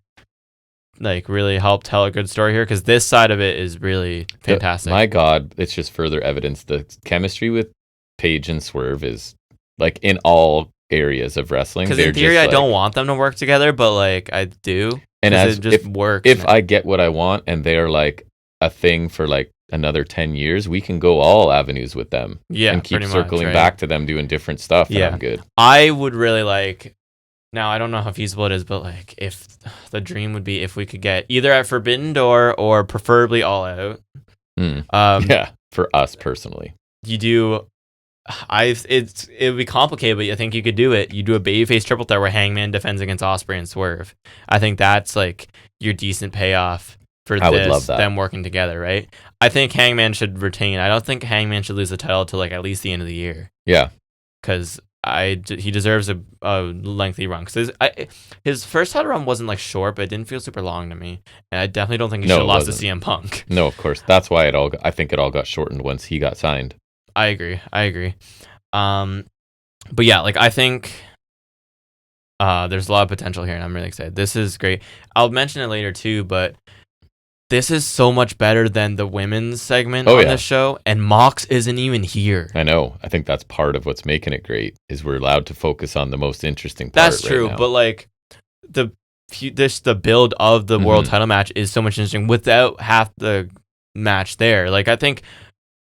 like, really help tell a good story here because this side of it is really fantastic. My God, it's just further evidence the chemistry with Paige and Swerve is, like, in all areas of wrestling. Because in theory, I don't want them to work together, but, like, I do. And it just works. If I get what I want and they're, like, a thing for, like, another 10 years, we can go all avenues with them. Yeah, and keep circling back to them doing different stuff. Yeah, I'm good. I would really like. Now, I don't know how feasible it is, but, like, if the dream would be if we could get either at Forbidden Door or preferably All Out. Yeah, for us personally. you do. It would be complicated, but I think you could do it. You do a babyface triple threat where Hangman defends against Ospreay and Swerve. I think that's like your decent payoff for I would love that. them working together, right? I think Hangman should retain. I don't think Hangman should lose the title till like at least the end of the year. Yeah, because he deserves a lengthy run. Because his first title run wasn't like short, but it didn't feel super long to me. And I definitely don't think he should have lost to CM Punk. No, of course. That's why I think it all got shortened once he got signed. I agree. But yeah, like I think there's a lot of potential here, and I'm really excited. This is great. I'll mention it later too, but this is so much better than the women's segment on this show, and Mox isn't even here. I know. I think that's part of what's making it great, is we're allowed to focus on the most interesting part. That's true, but like the build of the world title match is so much interesting without half the match there. Like I think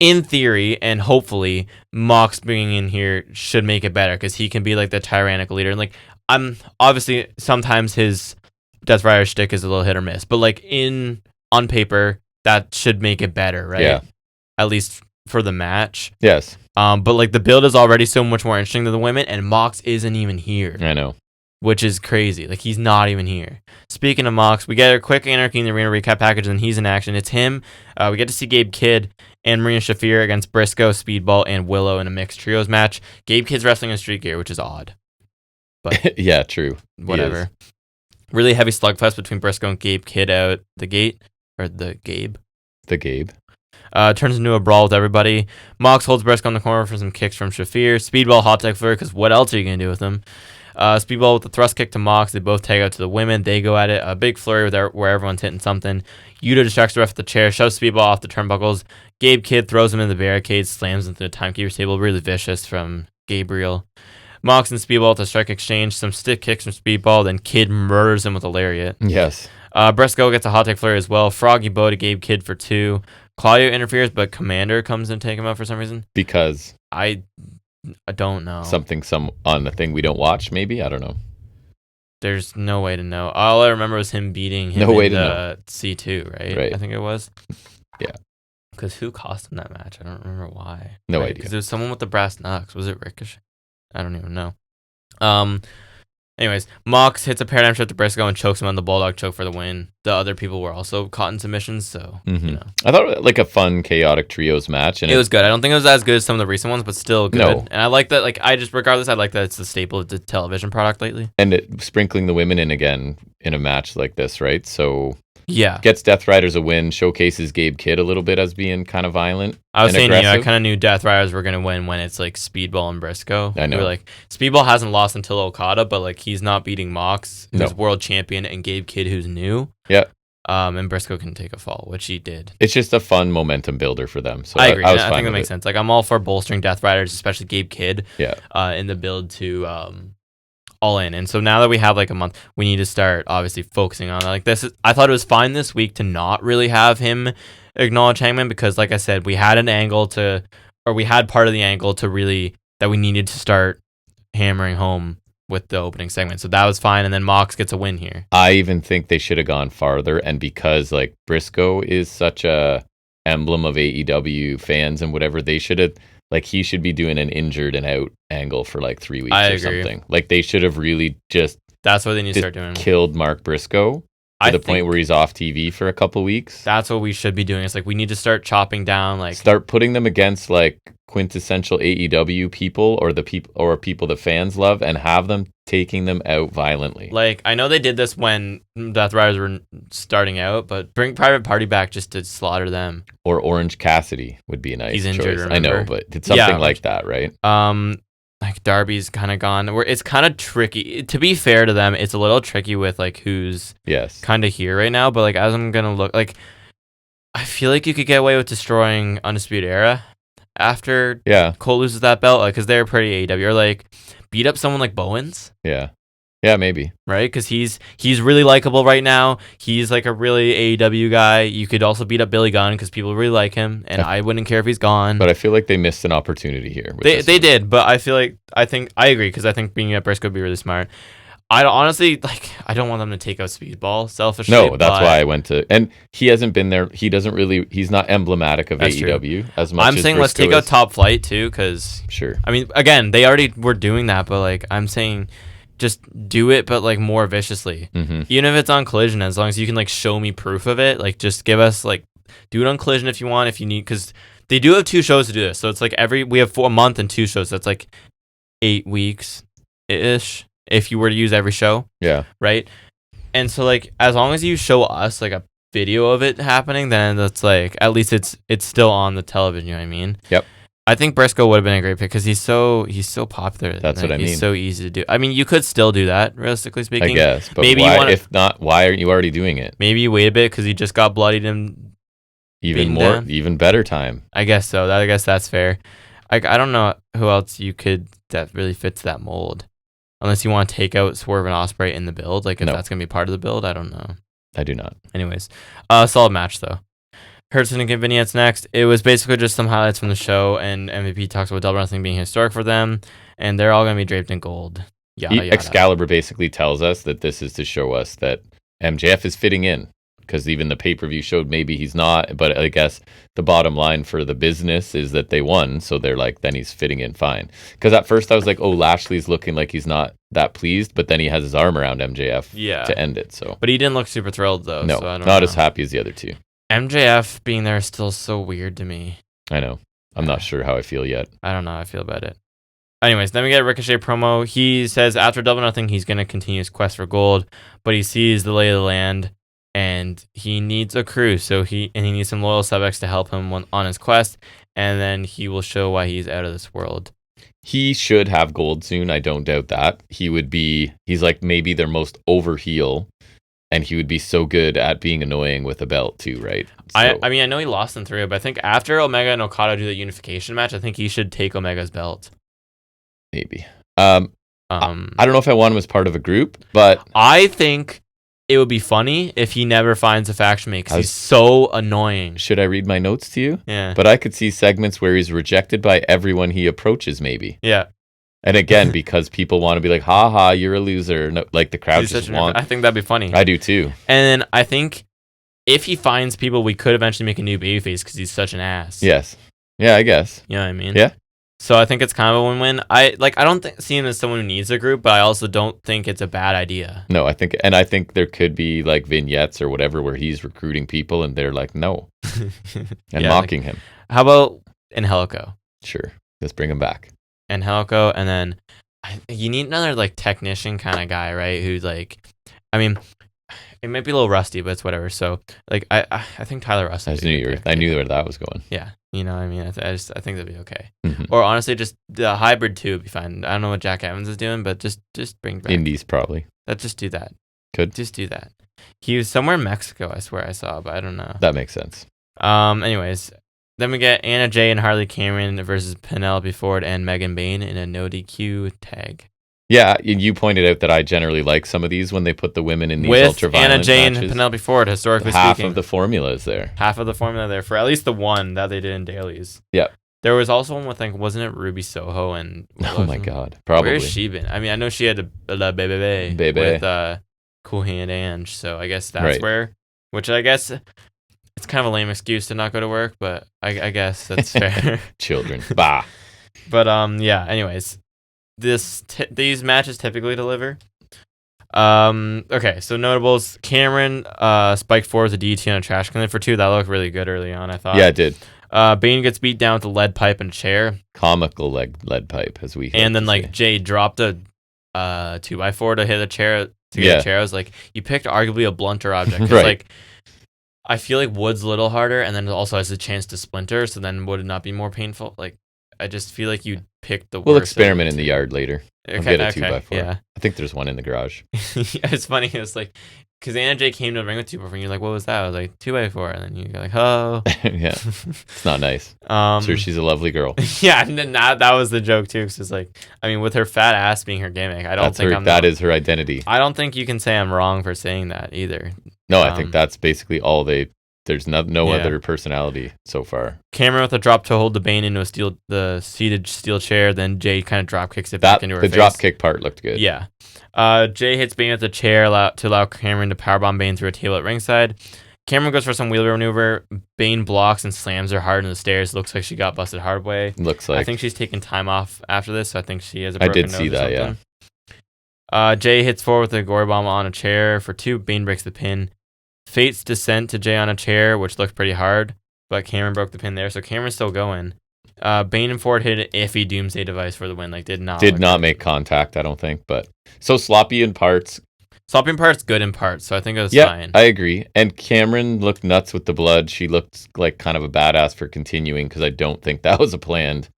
in theory and hopefully Mox being in here should make it better because he can be like the tyrannical leader. And like I'm obviously sometimes his Death Rider shtick is a little hit or miss, but like on paper that should make it better, right? Yeah. At least for the match. Yes. But like the build is already so much more interesting than the women, and Mox isn't even here. I know. Which is crazy. Like he's not even here. Speaking of Mox, we get a quick Anarchy in the Arena recap package, and he's in action. It's him. We get to see Gabe Kidd and Marina Shafir against Briscoe, Speedball, and Willow in a mixed trios match. Gabe Kidd's wrestling in street gear, which is odd. But yeah, true. Whatever. Really heavy slugfest between Briscoe and Gabe Kidd out the gate. Or the Gabe. The Gabe. Turns into a brawl with everybody. Mox holds Briscoe on the corner for some kicks from Shafir. Speedball hot tag flurry, because what else are you going to do with him? Speedball with the thrust kick to Mox. They both tag out to the women. They go at it. A big flurry where everyone's hitting something. Yuta distracts the ref with the chair, shoves Speedball off the turnbuckles. Gabe Kidd throws him in the barricade, slams him through the timekeeper's table. Really vicious from Gabriel. Mox and Speedball with a strike exchange. Some stiff kicks from Speedball. Then Kidd murders him with a lariat. Yes. Briscoe gets a hot take flurry as well. Froggy Bow to Gabe Kidd for 2. Claudio interferes, but Commander comes and take him out for some reason. Because I don't know. Something on the thing we don't watch, maybe? I don't know. There's no way to know. All I remember was him beating him in the C2, right? I think it was. Yeah. Because who cost him that match? I don't remember why. No idea. Because it was someone with the brass knucks. Was it Ricochet? I don't even know. Anyways, Mox hits a paradigm shift to Briscoe and chokes him on the Bulldog choke for the win. The other people were also caught in submissions, so, you know. I thought it was like a fun, chaotic trios match. And it was good. I don't think it was as good as some of the recent ones, but still good. No. And I like that, like, regardless, I like that it's the staple of the television product lately. And sprinkling the women in again in a match like this, right? So, yeah. Gets Death Riders a win, showcases Gabe Kidd a little bit as being kind of violent. I was saying, I kind of knew Death Riders were going to win when it's like Speedball and Briscoe. I know. We were like, Speedball hasn't lost until Okada, but like he's not beating Mox, who's world champion, and Gabe Kidd, who's new. Yeah. And Briscoe can take a fall, which he did. It's just a fun momentum builder for them. So I agree. I think that makes sense. Like I'm all for bolstering Death Riders, especially Gabe Kidd. Yeah. In the build to All In. And so now that we have like a month, we need to start obviously focusing on like this. I thought it was fine this week to not really have him acknowledge Hangman because, like I said, we had part of the angle to really that we needed to start hammering home with the opening segment. So that was fine. And then Mox gets a win here. I even think they should have gone farther. And because like Briscoe is such a emblem of AEW fans and whatever, they should have. Like, he should be doing an injured and out angle for, like, 3 weeks or something. Like, they should have really just... That's what they need to start doing. Killed Mark Briscoe to the point where he's off TV for a couple weeks. That's what we should be doing. It's like, we need to start chopping down, like... Start putting them against, like, quintessential AEW people or people that fans love and have them taking them out violently. Like, I know they did this when Death Riders were starting out, but bring Private Party back just to slaughter them. Or Orange Cassidy would be a nice He's injured, choice. remember? I know, but it's something like that, right? Like Darby's kind of gone. It's kind of tricky. To be fair to them, it's a little tricky with like who's kind of here right now. But like as I'm gonna look, like I feel like you could get away with destroying Undisputed Era after Cole loses that belt, because they're pretty AEW. Or like beat up someone like Bowens. Yeah, maybe. Right? Because he's really likable right now. He's like a really AEW guy. You could also beat up Billy Gunn because people really like him, and I wouldn't care if he's gone. But I feel like they missed an opportunity here. They did, but I agree because I think being at Briscoe would be really smart. I honestly I don't want them to take out Speedball selfishly. No, that's why I went to, and he hasn't been there. He doesn't really. He's not emblematic of AEW true. as much. I'm as saying Briscoe let's take out Top Flight too, because sure. I mean, again, they already were doing that, but like I'm saying, just do it, but like more viciously. Mm-hmm. Even if it's on Collision, as long as you can like show me proof of it, like just give us like do it on Collision if you want, if you need, because they do have 2 shows to do this. So it's like we have 4 month and 2 shows. That's like 8 weeks ish if you were to use every show. Yeah. Right. And so like as long as you show us like a video of it happening, then that's like at least it's still on the television. You know what I mean? Yep. I think Briscoe would have been a great pick because he's so popular. That's what I mean. He's so easy to do. I mean, you could still do that, realistically speaking. I guess, but maybe why, if not, why aren't you already doing it? Maybe you wait a bit because he just got bloodied and even better time. I guess so. I guess that's fair. I don't know who else you could that really fits that mold, unless you want to take out Swerve and Ospreay in the build. Like if that's gonna be part of the build, I don't know. I do not. Anyways, solid match though. Hudson and vignettes next. It was basically just some highlights from the show, and MVP talks about Double Wrestling being historic for them, and they're all going to be draped in gold. Yada. Excalibur basically tells us that this is to show us that MJF is fitting in, because even the pay-per-view showed maybe he's not, but I guess the bottom line for the business is that they won, so they're like, then he's fitting in fine. Because at first I was like, oh, Lashley's looking like he's not that pleased, but then he has his arm around MJF to end it. So, but he didn't look super thrilled though. No, so I don't not know. as happy as the other two. MJF being there is still so weird to me. I know. I'm not sure how I feel yet. I don't know how I feel about it. Anyways, then we get a Ricochet promo. He says after Double Nothing, he's going to continue his quest for gold, but he sees the lay of the land and he needs a crew. So he needs some loyal subjects to help him on his quest, and then he will show why he's out of this world. He should have gold soon. I don't doubt that. He's like maybe their most over heel. And he would be so good at being annoying with a belt too, right? So, I mean, I know he lost in 3, but I think after Omega and Okada do the unification match, I think he should take Omega's belt. Maybe. I don't know if I want him as part of a group, but I think it would be funny if he never finds a faction mate because he's so annoying. Should I read my notes to you? Yeah. But I could see segments where he's rejected by everyone he approaches, maybe. Yeah. And again, because people want to be like, ha ha, you're a loser. No, like the crowd just want. I think that'd be funny. I do too. And then I think if he finds people, we could eventually make a new babyface because he's such an ass. Yes. Yeah, I guess. You know what I mean? Yeah. So I think it's kind of a win-win. I don't see him as someone who needs a group, but I also don't think it's a bad idea. No, I think there could be like vignettes or whatever where he's recruiting people and they're like, no, and mocking him. How about Angelico? Sure, let's bring him back. Angelico, and then you need another like technician kind of guy, right? Who's like, I mean, it might be a little rusty, but it's whatever. So like, I think Tyler Russ. I knew where that was going. Yeah, you know, what I mean, I think that'd be okay. Mm-hmm. Or honestly, just the hybrid too would be fine. I don't know what Jack Evans is doing, but just bring back Indies probably. Let's just do that. Could just do that. He was somewhere in Mexico, I swear I saw, but I don't know. That makes sense. Anyways. Then we get Anna Jay and Harley Cameron versus Penelope Ford and Megan Bayne in a no DQ tag. Yeah, you pointed out that I generally like some of these when they put the women in these with ultra-violent Anna Jay matches. and Penelope Ford, historically half speaking. of the formula is there. Half of the formula there for at least the one that they did in dailies. Yeah. There was also one with, like, wasn't it Ruby Soho and... Oh my God, probably. Where has she been? I mean, I know she had a baby with Cool Hand Ange, so I guess that's where... Which I guess... It's kind of a lame excuse to not go to work, but I guess that's fair. Children. Bah. But yeah, anyways. These matches typically deliver. Okay, so notables. Cameron spiked forward with a DT on a trash can for 2. That looked really good early on, I thought. Yeah, it did. Bayne gets beat down with a lead pipe and a chair. Comical lead pipe, as we and then like Jay dropped a 2x4 to hit a chair to get a chair. I was like, you picked arguably a blunter object. Right. Like, I feel like wood's a little harder, and then it also has a chance to splinter, so then would it not be more painful? Like, I just feel like you picked the worst. We'll experiment in the yard later. Okay, I'll get a 2x4. Yeah. I think there's one in the garage. Yeah, it's funny. It's like, because Anna Jay came to the ring with 2x4, and you're like, what was that? I was like, 2x4, and then you go like, oh. Yeah, it's not nice. Sure, she's a lovely girl. Yeah, and then that was the joke, too, because it's like, I mean, with her fat ass being her gimmick, I don't think that is her identity. I don't think you can say I'm wrong for saying that either. No, I think that's basically all they there's no other personality so far. Cameron with a drop to hold the Bane into the seated steel chair. Then Jay kind of drop kicks it back into her face. The drop kick part looked good. Yeah. Jay hits Bane with the chair to allow Cameron to powerbomb Bane through a table at ringside. Cameron goes for some wheeler maneuver. Bane blocks and slams her hard into the stairs. Looks like she got busted hard way. Looks like. I think she's taking time off after this, so I think she has a broken nose. I did see that, yeah. Jay hits forward with a gory bomb on a chair for 2. Bane breaks the pin. Fate's descent to Jay on a chair, which looked pretty hard, but Cameron broke the pin there, so Cameron's still going. Bane and Ford hit an iffy Doomsday device for the win. Did not make contact, I don't think, but so sloppy in parts. Sloppy in parts, good in parts, so I think it was fine. I agree. And Cameron looked nuts with the blood. She looked like kind of a badass for continuing, because I don't think that was a planned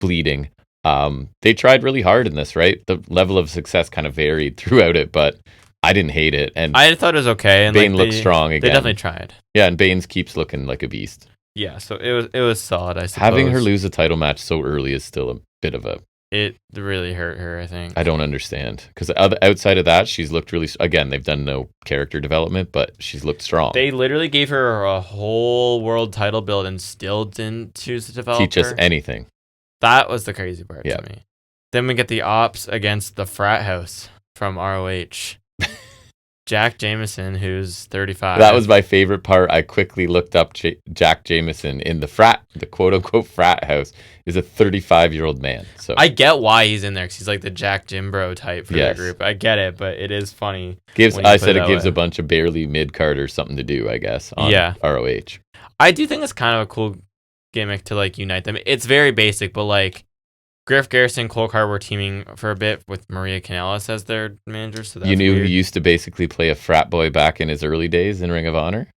bleeding. They tried really hard in this, right? The level of success kind of varied throughout it, but I didn't hate it. And I thought it was okay. And Bane looked strong again. They definitely tried. Yeah, and Bane's keeps looking like a beast. Yeah, so it was solid, I suppose. Having her lose a title match so early is still a bit of a... It really hurt her, I think. I don't understand. Because outside of that, she's looked really... Again, they've done no character development, but she's looked strong. They literally gave her a whole world title build and still didn't choose to develop Teach us anything. That was the crazy part to me. Then we get the Ops against the Frat House from ROH. Jack Jameson, who's 35. That was my favorite part. I quickly looked up Jack Jameson in the quote-unquote frat house, is a 35-year-old man. So I get why he's in there, because he's like the Jack Jimbro type for the group. I get it, but it is funny. It gives a bunch of barely mid-carders something to do, I guess, on ROH. I do think it's kind of a cool gimmick to unite them. It's very basic, but Griff Garrison and Cole Carter were teaming for a bit with Maria Kanellis as their manager. So that's who weird. Used to basically play a frat boy back in his early days in Ring of Honor?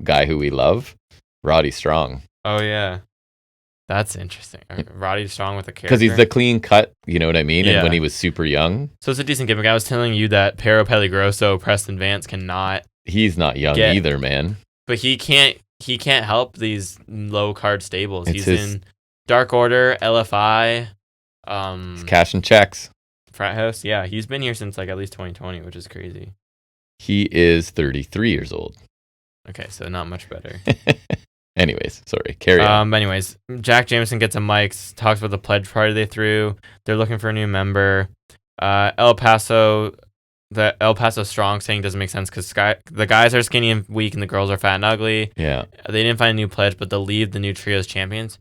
Guy who we love, Roddy Strong. Oh, yeah. That's interesting. Roddy Strong with a character. Because he's the clean cut, you know what I mean? Yeah. And when he was super young. So it's a decent gimmick. I was telling you that Pero Peligroso, Preston Vance cannot... He's not young either, man. But he can't help these low card stables. He's in Dark Order, LFI. He's cashing checks. Frat House. Yeah, he's been here since at least 2020, which is crazy. He is 33 years old. Okay, so not much better. Anyways, sorry. Carry on. Anyways, Jack Jameson gets a mic, talks about the pledge party they threw. They're looking for a new member. El Paso Strong saying doesn't make sense because the guys are skinny and weak and the girls are fat and ugly. Yeah. They didn't find a new pledge, but they'll leave the new trio as champions.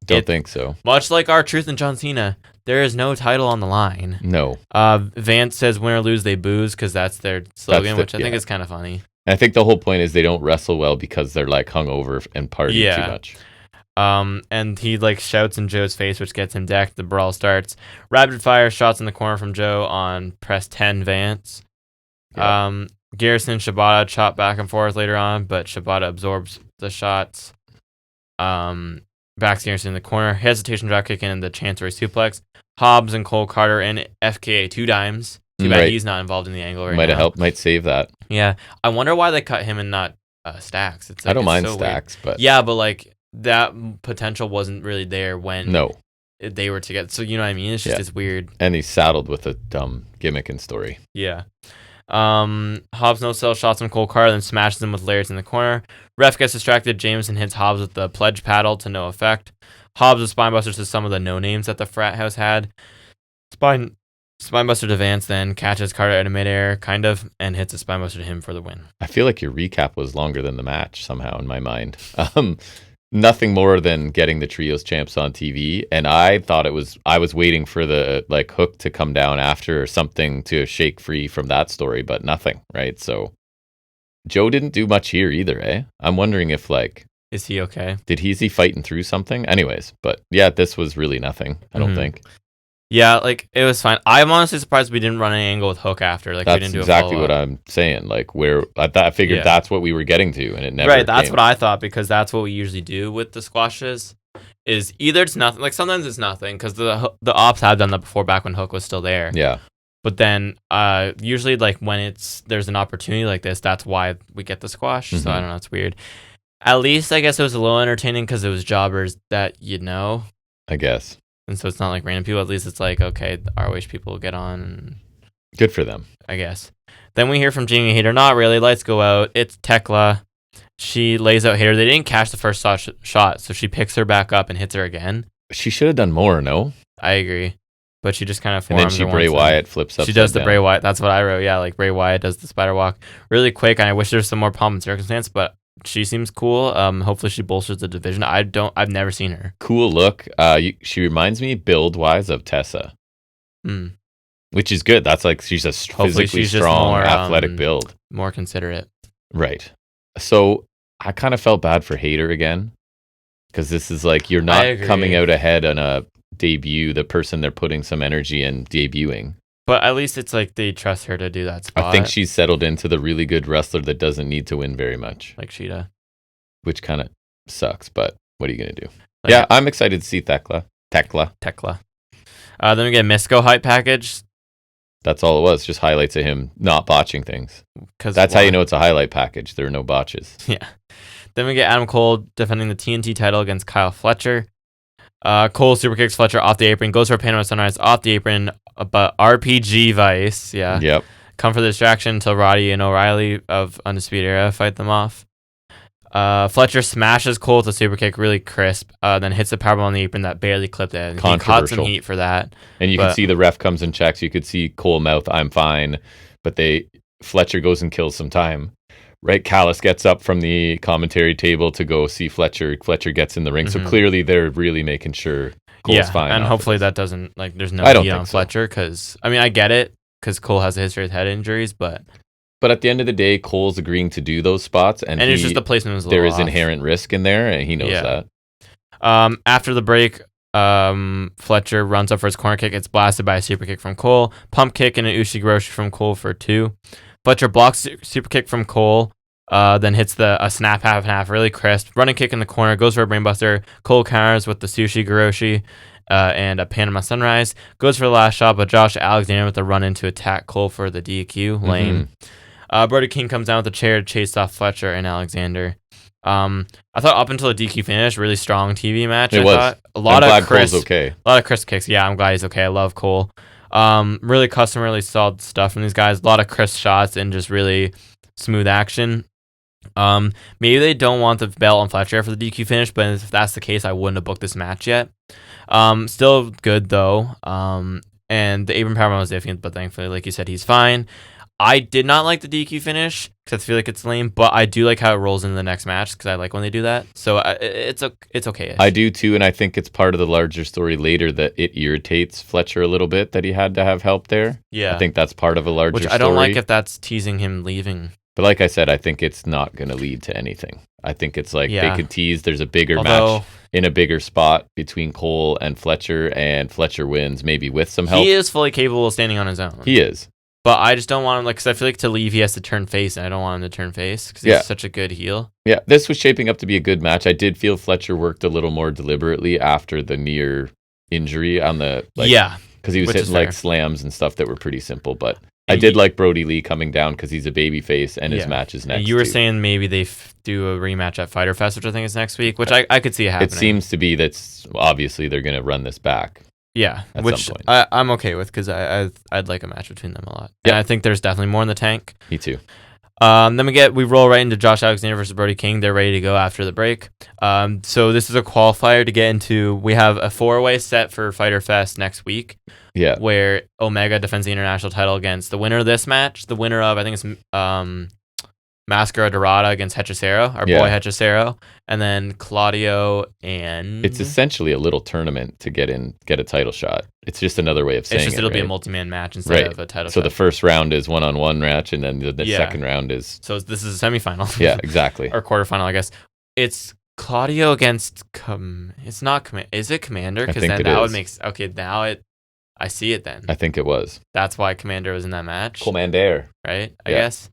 Don't think so. Much like R-Truth and John Cena, there is no title on the line. No. Vance says win or lose, they booze because that's their slogan, which I think is kind of funny. And I think the whole point is they don't wrestle well because they're hungover and party too much. And he shouts in Joe's face, which gets him decked. The brawl starts. Rapid fire shots in the corner from Joe on press 10 Vance. Yep. Garrison and Shibata chop back and forth later on, but Shibata absorbs the shots. Backs Garrison in the corner. Hesitation drop kick in the Chancery suplex. Hobbs and Cole Carter and FKA 2 Dimes. Too bad he's not involved in the angle right now. Might have helped, might save that. Yeah. I wonder why they cut him and not Stacks. I don't mind Stacks, but... Yeah, but that potential wasn't really there when they were together. So you know what I mean? It's just it's weird. And he's saddled with a dumb gimmick and story. Yeah. Hobbs no-sell shots on Cole Carter, then smashes him with lariats in the corner. Ref gets distracted. Jameson hits Hobbs with the pledge paddle to no effect. Hobbs with spinebusters to some of the no-names that the frat house had. Spinebuster to Vance then catches Carter out of midair, kind of, and hits a spinebuster to him for the win. I feel like your recap was longer than the match somehow in my mind. Nothing more than getting the trios champs on TV, and I thought I was waiting for the hook to come down after or something to shake free from that story, but nothing, right? So Joe didn't do much here either, eh? I'm wondering if is he okay? Is he fighting through something? Anyways, but yeah, this was really nothing, I don't think. Yeah, it was fine. I'm honestly surprised we didn't run an angle with Hook after. We didn't do exactly what I'm saying. I figured that's what we were getting to, and it never Right, that's what I thought, because that's what we usually do with the squashes. Is either it's nothing, sometimes it's nothing, because the Ops have done that before back when Hook was still there. Yeah. But then usually when there's an opportunity like this, that's why we get the squash. So I don't know, it's weird. At least I guess it was a little entertaining because it was jobbers that I guess. And so it's not random people. At least it's okay, the ROH people will get on. Good for them, I guess. Then we hear from Jamie Hayter. Not really. Lights go out. It's Tekla. She lays out Hater. They didn't catch the first shot, so she picks her back up and hits her again. She should have done more, no? I agree. But she just kind of forearms. And then Bray Wyatt flips up. She does the Bray Wyatt. That's what I wrote. Yeah, like Bray Wyatt does the spider walk really quick. And I wish there was some more pomp and circumstance, but she seems cool. Hopefully she bolsters the division. I've never seen her. Cool look. She reminds me build-wise of Tessa. Which is good. That's like she's a physically strong, more, athletic build. More considerate. Right. So I kind of felt bad for Hater again. Because this is like, you're not coming out ahead on a debut, the person they're putting some energy in debuting. But at least it's like they trust her to do that spot. I think she's settled into the really good wrestler that doesn't need to win very much. Like Sheeta. Which kind of sucks, but what are you going to do? Like, yeah, I'm excited to see Tekla. Then we get a Mystico hype package. That's all it was, just highlights of him not botching things. That's how you know it's a highlight package. There are no botches. Yeah. Then we get Adam Cole defending the TNT title against Kyle Fletcher. Cole super kicks Fletcher off the apron, goes for a Panama Sunrise off the apron, but RPG Vice, yeah. Yep. Come for the distraction until Roddy and O'Reilly of Undisputed Era fight them off. Fletcher smashes Cole with a super kick really crisp, then hits the powerbomb on the apron that barely clipped it. And he caught some heat for that. And you can see the ref comes and checks. You could see Cole mouth, "I'm fine," but Fletcher goes and kills some time. Right, Callis gets up from the commentary table to go see Fletcher. Fletcher gets in the ring, so clearly they're really making sure Cole's fine. And hopefully that doesn't there's no heat on Fletcher because I get it because Cole has a history of head injuries, but at the end of the day, Cole's agreeing to do those spots, and it's just the placement was a little off. There is inherent risk in there, and he knows that. After the break, Fletcher runs up for his corner kick. It's blasted by a super kick from Cole. Pump kick and an Ushigoroshi from Cole for 2. Fletcher blocks super kick from Cole, then hits a snap half and half, really crisp. Running kick in the corner, goes for a brainbuster. Cole counters with the Ushigoroshi and a Panama Sunrise. Goes for the last shot, but Josh Alexander with the run-in to attack Cole for the DQ. Lame. Brody King comes down with the chair to chase off Fletcher and Alexander. I thought up until the DQ finish, really strong TV match. It was. A lot of crisp, Cole's okay. A lot of crisp kicks. Yeah, I'm glad he's okay. I love Cole. Really customarily solid stuff from these guys. A lot of crisp shots and just really smooth action. Maybe they don't want the belt on Fletcher for the DQ finish, but if that's the case, I wouldn't have booked this match yet. Still good though. And the apron powerbomb was iffy, but thankfully, like you said, he's fine. I did not like the DQ finish because I feel like it's lame, but I do like how it rolls into the next match because I like when they do that. So it's okay. I do too, and I think it's part of the larger story later that it irritates Fletcher a little bit that he had to have help there. Yeah, I think that's part of a larger story. Which I don't like if that's teasing him leaving. But like I said, I think it's not going to lead to anything. I think it's like they could tease there's a bigger match in a bigger spot between Cole and Fletcher wins, maybe with some help. He is fully capable of standing on his own. He is. But I just don't want him, because I feel like to leave, he has to turn face, and I don't want him to turn face because he's such a good heel. Yeah, this was shaping up to be a good match. I did feel Fletcher worked a little more deliberately after the near injury on the because he was hitting like slams and stuff that were pretty simple. But I did like Brody Lee coming down because he's a baby face and his match is next. And you were saying maybe they do a rematch at Fyter Fest, which I think is next week, which I could see it happening. It seems to be that's obviously they're going to run this back. Yeah, which I'm okay with because I'd like a match between them a lot. Yeah, and I think there's definitely more in the tank. Me too. Then we roll right into Josh Alexander versus Brody King. They're ready to go after the break. So this is a qualifier to get into. We have a 4-way set for Fyter Fest next week. Yeah, where Omega defends the international title against the winner of this match. The winner of I think it's Mascara Dorada against Hechicero, our boy Hechicero, and then Claudio and it's essentially a little tournament to get a title shot. It's just another way of saying it'll be a multi-man match instead of a title shot. So the first round is one-on-one match, and then the second round is... So this is a semifinal. Yeah, exactly. Or quarterfinal, I guess. It's Claudio against... It's not... Is it Commander? Because then that would make... Okay, now I see it then. I think it was. That's why Commander was in that match. Commander. Right? I guess.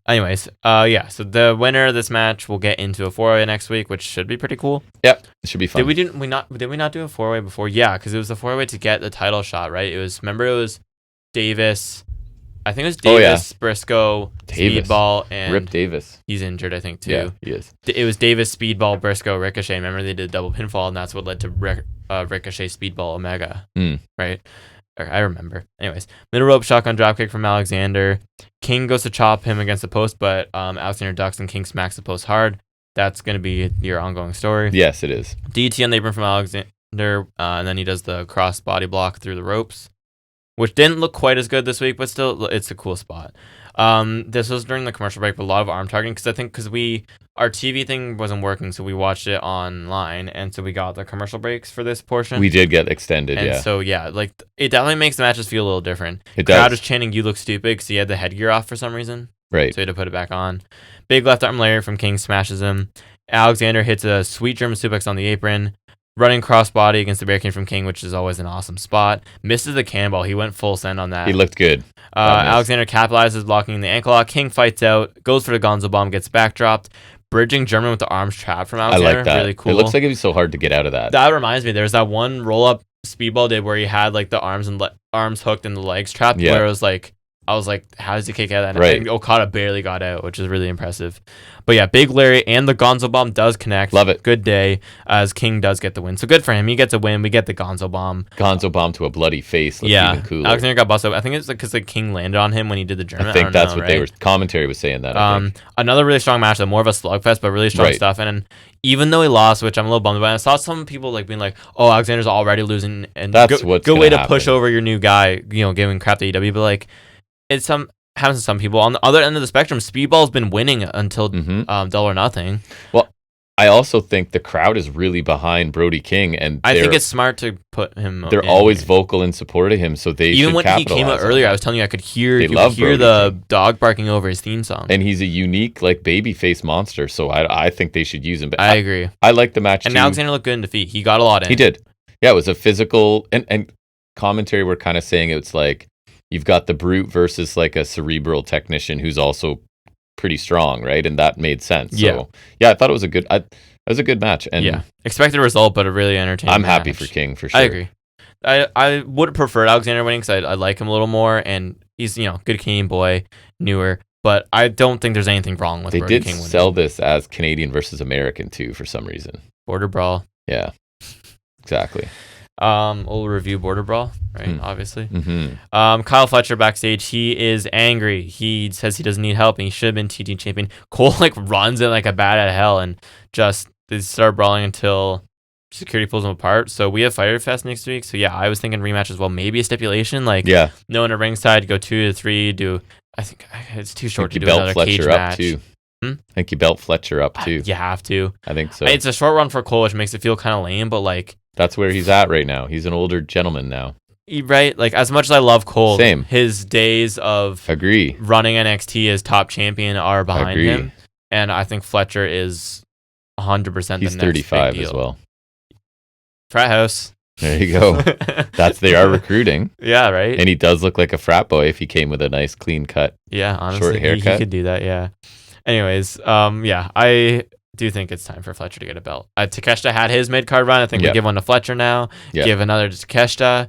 Anyways, so the winner of this match will get into a 4-way next week, which should be pretty cool. Yep, it should be fun. Did we not do a 4-way before? Yeah, because it was the 4-way to get the title shot, right? It was Davis. I think it was Davis, Briscoe, Speedball, and Rip Davis. He's injured, I think, too. Yeah, he is. It was Davis, Speedball, Briscoe, Ricochet. Remember they did double pinfall, and that's what led to Ricochet, Speedball, Omega, right? I remember. Anyways, middle rope shotgun dropkick from Alexander. King goes to chop him against the post, but Alexander ducks and King smacks the post hard. That's going to be your ongoing story. Yes, it is. DT on the apron from Alexander, and then he does the cross body block through the ropes, which didn't look quite as good this week, but still, it's a cool spot. This was during the commercial break, but a lot of arm targeting, because our TV thing wasn't working, so we watched it online, and so we got the commercial breaks for this portion. We did get extended, and yeah. So, yeah, like, it definitely makes the matches feel a little different. It Crowd does. was chanting, "You look stupid," because he had the headgear off for some reason. Right. So he had to put it back on. Big left arm layer from King smashes him. Alexander hits a sweet German suplex on the apron. Running crossbody against the barricade from King, which is always an awesome spot. Misses the cannonball. He went full send on that. He looked good. Alexander capitalizes, blocking the ankle lock. King fights out, goes for the Gonzo bomb, gets backdropped. Bridging German with the arms trapped from Alexander. I like that. Really cool. It looks like it'd be so hard to get out of that. That reminds me, there's that one roll-up Speedball did where he had like the arms hooked and the legs trapped, where it was like, I was like, how does he kick out of that? Right. And Okada barely got out, which is really impressive. But yeah, Big Larry and the Gonzo Bomb does connect. Love it. Good day, as King does get the win. So good for him. He gets a win. We get the Gonzo Bomb. Gonzo Bomb to a bloody face. Looks even cooler. Alexander got busted up. I think it's because the King landed on him when he did the German. I think that's what they were. Commentary was saying that. Another really strong match, though, more of a slugfest, but really strong stuff. And even though he lost, which I'm a little bummed about, I saw some people like being like, "Oh, Alexander's already losing," and that's what's good way to happen. push over your new guy. Giving crap to AEW, but like, it's happens to some people. On the other end of the spectrum, Speedball's been winning until Double or Nothing. Well, I also think the crowd is really behind Brody King, and I think it's smart to put him. They're always vocal in support of him, so they even should when he came out earlier, I was telling you I could hear the dog barking over his theme song, and he's a unique like babyface monster. So I think they should use him. But I agree. I like the match. And too. Alexander looked good in defeat. He got a lot in. He did. Yeah, it was a physical and commentary were kind of saying it's like you've got the brute versus like a cerebral technician who's also pretty strong, right? And that made sense. So yeah, I thought it was a good match. And expected result, but a really entertaining I'm match. happy for King for sure. I agree. I would have preferred Alexander winning because I like him a little more, and he's good Canadian boy, newer. But I don't think there's anything wrong with Brody King winning. They did sell this as Canadian versus American too for some reason. Border Brawl. Yeah, exactly. We'll review Border Brawl, right? Obviously. Kyle Fletcher backstage. He is angry. He says he doesn't need help and he should have been TT champion. Cole runs it like a bat out of hell and just they start brawling until security pulls them apart. So we have Fyter Fest next week. So yeah, I was thinking rematch as well. Maybe a stipulation no one at ringside. Go 2 to 3. I think it's too short to do another cage match. Too. I think you belt Fletcher up too. You have to. I think so. It's a short run for Cole, which makes it feel kind of lame, but that's where he's at right now. He's an older gentleman now. Right? As much as I love Cole, same. His days of running NXT as top champion are behind him. And I think Fletcher is 100% the next He's 35 big deal. as well. Frat house. There you go. They are recruiting. Yeah, right? And he does look like a frat boy if he came with a nice clean cut. Yeah, honestly. Short haircut. He could do that, yeah. Anyways, I do think it's time for Fletcher to get a belt. Takeshita had his mid-card run. I think we give one to Fletcher now. Give another to Takeshita.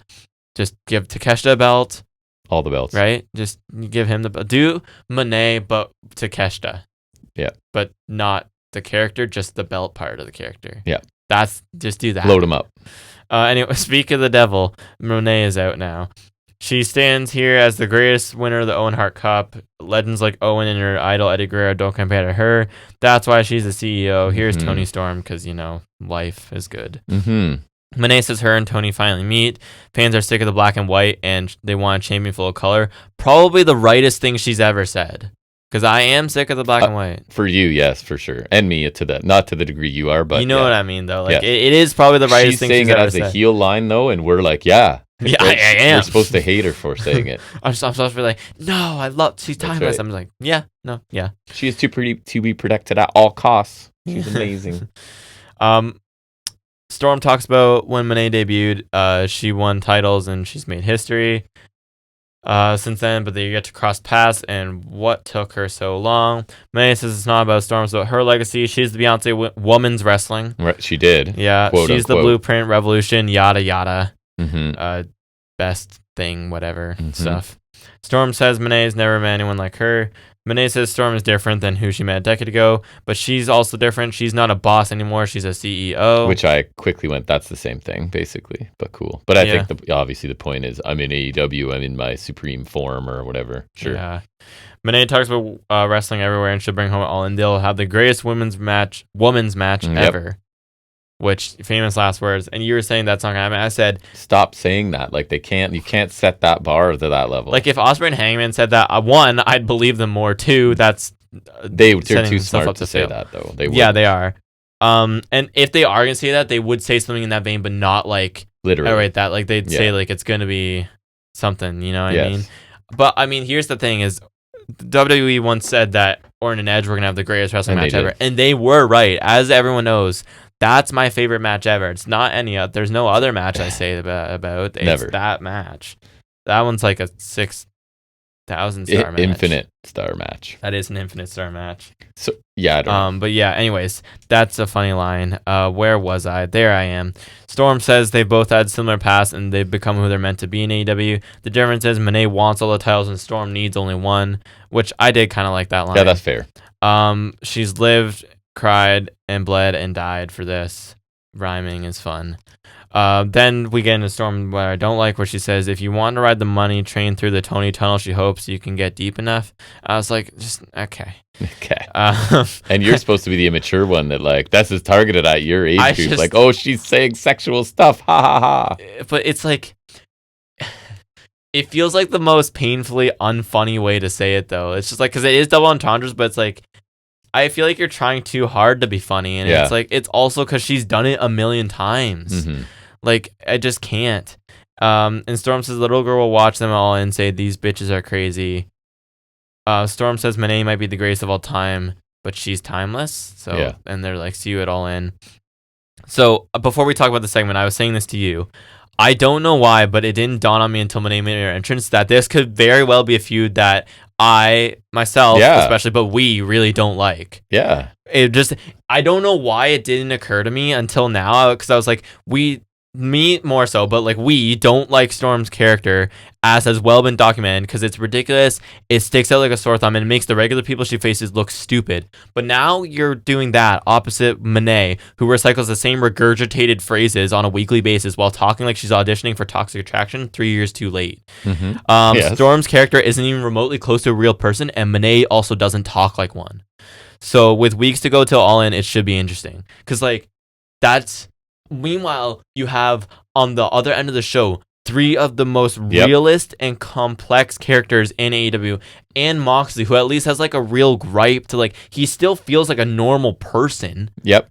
Just give Takeshita a belt. All the belts. Right? Just give him the belt. Do Monet, but Takeshita. Yeah. But not the character, just the belt part of the character. Yeah. Just do that. Load him up. Anyway, speak of the devil, Monet is out now. She stands here as the greatest winner of the Owen Hart Cup. Legends like Owen and her idol Eddie Guerrero don't compare to her. That's why she's the CEO. Here's Tony Storm because, life is good. Monet says her and Tony finally meet. Fans are sick of the black and white and they want a champion full of color. Probably the rightest thing she's ever said. Because I am sick of the black and white. For you, yes, for sure. And me, not to the degree you are, but you know what I mean, though. It is probably the rightest thing she's ever said. She's saying it as a heel line, though, and we're like, yeah. Yeah, I am. We're supposed to hate her for saying it. I'm supposed to be like, no, I love. She's timeless. Right. I'm like, yeah, no, yeah. She is too pretty to be protected at all costs. She's amazing. Storm talks about when Monet debuted. She won titles and she's made history since then. But they get to cross paths and what took her so long. Monet says it's not about Storm, it's about her legacy. She's the Beyonce woman's wrestling. Right, she did. Yeah, quote, she's unquote. The blueprint, revolution, yada yada. Best thing, whatever stuff. Storm says Monet's never met anyone like her. Monet says Storm is different than who she met a decade ago, but she's also different. She's not a boss anymore. She's a CEO. Which I quickly went, that's the same thing, basically, but cool. But I think obviously the point is I'm in AEW, I'm in my supreme form or whatever. Sure. Yeah. Monet talks about wrestling everywhere and she'll bring home All In. They'll have the greatest women's match ever. Which, famous last words. And you were saying that's not gonna happen. I said, stop saying that. Like, you can't set that bar to that level. Like, if Ospreay and Hangman said that, one, I'd believe them more. Two, that's they're too smart to say that, though. Yeah, they are. And if they are gonna say that, they would say something in that vein, but not like literally. Outright that. Like, they'd say like it's gonna be something. You know what I mean? But I mean, here's the thing: is WWE once said that Orton and Edge were gonna have the greatest wrestling match ever, and they were right, as everyone knows. That's my favorite match ever. It's not any other. There's no other match I say about. It's Never. That match. That one's like a 6,000 star match. Infinite star match. That is an infinite star match. So yeah, I don't know. But yeah, anyways, that's a funny line. Where was I? There I am. Storm says they both had similar paths and they've become who they're meant to be in AEW. The difference is Monet wants all the titles and Storm needs only one, which I did kind of like that line. Yeah, that's fair. She's lived, cried, and bled and died for this. Rhyming is fun. Then we get into Storm, what I don't like, where she says, if you want to ride the money train through the Tony Tunnel, she hopes you can get deep enough. I was like, just, okay. Okay. And you're supposed to be the immature one that, like, that's just targeted at your age group. Like, oh, she's saying sexual stuff. Ha ha ha. But it's like, it feels like the most painfully unfunny way to say it, though. It's just like, because it is double entendres, but it's like, I feel like you're trying too hard to be funny. And it's like, it's also because she's done it a million times. Mm-hmm. Like, I just can't. And Storm says the little girl will watch them all and say, these bitches are crazy. Storm says Monet might be the greatest of all time, but she's timeless. So, and they're like, see you at All In. So, before we talk about the segment, I was saying this to you. I don't know why, but it didn't dawn on me until Monet made her entrance that this could very well be a feud that I, myself, especially, but we really don't like. Yeah. It just, I don't know why it didn't occur to me until now, because I was like, me more so, but like we don't like Storm's character, as has well been documented, because it's ridiculous. It sticks out like a sore thumb and it makes the regular people she faces look stupid. But now you're doing that opposite Monet, who recycles the same regurgitated phrases on a weekly basis while talking like she's auditioning for Toxic Attraction 3 years too late. Mm-hmm. Storm's character isn't even remotely close to a real person, and Monet also doesn't talk like one. So with weeks to go till All In, it should be interesting, because like that's. Meanwhile, you have on the other end of the show 3 of the most realist and complex characters in AEW, and Moxley, who at least has like a real gripe to, like, he still feels like a normal person. Yep.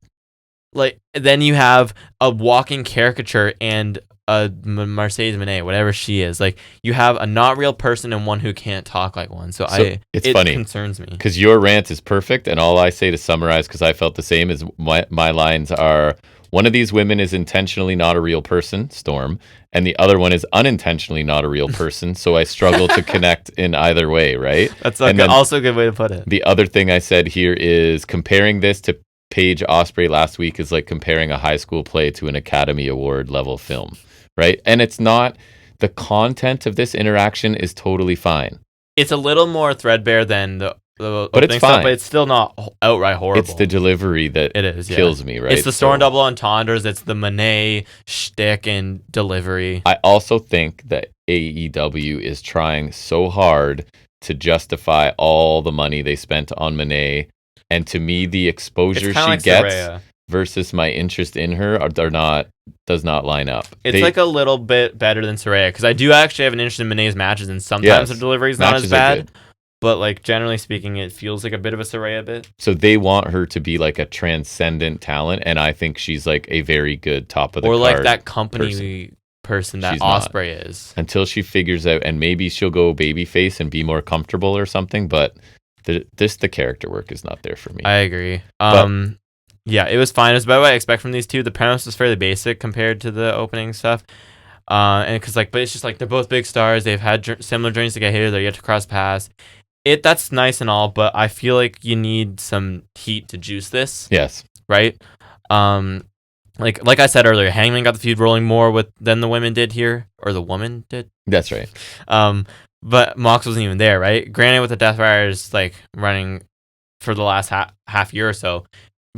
Like, then you have a walking caricature and a Mercedes Monet, whatever she is. Like, you have a not real person and one who can't talk like one. So it's funny. It concerns me. Because your rant is perfect, and all I say to summarize, because I felt the same, is my lines are, one of these women is intentionally not a real person, Storm, and the other one is unintentionally not a real person, so I struggle to connect in either way, right? That's also a good way to put it. The other thing I said here is comparing this to Paige Ospreay last week is like comparing a high school play to an Academy Award level film, right? And it's not, the content of this interaction is totally fine. It's a little more threadbare than the but it's fine. But it's still not outright horrible. It's the delivery that kills me, right? It's the Storm double entendres. It's the Monet shtick and delivery. I also think that AEW is trying so hard to justify all the money they spent on Monet, and to me, the exposure she like gets Saraya versus my interest in her does not line up. It's like a little bit better than Saraya, because I do actually have an interest in Monet's matches, and sometimes the delivery is not as bad. But, like, generally speaking, it feels like a bit of a Saraya bit. So they want her to be, like, a transcendent talent, and I think she's, like, a very good top of the card. Or, like, that company person that Ospreay is. Until she figures out, and maybe she'll go babyface and be more comfortable or something, but the character work is not there for me. I agree. Yeah, it was fine. It was about what I expect from these two. The premise was fairly basic compared to the opening stuff. And because, like, but it's just, like, they're both big stars. They've had similar journeys to get here. They're yet to cross paths. That's nice and all, but I feel like you need some heat to juice this. Yes. Right? Like I said earlier, Hangman got the feud rolling more than the women did here, or the woman did. That's right. but Mox wasn't even there, right? Granted, with the Death Riders like running for the last half year or so,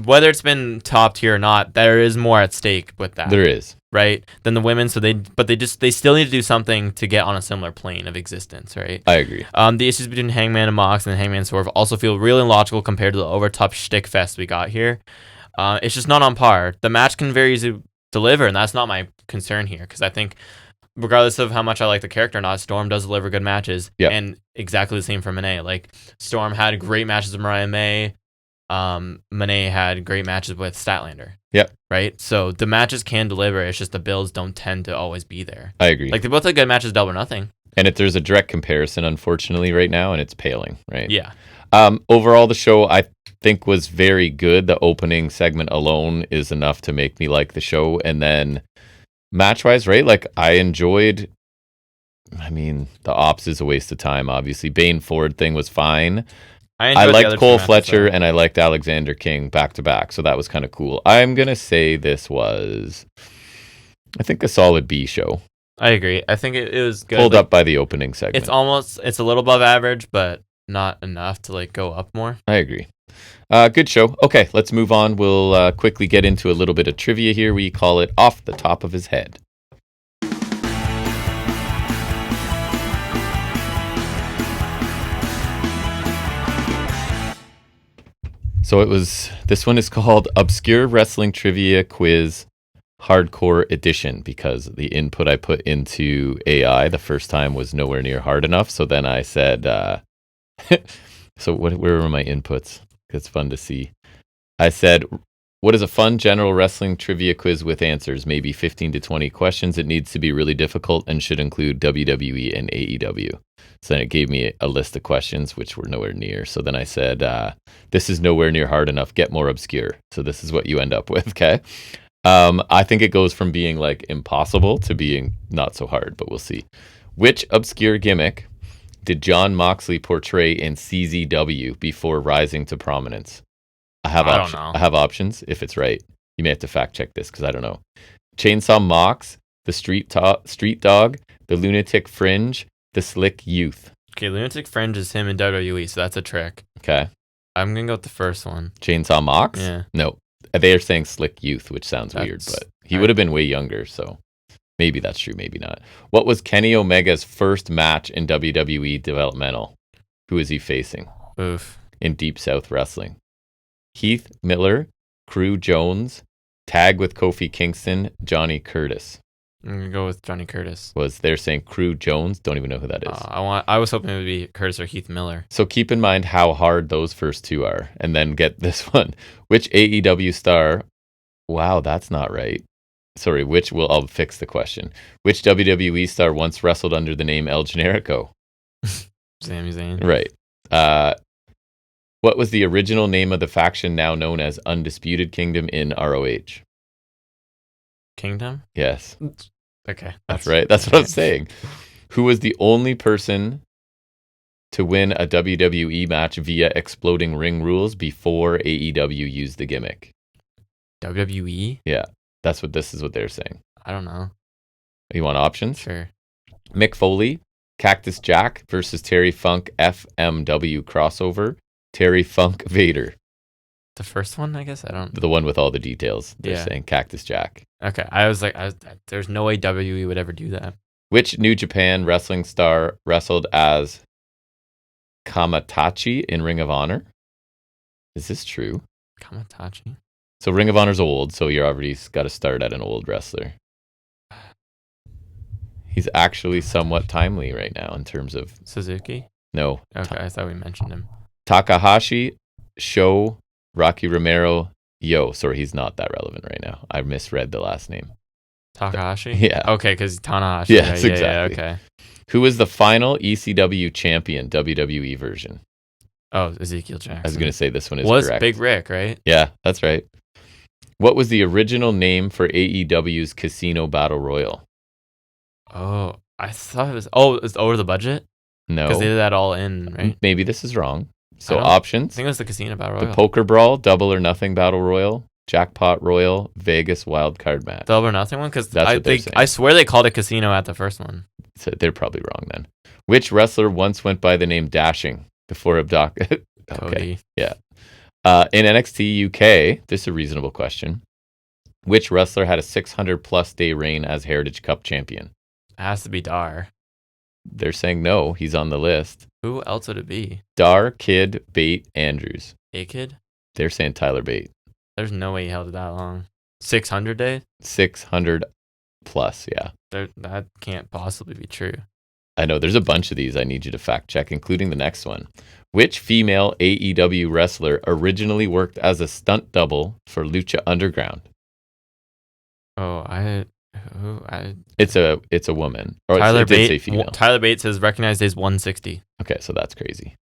whether it's been top tier or not, there is more at stake with that. There is, right, than the women. So they still need to do something to get on a similar plane of existence, right? I agree. The issues between Hangman and Mox and Hangman and Swerve also feel really illogical compared to the over top shtick fest we got here. It's just not on par. The match can very easily deliver, and that's not my concern here, because I think regardless of how much I like the character or not, Storm does deliver good matches. Yep. And exactly the same for Monet. Like, Storm had great matches with Mariah May. Monet had great matches with Statlander. Yep. Right? So the matches can deliver. It's just the builds don't tend to always be there. I agree. Like, they both had good matches, Double or Nothing. And if there's a direct comparison, unfortunately, right now, and it's paling, right? Yeah. Overall, the show, I think, was very good. The opening segment alone is enough to make me like the show. And then match-wise, right? Like, I enjoyed... I mean, the Ops is a waste of time, obviously. Bane Ford thing was fine. I liked Cole Fletcher and I liked Alexander King back-to-back, so that was kind of cool. I'm going to say this was, I think, a solid B show. I agree. I think it was good. Pulled up by the opening segment. It's a little above average, but not enough to, like, go up more. I agree. Good show. Okay, let's move on. We'll quickly get into a little bit of trivia here. We call it Off the Top of His Head. So this one is called Obscure Wrestling Trivia Quiz Hardcore Edition, because the input I put into AI the first time was nowhere near hard enough. So then I said, where were my inputs? It's fun to see. I said, what is a fun general wrestling trivia quiz with answers? Maybe 15 to 20 questions. It needs to be really difficult and should include WWE and AEW. So then it gave me a list of questions, which were nowhere near. So then I said, this is nowhere near hard enough. Get more obscure. So this is what you end up with, okay? I think it goes from being like impossible to being not so hard, but we'll see. Which obscure gimmick did Jon Moxley portray in CZW before rising to prominence? I have options if it's right. You may have to fact check this because I don't know. Chainsaw Mox, the Street Dog, the Lunatic Fringe, the Slick Youth. Okay, Lunatic Fringe is him in WWE, so that's a trick. Okay. I'm going to go with the first one. Chainsaw Mox? Yeah. No. They are saying Slick Youth, which sounds weird, but he would have been way younger, so maybe that's true, maybe not. What was Kenny Omega's first match in WWE Developmental? Who is he facing? Oof. In Deep South Wrestling. Heath Miller, Crew Jones, tag with Kofi Kingston, Johnny Curtis. I'm going to go with Johnny Curtis. They're saying Crew Jones? Don't even know who that is. I was hoping it would be Curtis or Heath Miller. So keep in mind how hard those first two are, and then get this one. Which AEW star... Wow, that's not right. Sorry, I'll fix the question. Which WWE star once wrestled under the name El Generico? Sami Zayn. Right. What was the original name of the faction now known as Undisputed Kingdom in ROH? Kingdom? Yes. Okay. That's right. That's what I'm saying. Who was the only person to win a WWE match via exploding ring rules before AEW used the gimmick? WWE? Yeah. This is what they're saying. I don't know. You want options? Sure. Mick Foley, Cactus Jack versus Terry Funk FMW crossover, Terry Funk Vader. The first one, I guess? I don't... The one with all the details. They're saying Cactus Jack. Okay. I was like, there's no way WWE would ever do that. Which New Japan wrestling star wrestled as Kamatachi in Ring of Honor? Is this true? Kamatachi? So Ring of Honor's old, so you're already got to start at an old wrestler. He's actually somewhat timely right now in terms of... Suzuki? No. Okay, I thought we mentioned him. Takahashi, Sho, Rocky Romero, Yo. Sorry, he's not that relevant right now. I misread the last name. Takahashi? Yeah. Okay, because Tanahashi. Yes, right? exactly. Yeah, okay. Who was the final ECW champion, WWE version? Oh, Ezekiel Jackson. I was going to say this one is correct. Big Rick, right? Yeah, that's right. What was the original name for AEW's Casino Battle Royal? Oh, I thought it was... it's Over the Budget? No. Because they did that all in, right? Maybe this is wrong. So options. I think it was the Casino Battle Royal. The Poker Brawl, Double or Nothing Battle Royal, Jackpot Royal, Vegas Wildcard Match. Double or Nothing one? Because I swear they called it Casino at the first one. So they're probably wrong then. Which wrestler once went by the name Dashing before abduct? Okay. Cody. Yeah. In NXT UK, this is a reasonable question. Which wrestler had a 600-plus day reign as Heritage Cup champion? It has to be Dar. They're saying no. He's on the list. Who else would it be? Dar, Kidd, Bate, Andrews. A-Kid? They're saying Tyler Bate. There's no way he held it that long. 600 days? 600 plus, yeah. That can't possibly be true. I know. There's a bunch of these I need you to fact check, including the next one. Which female AEW wrestler originally worked as a stunt double for Lucha Underground? Oh, It's a woman. Or Tyler it did say Bate. female. Tyler Bate says recognized days 160. Okay, so that's crazy.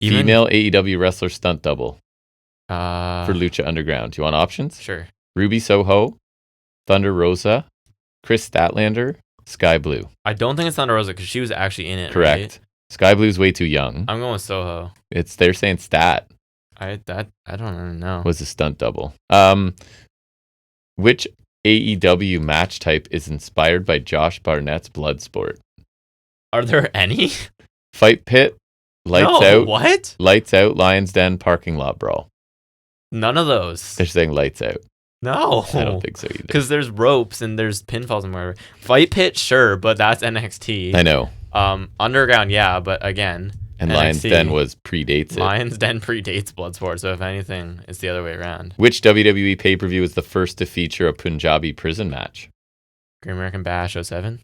Even? Female AEW wrestler stunt double For for Lucha Underground. Do you want options? Sure. Ruby Soho, Thunder Rosa, Chris Statlander, Sky Blue. I don't think it's Thunder Rosa because she was actually in it. Correct. Right? Sky Blue's way too young. I'm going with Soho. They're saying Stat I don't even know. was a stunt double. Which AEW match type is inspired by Josh Barnett's Bloodsport? Are there any? Fight Pit, Lights No, Out, what? Lights Out, Lions Den, Parking Lot Brawl. None of those. They're saying Lights Out. No. I don't think so either. Because there's ropes and there's pinfalls and whatever. Fight Pit, sure, but that's NXT. I know. Underground, yeah, but again, And NXT, Lions Den predates it. Lions Den predates Bloodsport, so if anything, it's the other way around. Which WWE pay-per-view was the first to feature a Punjabi prison match? Great American Bash 07?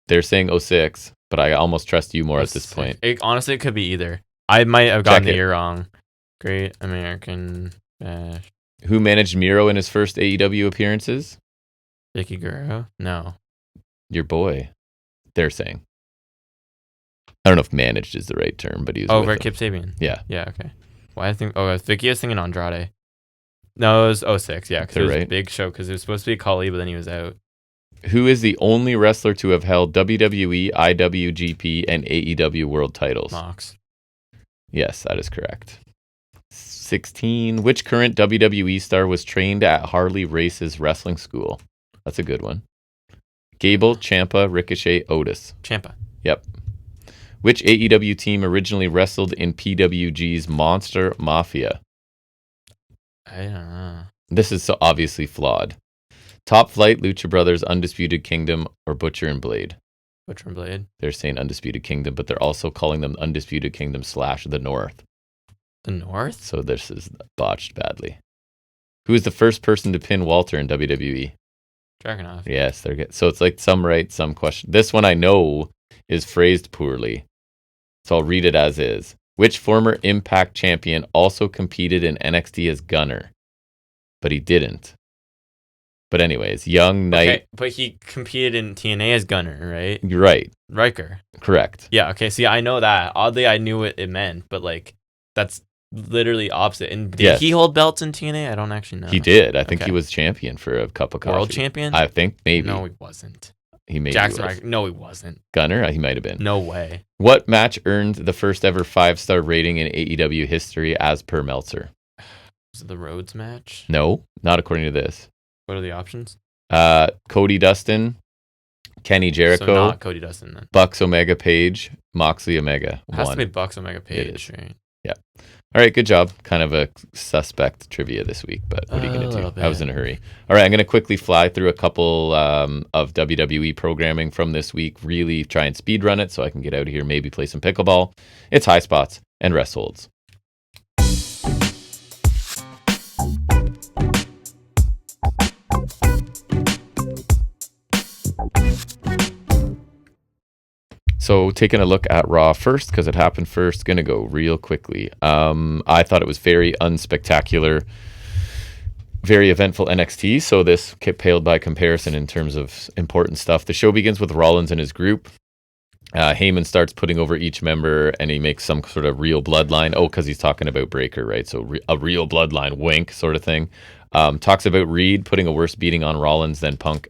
They're saying 06, but I almost trust you more at this 06. point. Honestly, it could be either. I might have gotten Check the it. year wrong. Great American Bash. Who managed Miro in his first AEW appearances? Vicky Guerrero? No. Your boy. They're saying. I don't know if managed is the right term, but he was Over with at him. Kip Sabian. Yeah. Yeah, okay. Why I think Vicky was thinking Andrade. No, it was 06, yeah, because it was a right. big show because it was supposed to be Kali, but then he was out. Who is the only wrestler to have held WWE, IWGP, and AEW world titles? Mox. Yes, that is correct. 16. Which current WWE star was trained at Harley Race's wrestling school? That's a good one. Gable, Ciampa, Ricochet, Otis. Ciampa. Yep. Which AEW team originally wrestled in PWG's Monster Mafia? I don't know. This is so obviously flawed. Top Flight, Lucha Brothers, Undisputed Kingdom, or Butcher and Blade? Butcher and Blade. They're saying Undisputed Kingdom, but they're also calling them Undisputed Kingdom / The North. The North? So this is botched badly. Who is the first person to pin Walter in WWE? Dragunov. Yes, so it's like some right, some question. This one I know is phrased poorly, so I'll read it as is. Which former Impact champion also competed in NXT as Gunner, but he didn't? But anyways, Young Knight. Okay, but he competed in TNA as Gunner, right? You're right. Riker. Correct. Yeah, okay. See, I know that. Oddly, I knew what it meant, but like, that's literally opposite. And did he hold belts in TNA? I don't actually know. He did. I think Okay. he was champion for a cup of coffee. World champion? I think maybe. No, he wasn't. He maybe Jackson was. Riker. No, he wasn't. Gunner? He might have been. No way. What match earned the first ever 5-star rating in AEW history as per Meltzer? Was it the Rhodes match? No, not according to this. What are the options? Cody Dustin, Kenny Jericho, So not Cody Dustin then. Bucks Omega Page, Moxley Omega. It has One. to be Bucks Omega Page, is. right? Yeah. All right, good job. Kind of a suspect trivia this week, but what are you A going to little do? I was bit. in a hurry. All right, I'm going to quickly fly through a couple of WWE programming from this week, really try and speed run it so I can get out of here, maybe play some pickleball. It's Highspots and Restholds. So taking a look at Raw first, because it happened first, going to go real quickly. I thought it was very unspectacular, very eventful NXT, so this paled by comparison in terms of important stuff. The show begins with Rollins and his group. Heyman starts putting over each member, and he makes some sort of real bloodline. Oh, because he's talking about Breaker, right? So a real bloodline wink sort of thing. Talks about Reed putting a worse beating on Rollins than Punk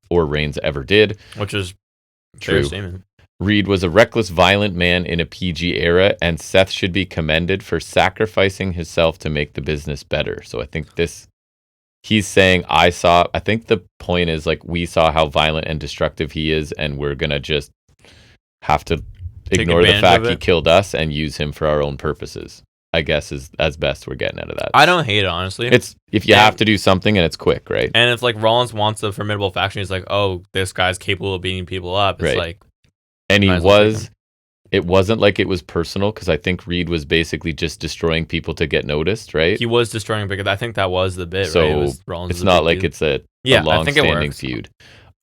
or Reigns ever did. Which is True. fair statement. Reed was a reckless, violent man in a PG era, and Seth should be commended for sacrificing himself to make the business better. So I think he's saying, I think the point is like, we saw how violent and destructive he is, and we're going to just have to ignore the fact he killed us and use him for our own purposes. I guess is as best we're getting out of that. I don't hate it, honestly. It's if you have to do something and it's quick, right? And if like Rollins wants a formidable faction, he's like, oh, this guy's capable of beating people up. It's like, and he was. It wasn't like it was personal because I think Reed was basically just destroying people to get noticed, right? He was destroying because I think that was the bit. So right? it's not like it's a long-standing feud.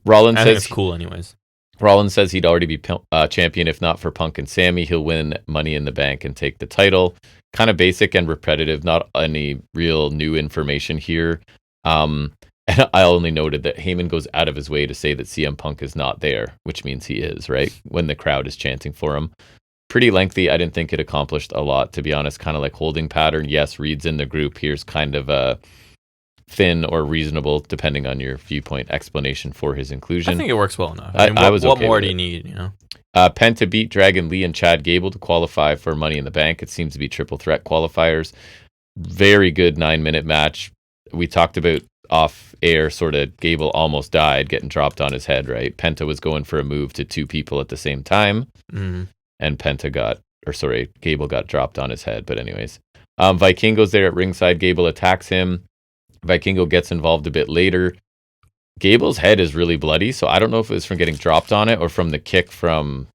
Rollins says it's cool, anyways. Rollins says he'd already be champion if not for Punk and Sammy. He'll win Money in the Bank and take the title. Kind of basic and repetitive, not any real new information here. And I only noted that Heyman goes out of his way to say that CM Punk is not there, which means he is, right? When the crowd is chanting for him. Pretty lengthy. I didn't think it accomplished a lot, to be honest. Kind of like holding pattern. Yes, Reed's in the group. Here's kind of a thin or reasonable, depending on your viewpoint, explanation for his inclusion. I think it works well enough. What more do you need, you know? Penta beat Dragon Lee and Chad Gable to qualify for Money in the Bank. It seems to be triple threat qualifiers. Very good 9-minute match. We talked about off air, sort of Gable almost died, getting dropped on his head, right? Penta was going for a move to two people at the same time, and Gable got dropped on his head. But anyways, Vikingo's there at ringside. Gable attacks him. Vikingo gets involved a bit later. Gable's head is really bloody, so I don't know if it was from getting dropped on it or from the kick from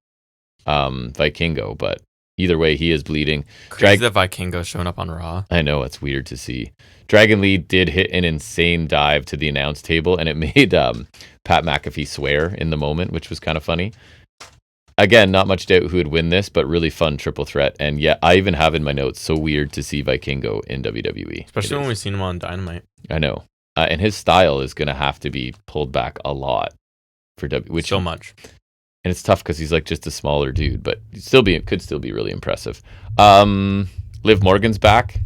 Vikingo, but either way, he is bleeding. Crazy that Vikingo showing up on Raw. I know, it's weird to see. Dragon Lee did hit an insane dive to the announce table, and it made Pat McAfee swear in the moment, which was kind of funny. Again, not much doubt who would win this, but really fun triple threat. And yeah, I even have in my notes, so weird to see Vikingo in WWE. Especially when we've seen him on Dynamite. I know. And his style is going to have to be pulled back a lot for WWE. So much. And it's tough because he's like just a smaller dude, but could still be really impressive. Liv Morgan's back.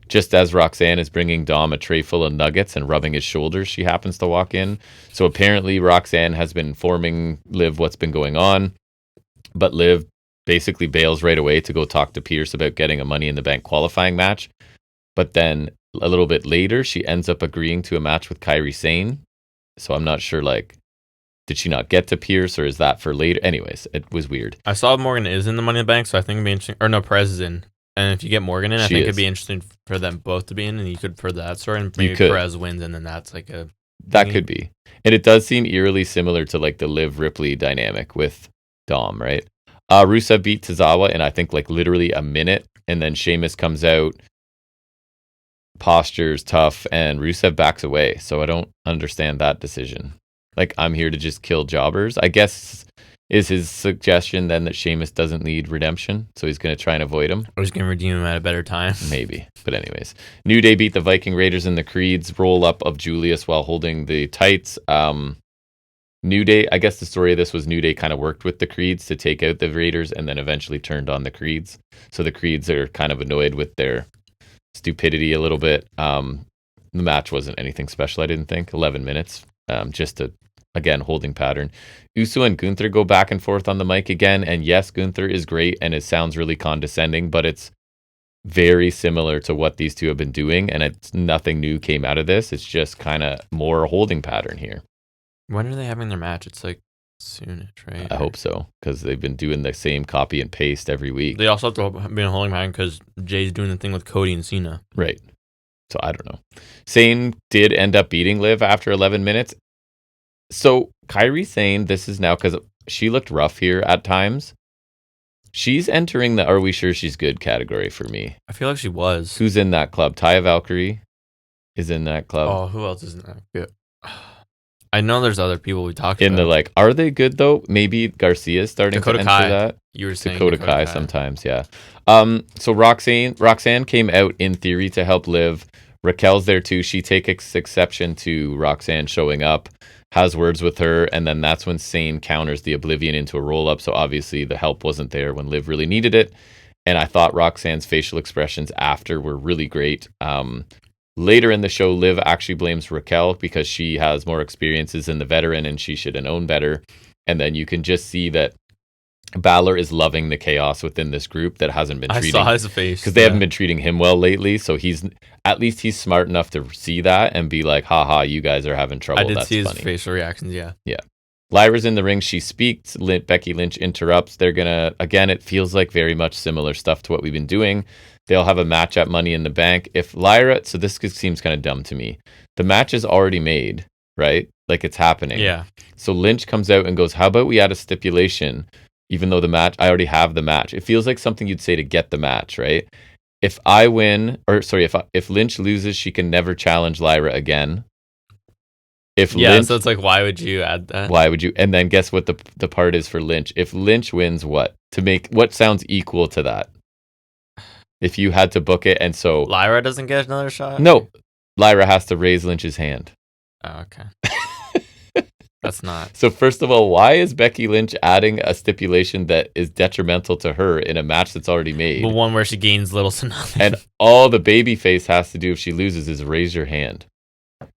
Just as Roxanne is bringing Dom a tray full of nuggets and rubbing his shoulders, she happens to walk in. So apparently Roxanne has been informing Liv what's been going on. But Liv basically bails right away to go talk to Pierce about getting a Money in the Bank qualifying match. But then a little bit later, she ends up agreeing to a match with Kairi Sane. So I'm not sure, like, did she not get to Pierce or is that for later? Anyways, it was weird. I saw Morgan is in the Money in the Bank, so I think it'd be interesting. Or no, Perez is in. And if you get Morgan in, I think it'd be interesting for them both to be in, and you could further that story, and maybe Perez wins, and then that's like a... That could be. And it does seem eerily similar to like the Liv Ripley dynamic with Dom, right? Rusev beat Tozawa in I think like literally a minute, and then Sheamus comes out, postures tough, and Rusev backs away. So I don't understand that decision. Like, I'm here to just kill jobbers. I guess is his suggestion then that Sheamus doesn't need redemption, so he's going to try and avoid him. Or he's going to redeem him at a better time. Maybe. But anyways, New Day beat the Viking Raiders in the Creeds. Roll up of Julius while holding the tights. New Day, I guess the story of this was New Day kind of worked with the Creeds to take out the Raiders and then eventually turned on the Creeds. So the Creeds are kind of annoyed with their stupidity a little bit. The match wasn't anything special, I didn't think. 11 minutes. Just to, again, holding pattern. Uso and Gunther go back and forth on the mic again. And yes, Gunther is great and it sounds really condescending, but it's very similar to what these two have been doing. And it's nothing new came out of this. It's just kind of more holding pattern here. When are they having their match? It's like soonish, right? I hope so, because they've been doing the same copy and paste every week. They also have to be in holding pattern because Jay's doing the thing with Cody and Cena. Right. So I don't know. Sane did end up beating Liv after 11 minutes. So Kairi Sane, this is now because she looked rough here at times. She's entering the "Are we sure she's good" category for me. I feel like she was. Who's in that club? Taya Valkyrie is in that club. Oh, who else is in that? Yeah. I know there's other people we talked about. In the like, are they good though? Maybe Garcia's starting Dakota to Kai. enter that. You were saying Dakota Kai sometimes, yeah. So Roxanne came out in theory to help Liv. Raquel's there too. She takes exception to Roxanne showing up, has words with her, and then that's when Sane counters the Oblivion into a roll-up. So obviously the help wasn't there when Liv really needed it. And I thought Roxanne's facial expressions after were really great. Later in the show, Liv actually blames Raquel because she has more experiences than the veteran and she should have known better. And then you can just see that Balor is loving the chaos within this group that hasn't been treating. I saw his face. Because they haven't been treating him well lately. So he's smart enough to see that and be like, haha, you guys are having trouble. I did see his facial reactions, yeah. Yeah. Lyra's in the ring. She speaks. Becky Lynch interrupts. They're going to, again, it feels like very much similar stuff to what we've been doing. They'll have a match at Money in the Bank. If Lyra, so this seems kind of dumb to me. The match is already made, right? Like it's happening. Yeah. So Lynch comes out and goes, how about we add a stipulation, even though I already have the match. It feels like something you'd say to get the match, right? If I win, if Lynch loses, she can never challenge Lyra again. So it's like, why would you add that? Why would you? And then guess what the part is for Lynch? If Lynch wins, what? To make what sounds equal to that? If you had to book it, and so Lyra doesn't get another shot? No. Lyra has to raise Lynch's hand. Oh, okay. That's not. So first of all, why is Becky Lynch adding a stipulation that is detrimental to her in a match that's already made? The one where she gains little to nothing. And all the babyface has to do if she loses is raise your hand.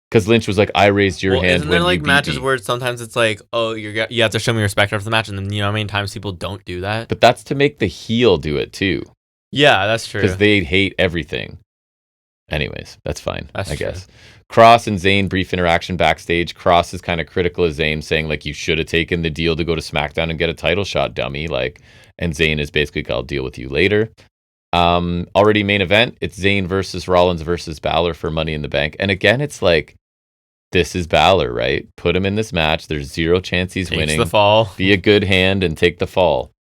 Because Lynch was like, I raised your hand isn't when there you beat matches me. Where sometimes it's like, oh, you have to show me respect after the match, and then you know how many times people don't do that? But that's to make the heel do it too. Yeah, that's true. Because they hate everything. Anyways, that's fine, I guess. Cross and Zayn, brief interaction backstage. Cross is kind of critical of Zayn, saying, like, you should have taken the deal to go to SmackDown and get a title shot, dummy. Like, and Zayn is basically, I'll deal with you later. Already main event. It's Zayn versus Rollins versus Balor for Money in the Bank. And again, it's like, this is Balor, right? Put him in this match. There's zero chance he's winning. The fall. Be a good hand and take the fall.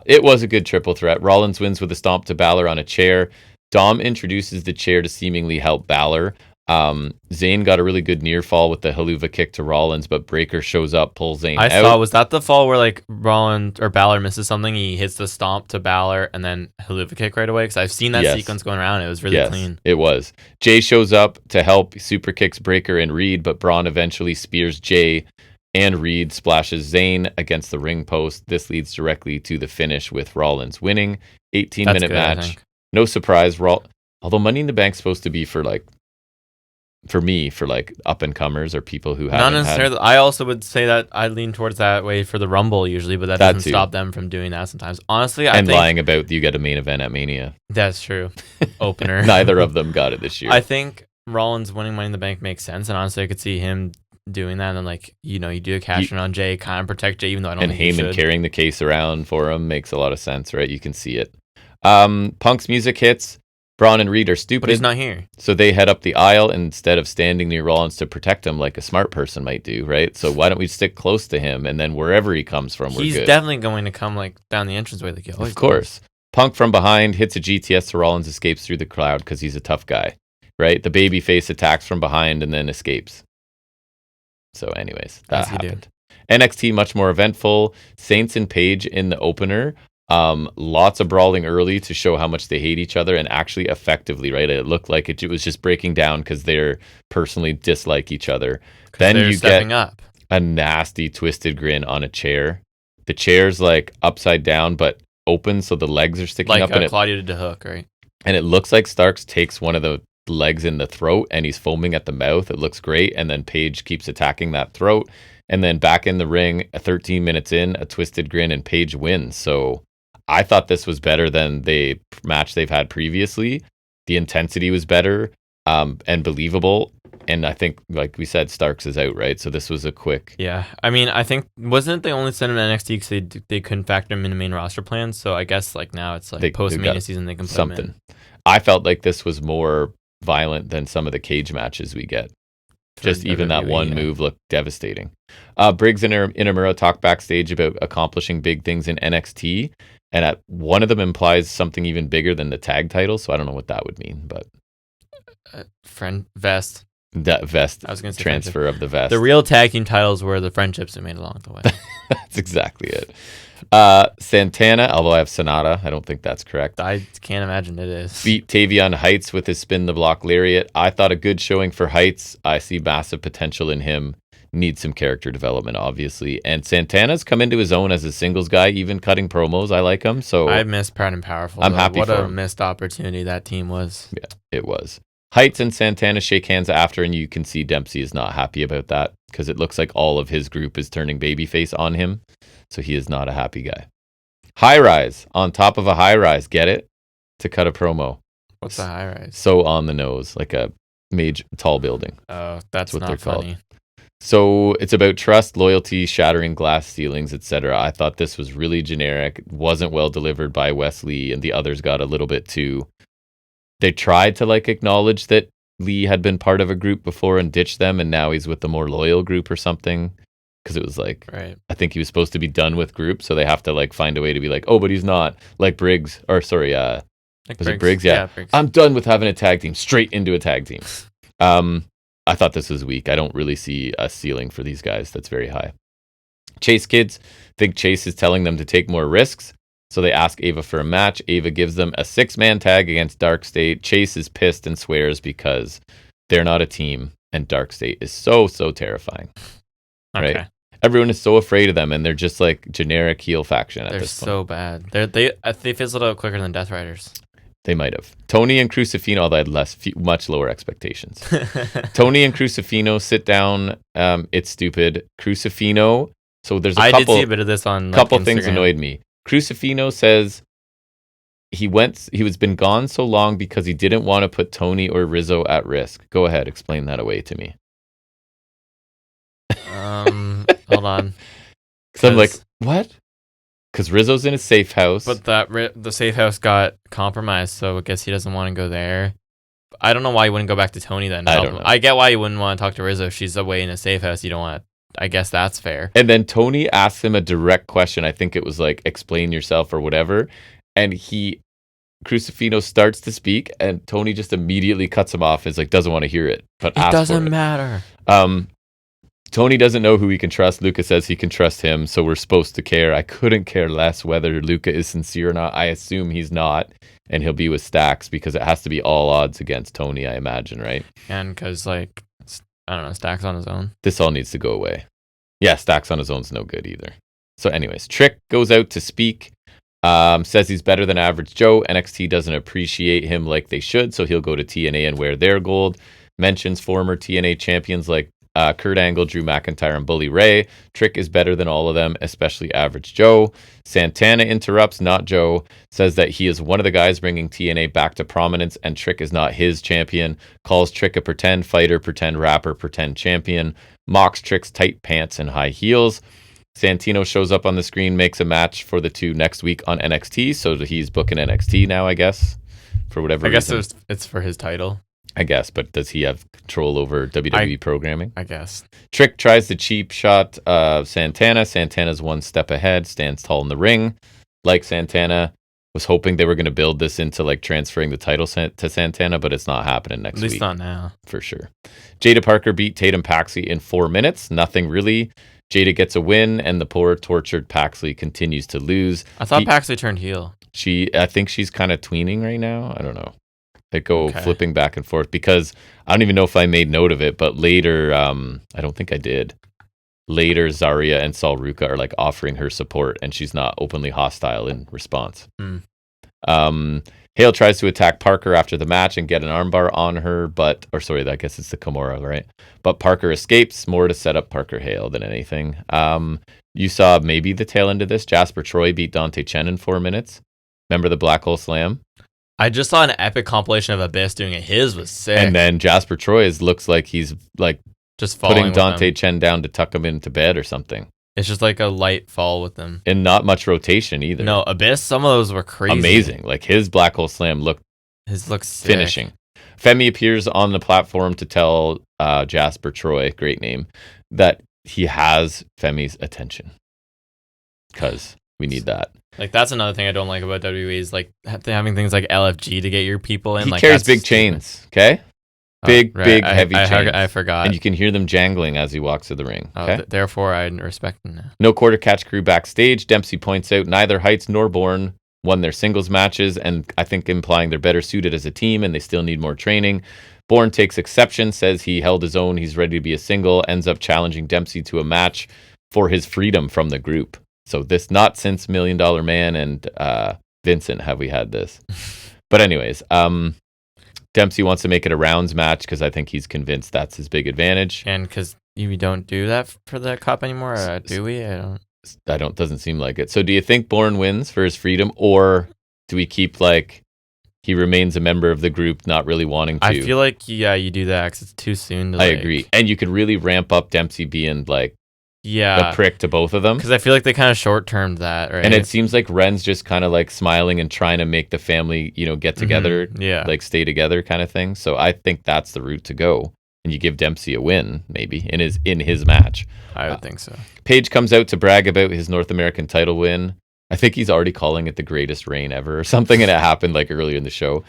It was a good triple threat. Rollins wins with a stomp to Balor on a chair. Dom introduces the chair to seemingly help Balor. Zayn got a really good near fall with the haluva kick to Rollins, but Breaker shows up, pulls Zayn out. Was that the fall where like Rollins or Balor misses something? He hits the stomp to Balor and then haluva kick right away? Because I've seen that sequence going around. It was really clean. It was. Jay shows up to help, super kicks Breaker and Reed, but Braun eventually spears Jay, and Reed splashes Zayn against the ring post. This leads directly to the finish with Rollins winning. 18-minute match. No surprise. Although Money in the Bank's supposed to be for like up and comers or people who haven't. Not necessarily. I also would say that I lean towards that way for the Rumble usually, but that doesn't stop them from doing that sometimes. Honestly, I think lying about you get a main event at Mania. That's true. Opener. Neither of them got it this year. I think Rollins winning Money in the Bank makes sense, and honestly, I could see him doing that, and then like you do a cash in on Jay, kind of protect Jay, even though I don't. And think Heyman carrying the case around for him makes a lot of sense, right? You can see it. Punk's music hits. Braun and Reed are stupid. But he's not here. So they head up the aisle instead of standing near Rollins to protect him like a smart person might do, right? So why don't we stick close to him, and then wherever he comes from, we're good. He's definitely going to come like down the entranceway like he always Of course. Does. Punk from behind hits a GTS to Rollins, escapes through the crowd because he's a tough guy, right? The babyface attacks from behind and then escapes. So anyways, that happened. NXT, much more eventful. Saints and Paige in the opener. Lots of brawling early to show how much they hate each other, and actually effectively, right? It looked like it was just breaking down because they're personally dislike each other. Then you get a nasty twisted grin on a chair. The chair's like upside down but open, so the legs are sticking up. Like Claudia did to Hook, right? And it looks like Starks takes one of the legs in the throat and he's foaming at the mouth. It looks great, and then Paige keeps attacking that throat, and then back in the ring, 13 minutes in, a twisted grin, and Paige wins. So I thought this was better than the match they've had previously. The intensity was better and believable. And I think, like we said, Starks is out, right? So this was a quick. Yeah. I mean, I think, wasn't it they only sent him to NXT because they couldn't factor him into main roster plans? So I guess like now it's like post-Mania season they can put him in. I felt like this was more violent than some of the cage matches we get. Just even that one move looked devastating. Briggs and Inamura talk backstage about accomplishing big things in NXT. And one of them implies something even bigger than the tag title, so I don't know what that would mean. But vest. That vest. I was going to say transfer friendship. Of the vest. The real tag team titles were the friendships we made along the way. That's exactly it. Santana, although I have Sonata, I don't think that's correct. I can't imagine it is. Beat Tavion Heights with his spin the block lariat. I thought a good showing for Heights. I see massive potential in him. Needs some character development, obviously. And Santana's come into his own as a singles guy, even cutting promos. I like him. So I miss Proud and Powerful. I'm happy for him. What a missed opportunity that team was. Yeah, it was. Heights and Santana shake hands after, and you can see Dempsey is not happy about that because it looks like all of his group is turning babyface on him. So he is not a happy guy. High rise on top of a high rise. Get it? To cut a promo. What's a high rise? So on the nose, like a tall building. Oh, that's what they're funny. Called. So it's about trust, loyalty, shattering glass ceilings, etc. I thought this was really generic, wasn't well delivered by Wesley, and the others got a little bit too. They tried to like acknowledge that Lee had been part of a group before and ditched them, and now he's with the more loyal group or something. Because it was like, right. I think he was supposed to be done with group, so they have to like find a way to be like, oh, but he's not. Like Briggs, or sorry, Like was it Briggs? Yeah. Briggs. I'm done with having a tag team. Straight into a tag team. I thought this was weak. I don't really see a ceiling for these guys that's very high. Chase kids think Chase is telling them to take more risks, so they ask Ava for a match. Ava gives them a 6-man tag against Dark State. Chase is pissed and swears because they're not a team, and Dark State is so terrifying. Okay. Right? Everyone is so afraid of them, and they're just like generic heel faction at this point. They're so bad. They fizzled out quicker than Death Riders. They might have. Tony and Crucifino, although I had much lower expectations. Tony and Crucifino sit down. It's stupid. Crucifino. So there's I did see a bit of this on couple Instagram. Things annoyed me. Crucifino says he was been gone so long because he didn't want to put Tony or Rizzo at risk. Go ahead, explain that away to me. Hold on. So I'm like, what? Because Rizzo's in a safe house. But the safe house got compromised, so I guess he doesn't want to go there. I don't know why you wouldn't go back to Tony then. I don't know. I get why you wouldn't want to talk to Rizzo. She's away in a safe house. You don't want to. I guess that's fair. And then Tony asks him a direct question. I think it was like, explain yourself or whatever. And Crucifino starts to speak, and Tony just immediately cuts him off. Is like, doesn't want to hear it. But it doesn't matter. Tony doesn't know who he can trust. Luca says he can trust him, so we're supposed to care. I couldn't care less whether Luca is sincere or not. I assume he's not, and he'll be with Stax because it has to be all odds against Tony, I imagine, right? And because, like, I don't know, Stax on his own. This all needs to go away. Yeah, Stax on his own's no good either. So anyways, Trick goes out to speak, says he's better than Average Joe. NXT doesn't appreciate him like they should, so he'll go to TNA and wear their gold. Mentions former TNA champions like Kurt Angle, Drew McIntyre, and Bully Ray. Trick is better than all of them, especially Average Joe. Santana interrupts, not Joe, says that he is one of the guys bringing TNA back to prominence, and Trick is not his champion. Calls Trick a pretend fighter, pretend rapper, pretend champion. Mocks Trick's tight pants and high heels. Santino shows up on the screen, makes a match for the two next week on NXT, so he's booking NXT now, I guess, for whatever reason. I guess it's for his title. I guess, but does he have control over WWE programming? I guess. Trick tries the cheap shot of Santana. Santana's one step ahead, stands tall in the ring. Like Santana, was hoping they were going to build this into like transferring the title to Santana, but it's not happening next week. At least not now. For sure. Jada Parker beat Tatum Paxley in 4 minutes. Nothing really. Jada gets a win, and the poor, tortured Paxley continues to lose. I thought Paxley turned heel. I think she's kind of tweening right now. I don't know. They go flipping back and forth because I don't even know if I made note of it, but later, I don't think I did. Later, Zarya and Sol Ruka are like offering her support, and she's not openly hostile in response. Hale tries to attack Parker after the match and get an armbar on her, I guess it's the Kimura, right? But Parker escapes, more to set up Parker Hale than anything. You saw maybe the tail end of this. Jasper Troy beat Dante Chen in 4 minutes. Remember the Black Hole Slam? I just saw an epic compilation of Abyss doing it. His was sick. And then Jasper Troy looks like he's like just putting Dante Chen down to tuck him into bed or something. It's just like a light fall with them. And not much rotation either. No, Abyss, some of those were crazy. Amazing. Like his Black Hole Slam looks sick. Finishing. Femi appears on the platform to tell Jasper Troy, great name, that he has Femi's attention. Because we need that. Like, that's another thing I don't like about WWE is like having things like LFG to get your people in. He like, carries big chains, okay? Big, heavy chains. I forgot. And you can hear them jangling as he walks to the ring. Okay? Therefore, I respect him now. No quarter catch crew backstage. Dempsey points out neither Heights nor Bourne won their singles matches, and I think implying they're better suited as a team and they still need more training. Bourne takes exception, says he held his own, he's ready to be a single, ends up challenging Dempsey to a match for his freedom from the group. So this, not since $1 Million Man and Vincent have we had this. But anyways, Dempsey wants to make it a rounds match because I think he's convinced that's his big advantage. And because we don't do that for the cup anymore, do we? I don't. Doesn't seem like it. So do you think Bourne wins for his freedom, or do we keep like he remains a member of the group, not really wanting to. I feel like, you do that because it's too soon. I agree. And you could really ramp up Dempsey being like the prick to both of them. Because I feel like they kind of short-termed that, right? And it seems like Ren's just kind of like smiling and trying to make the family, get together, like stay together kind of thing. So I think that's the route to go. And you give Dempsey a win, maybe, in his match. I would think so. Page comes out to brag about his North American title win. I think he's already calling it the greatest reign ever or something, and it happened like earlier in the show.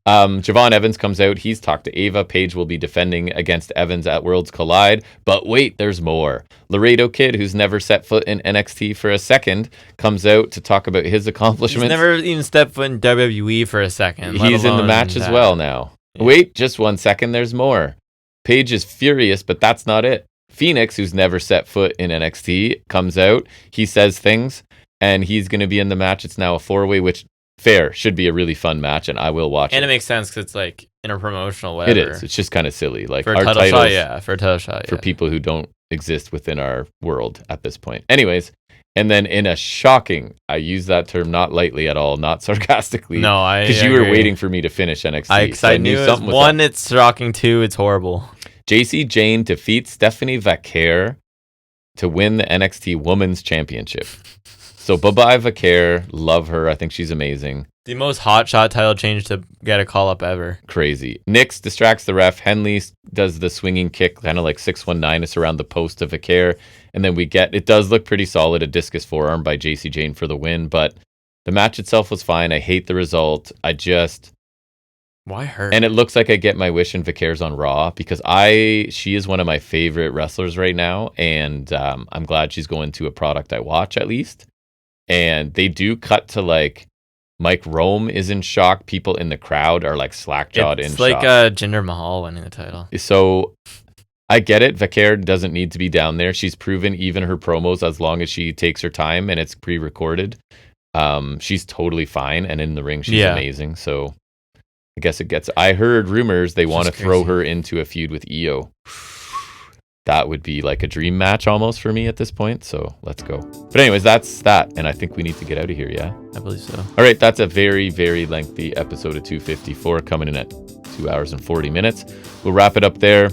Javon Evans comes out. He's talked to Ava. Page will be defending against Evans at Worlds Collide. But wait, there's more. Laredo Kid, who's never set foot in NXT for a second, comes out to talk about his accomplishments. He's never even stepped foot in WWE for a second. He's in the match as well now. Yeah. Wait, just 1 second. There's more. Page is furious, but that's not it. Phoenix, who's never set foot in NXT, comes out. He says things, and he's going to be in the match. It's now a 4-way, which fair should be a really fun match, and I will watch it. And it makes sense because it's like in a promotional whatever. It is. It's just kind of silly, like for a our title titles, shot, for a title shot, for people who don't exist within our world at this point. Anyways, and then in a shocking, I use that term not lightly at all, not sarcastically. No, because you were waiting for me to finish NXT. I knew something was one. It's shocking. 2, it's horrible. JC Jane defeats Stephanie Vaquer to win the NXT Women's Championship. So bye-bye Vaquer. Love her. I think she's amazing. The most hotshot title change to get a call-up ever. Crazy. Nix distracts the ref. Henley does the swinging kick, kind of like 619 around the post of Vaquer. And then it does look pretty solid, a discus forearm by JC Jane for the win. But the match itself was fine. I hate the result. Why her? And it looks like I get my wish and Vaquer's on Raw because she is one of my favorite wrestlers right now. And I'm glad she's going to a product I watch at least. And they do cut to like Mike Rome is in shock. People in the crowd are like slack-jawed in shock. It's like Jinder Mahal winning the title. So I get it. Vaquer doesn't need to be down there. She's proven even her promos as long as she takes her time and it's pre-recorded. She's totally fine. And in the ring, she's amazing. So I guess I heard rumors they want to throw her into a feud with Io. That would be like a dream match almost for me at this point. So let's go. But anyways, that's that. And I think we need to get out of here. Yeah, I believe so. All right. That's a very, very lengthy episode of 254 coming in at 2 hours and 40 minutes. We'll wrap it up there.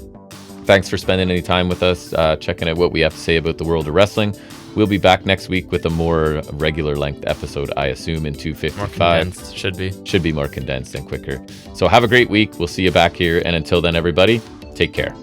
Thanks for spending any time with us, checking out what we have to say about the world of wrestling. We'll be back next week with a more regular length episode, I assume, in 255. More condensed, should be more condensed and quicker. So have a great week. We'll see you back here. And until then, everybody, take care.